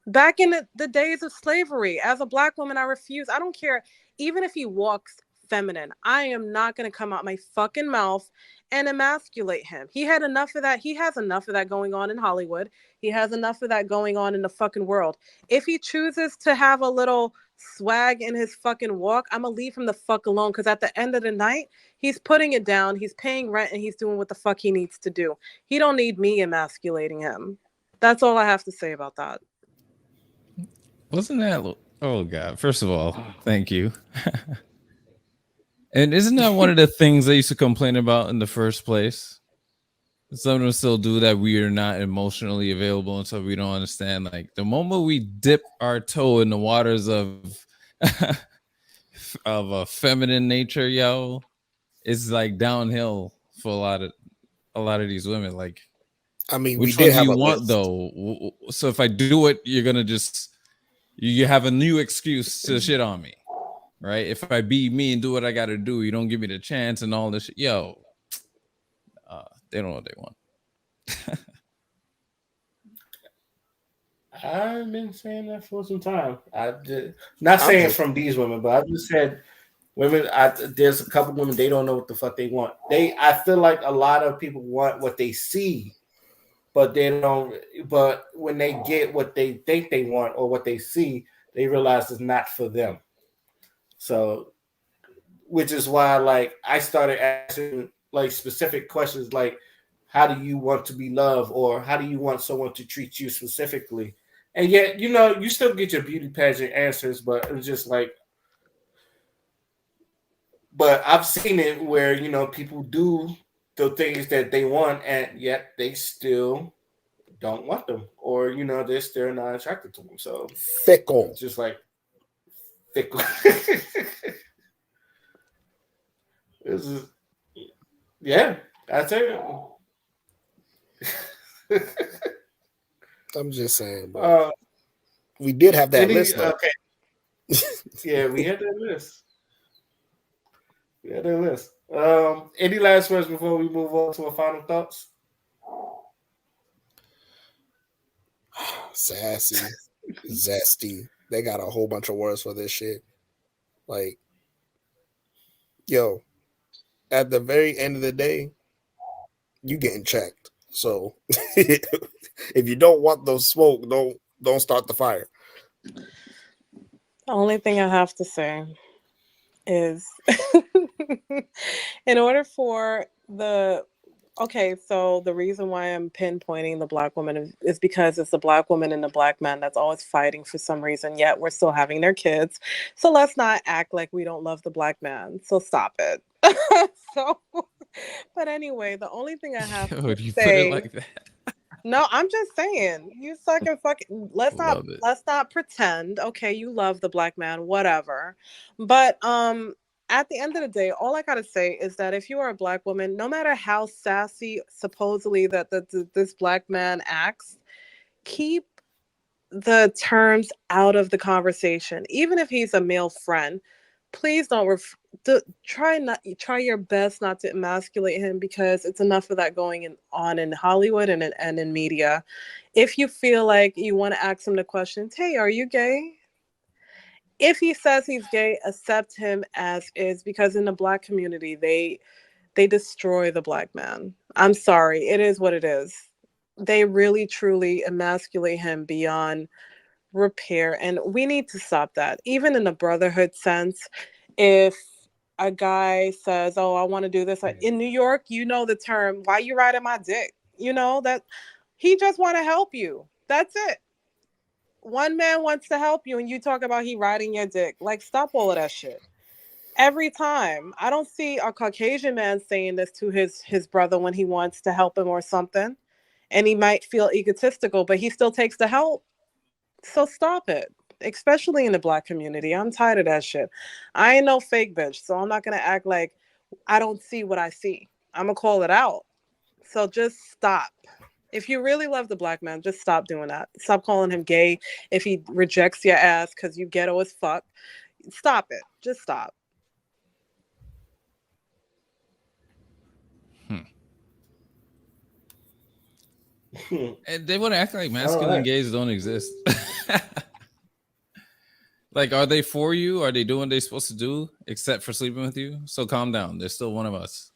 Speaker 4: back in the days of slavery. As a black woman, I refuse. I don't care. Even if he walks feminine, I am not going to come out my fucking mouth and emasculate him. He had enough of that. He has enough of that going on in Hollywood. He has enough of that going on in the fucking world. If he chooses to have a little swag in his fucking walk, I'm going to leave him the fuck alone, because at the end of the night, he's putting it down. He's paying rent and he's doing what the fuck he needs to do. He don't need me emasculating him. That's all I have to say about that.
Speaker 5: Wasn't that? Oh God! First of all, thank you. And isn't that one of the things I used to complain about in the first place? Some of them still do that. We are not emotionally available, and so we don't understand. Like the moment we dip our toe in the waters of of a feminine nature, yo, it's like downhill for a lot of these women. Like,
Speaker 3: I mean, we
Speaker 5: which
Speaker 3: did
Speaker 5: one do
Speaker 3: have
Speaker 5: you
Speaker 3: a
Speaker 5: want
Speaker 3: list.
Speaker 5: though? So if I do it, you're gonna just you have a new excuse to shit on me, right? If I be me and do what I got to do, you don't give me the chance and all this shit. Yo, they don't know what they want.
Speaker 2: I've been saying that for some time. I did not saying from these women, but I just said women. There's a couple women, they don't know what the fuck they want. I feel like a lot of people want what they see, but they don't. But when they get what they think they want or what they see, they realize it's not for them. So, which is why, like, I started asking like specific questions, like, how do you want to be loved, or how do you want someone to treat you specifically? And yet, you still get your beauty pageant answers, but it's just like, but I've seen it where, people do the things that they want, and yet they still don't want them, or they're still not attracted to them. So
Speaker 3: Fickle.
Speaker 2: it's just like fickle. This is yeah, that's it.
Speaker 3: I'm just saying, bro. We did have that list, though.
Speaker 2: Okay. Yeah, we had that list. Any last words before we move on to our final thoughts?
Speaker 3: Sassy, zesty. They got a whole bunch of words for this shit. Like, yo, at the very end of the day, you getting checked. So if you don't want those smoke, don't start the fire.
Speaker 4: The only thing I have to say is in order for so the reason why I'm pinpointing the Black woman is because it's the Black woman and the Black man that's always fighting for some reason, yet we're still having their kids. So let's not act like we don't love the Black man. So stop it. But anyway, the only thing I have to
Speaker 5: you
Speaker 4: say,
Speaker 5: put it like that?
Speaker 4: no, I'm just saying, you sucking fucking. Let's not pretend. Okay, you love the Black man, whatever. But at the end of the day, all I gotta say is that if you are a Black woman, no matter how sassy supposedly that this Black man acts, keep the terms out of the conversation. Even if he's a male friend, please don't try your best not to emasculate him, because it's enough of that going on in Hollywood and in media. If you feel like you want to ask him the questions, hey, are you gay? If he says he's gay, accept him as is, because in the Black community, they destroy the Black man. I'm sorry, it is what it is. They really truly emasculate him beyond repair, and we need to stop that. Even in the brotherhood sense, if a guy says, oh, I want to do this in New York, the term, why you riding my dick? That he just want to help you. That's it. One man wants to help you and you talk about he riding your dick. Like, stop all of that shit. Every time. I don't see a Caucasian man saying this to his brother when he wants to help him or something, and he might feel egotistical, but he still takes the help. So stop it, especially in the Black community. I'm tired of that shit. I ain't no fake bitch, so I'm not going to act like I don't see what I see. I'm going to call it out. So just stop. If you really love the Black man, just stop doing that. Stop calling him gay if he rejects your ass because you ghetto as fuck. Stop it. Just stop.
Speaker 5: And they want to act like masculine gays don't exist. Like, are they for you? Are they doing what they're supposed to do except for sleeping with you? So calm down. They're still one of us.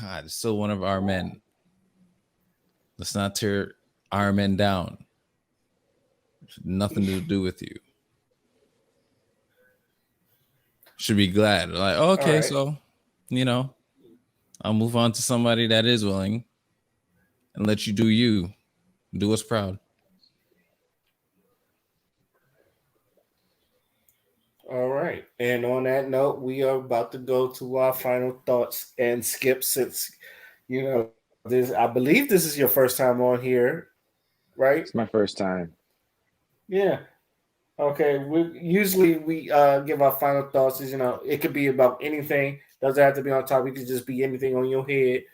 Speaker 5: God, it's still one of our men. Let's not tear our men down. Nothing to do with you. Should be glad. Like, oh, okay, right. So, I'll move on to somebody that is willing and let you do you. Do us proud.
Speaker 2: All right. And on that note, we are about to go to our final thoughts. And Skip, since, I believe this is your first time on here, right?
Speaker 6: It's my first time.
Speaker 2: Yeah. Okay. Usually we give our final thoughts. It could be about anything. Doesn't have to be on topic. It could just be anything on your head.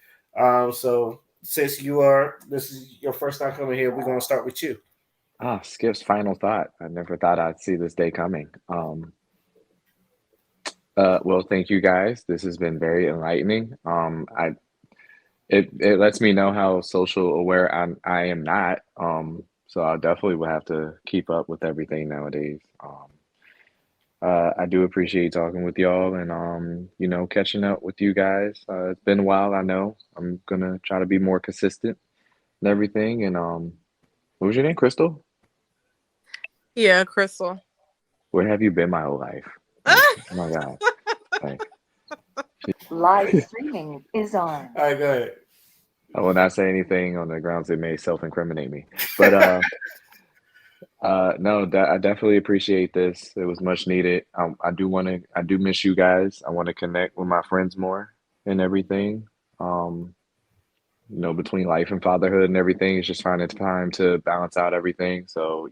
Speaker 2: So since this is your first time coming here, we're going to start with you.
Speaker 6: Skip's final thought. I never thought I'd see this day coming. Well, thank you guys. This has been very enlightening. It lets me know how social aware I am not. So I definitely will have to keep up with everything nowadays. I do appreciate talking with y'all and catching up with you guys. It's been a while. I know I'm gonna try to be more consistent and everything. And what was your name, Crystal?
Speaker 4: Yeah, Crystal.
Speaker 6: Where have you been my whole life? Oh my God.
Speaker 1: Live streaming is on.
Speaker 2: All right, go ahead.
Speaker 6: I will not say anything on the grounds it may self-incriminate me. But no, I definitely appreciate this. It was much needed. I do miss you guys. I want to connect with my friends more and everything. between life and fatherhood and everything, it's just finding time to balance out everything. So,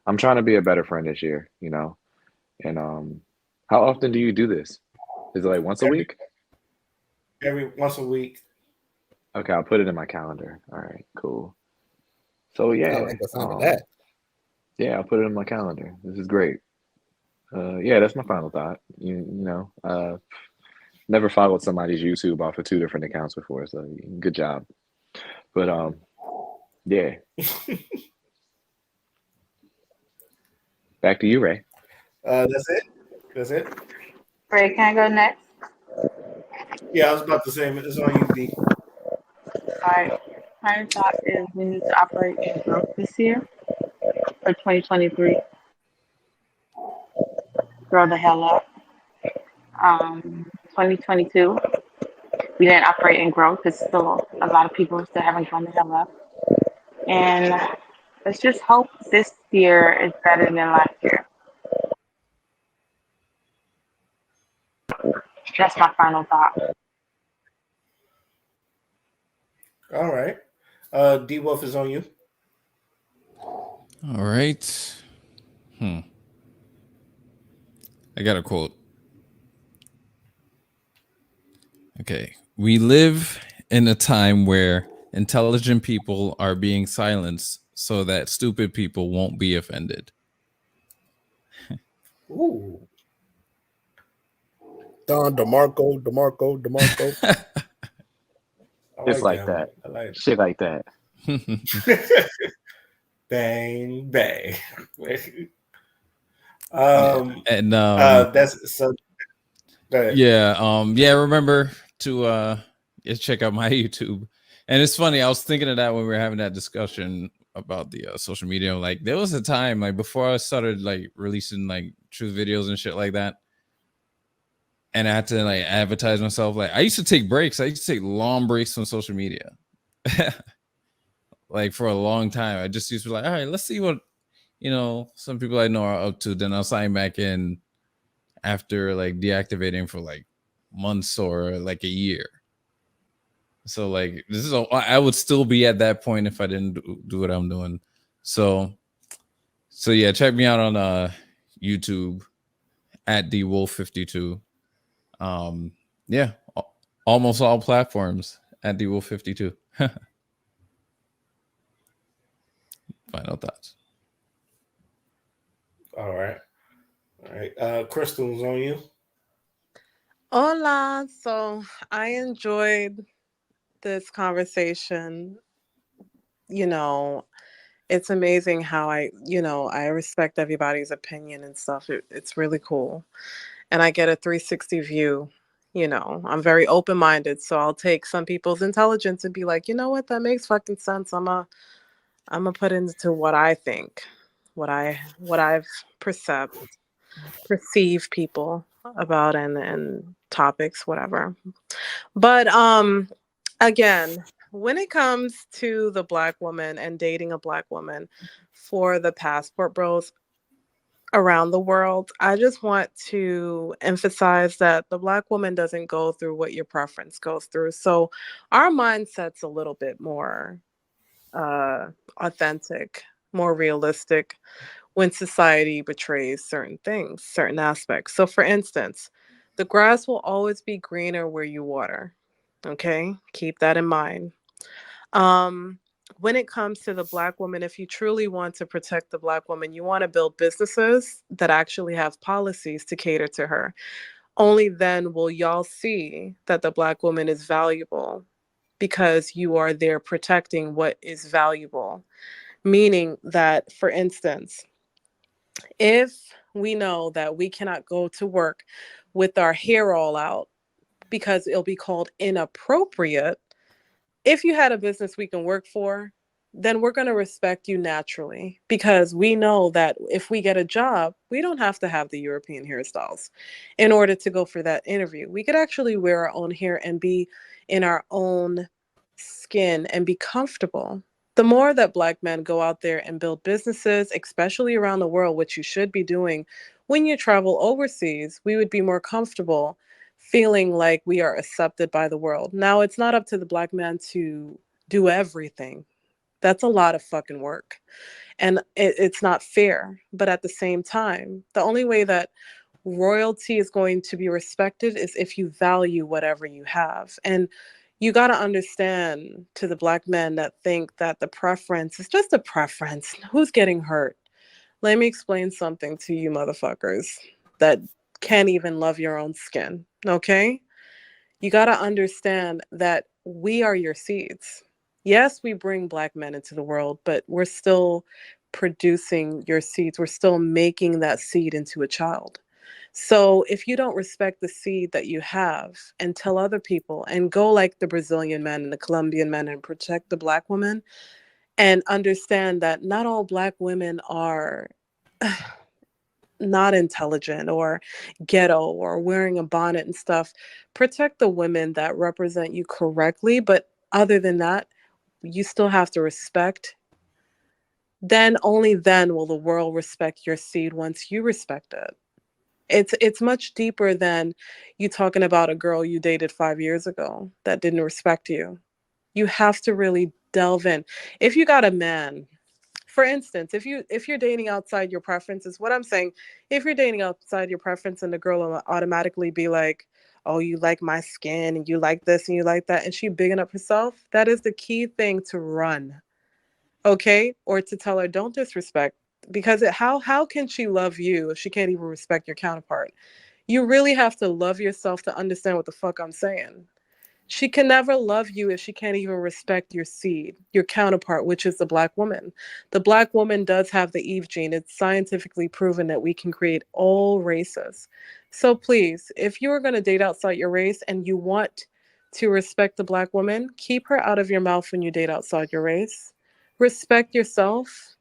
Speaker 6: I'm trying to be a better friend this year, And how often do you do this? Is it like once a
Speaker 2: every
Speaker 6: week?
Speaker 2: every once a week.
Speaker 6: Okay, I'll put it in my calendar. All right, cool. So
Speaker 3: I
Speaker 6: yeah,
Speaker 3: like the sound of that.
Speaker 6: yeah, I'll put it in my calendar. This is great. Yeah, that's my final thought. Never followed somebody's YouTube off of two different accounts before, so good job. But yeah, back to you, Ray.
Speaker 2: That's it. That's it.
Speaker 7: Ray, can I go next?
Speaker 2: Yeah, I was about to say it's on you, D.
Speaker 7: All right. My thought is we need to operate in growth this year for 2023. Grow the hell up. 2022, we didn't operate in growth because still a lot of people still haven't grown the hell up. And let's just hope this year is better than last year. That's my final thought.
Speaker 2: All right. D Wolf is on you.
Speaker 5: All right. I got a quote. Okay. We live in a time where intelligent people are being silenced so that stupid people won't be offended.
Speaker 2: Ooh.
Speaker 3: Don DeMarco.
Speaker 2: I
Speaker 6: It's
Speaker 2: like
Speaker 6: like
Speaker 2: that one.
Speaker 6: that.
Speaker 2: I like
Speaker 6: Shit like that.
Speaker 2: it. Bang bang.
Speaker 5: And
Speaker 2: That's so. Go ahead.
Speaker 5: yeah, remember to check out my YouTube. And it's funny, I was thinking of that when we were having that discussion about the social media. Like there was a time like before I started like releasing like truth videos and shit like that, and I had to like advertise myself. Like I used to take breaks. I used to take long breaks from social media. Like for a long time. I just used to be like, all right, let's see what some people I know are up to. Then I'll sign back in after like deactivating for like months or like a year. So like I would still be at that point if I didn't do what I'm doing. So yeah, check me out on YouTube at dwolf52. Yeah, almost all platforms at dwolf52. Final thoughts.
Speaker 2: All right. Crystal's on you.
Speaker 4: Hola. So I enjoyed this conversation. It's amazing how I respect everybody's opinion and stuff. It's really cool. And I get a 360 view. I'm very open-minded. So I'll take some people's intelligence and be like, you know what, that makes fucking sense. I'm gonna put into what I think, what I've perceive people about and topics, whatever. But again, when it comes to the Black woman and dating a Black woman for the passport bros around the world, I just want to emphasize that the Black woman doesn't go through what your preference goes through. So our mindset's a little bit more authentic, more realistic when society betrays certain things, certain aspects. So, for instance, the grass will always be greener where you water. Okay, keep that in mind. Um, when it comes to the Black woman, if you truly want to protect the Black woman, you want to build businesses that actually have policies to cater to her. Only then will y'all see that the Black woman is valuable because you are there protecting what is valuable. Meaning that, for instance, if we know that we cannot go to work with our hair all out because it'll be called inappropriate, if you had a business we can work for, then we're going to respect you naturally because we know that if we get a job, we don't have to have the European hairstyles in order to go for that interview. We could actually wear our own hair and be in our own skin and be comfortable. The more that Black men go out there and build businesses, especially around the world, which you should be doing when you travel overseas, we would be more comfortable feeling like we are accepted by the world. Now, it's not up to the Black man to do everything. That's a lot of fucking work. And it's not fair. But at the same time, the only way that royalty is going to be respected is if you value whatever you have. And you got to understand, to the Black men that think that the preference is just a preference, who's getting hurt? Let me explain something to you motherfuckers that can't even love your own skin, okay? You got to understand that we are your seeds. Yes, we bring Black men into the world, but we're still producing your seeds. We're still making that seed into a child. So if you don't respect the seed that you have and tell other people and go like the Brazilian men and the Colombian men and protect the Black woman, and understand that not all Black women are not intelligent or ghetto or wearing a bonnet and stuff. Protect the women that represent you correctly. But other than that, you still have to respect. Then only then will the world respect your seed once you respect it. It's much deeper than you talking about a girl you dated 5 years ago that didn't respect you. You have to really delve in. If you got a man, for instance, if you're dating outside your preferences, what I'm saying, if you're dating outside your preference and the girl will automatically be like, oh, you like my skin and you like this and you like that, and she bigging up herself, that is the key thing to run. Okay? Or to tell her, don't disrespect. Because how can she love you if she can't even respect your counterpart? You really have to love yourself to understand what the fuck I'm saying. She can never love you if she can't even respect your seed, your counterpart, which is the Black woman. The Black woman does have the Eve gene. It's scientifically proven that we can create all races. So please, if you are going to date outside your race and you want to respect the Black woman, keep her out of your mouth when you date outside your race. Respect yourself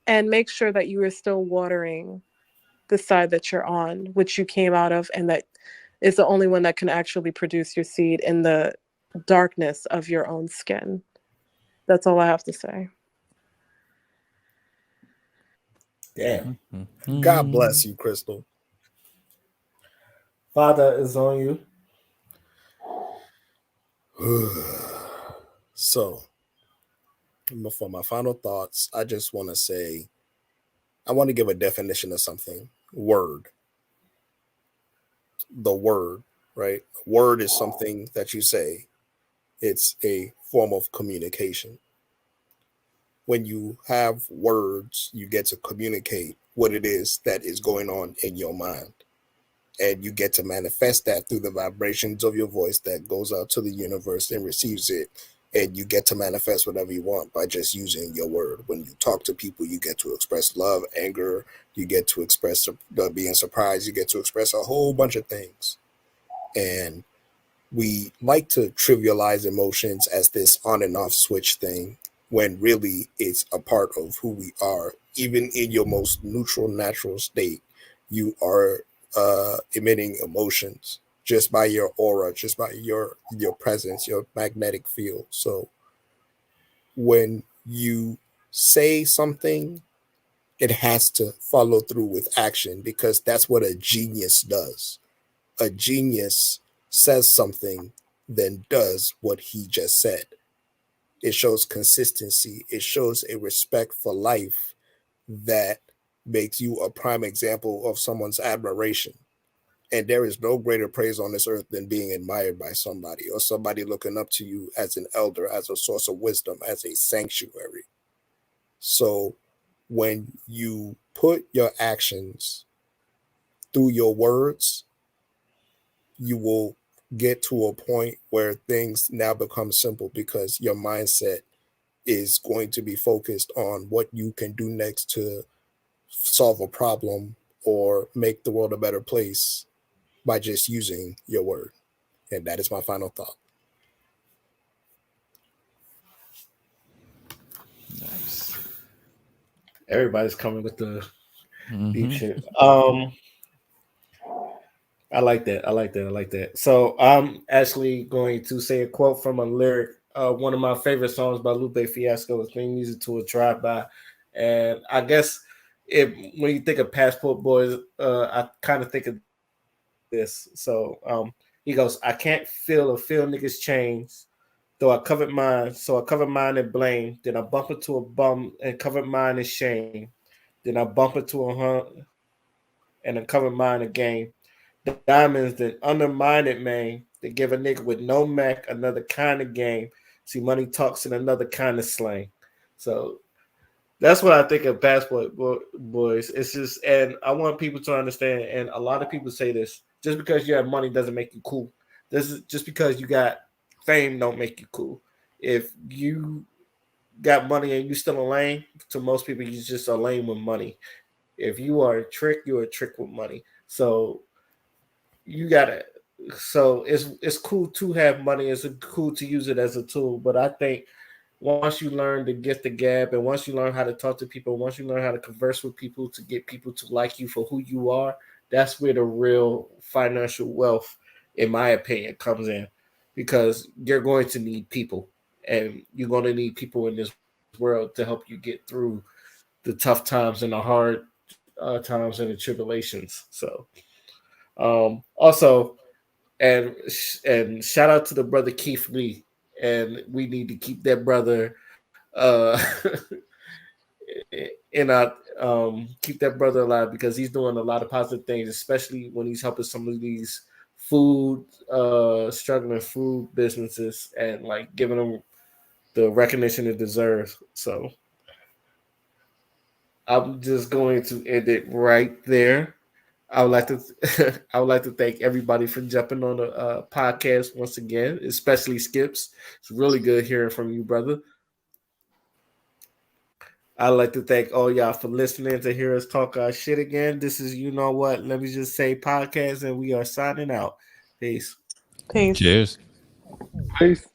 Speaker 4: and make sure that you are still watering the side that you're on, which you came out of, and that is the only one that can actually produce your seed in the darkness of your own skin. That's all I have to say.
Speaker 2: Damn.
Speaker 3: God bless you, Crystal.
Speaker 2: Father is on you.
Speaker 3: So, for my final thoughts, I just want to say, I want to give a definition of something. Word. The word, right? Word is something that you say. It's a form of communication. When you have words, you get to communicate what it is that is going on in your mind. And you get to manifest that through the vibrations of your voice that goes out to the universe and receives it. And you get to manifest whatever you want by just using your word. When you talk to people, you get to express love, anger, you get to express being surprised, you get to express a whole bunch of things. And we like to trivialize emotions as this on and off switch thing, when really it's a part of who we are. Even in your most neutral, natural state, you are emitting emotions just by your aura, just by your presence, your magnetic field. So when you say something, it has to follow through with action, because that's what a genius does. A genius says something, then does what he just said. It shows consistency. It shows a respect for life that makes you a prime example of someone's admiration. And there is no greater praise on this earth than being admired by somebody, or somebody looking up to you as an elder, as a source of wisdom, as a sanctuary. So when you put your actions through your words, you will get to a point where things now become simple, because your mindset is going to be focused on what you can do next to solve a problem or make the world a better place by just using your word. And that is my final thought.
Speaker 5: Nice.
Speaker 2: Everybody's coming with the deep
Speaker 5: Mhm.
Speaker 2: shit. I like that. I like that. I like that. So I'm actually going to say a quote from a lyric. One of my favorite songs by Lupe Fiasco is "Bring Music to a Drive-By," and I guess when you think of Passport Boys, I kind of think of this. So He goes, I can't feel or feel niggas' chains. Though I covered mine, so I covered mine in blame. Then I bump into a bum and covered mine in shame. Then I bump into a hunt and I covered mine again. Diamonds that undermine it, man. They give a nigga with no Mac another kind of game. See, money talks in another kind of slang. So that's what I think of Passport Boys. It's just, and I want people to understand. And a lot of people say this: just because you have money doesn't make you cool. This is just because you got fame don't make you cool. If you got money and you still a lame, to most people, you just a lame with money. If you are a trick, you're a trick with money. So you gotta. So it's cool to have money. It's cool to use it as a tool. But I think once you learn to get the gab, and once you learn how to talk to people, once you learn how to converse with people to get people to like you for who you are, that's where the real financial wealth, in my opinion, comes in. Because you're going to need people, and you're going to need people in this world to help you get through the tough times and the hard times and the tribulations. So, also, and shout out to the brother Keith Lee, and we need to keep that brother in our keep that brother alive because he's doing a lot of positive things, especially when he's helping some of these food struggling food businesses and like giving them the recognition it deserves. So I'm just going to end it right there. I would like to I would like to thank everybody for jumping on the podcast once again, especially Skipz. It's really good hearing from you, brother. I'd like to thank all y'all for listening to hear us talk our shit again. This is You Know What, Let Me Just Say podcast, and we are signing out. Peace.
Speaker 4: Peace.
Speaker 5: Cheers.
Speaker 6: Peace.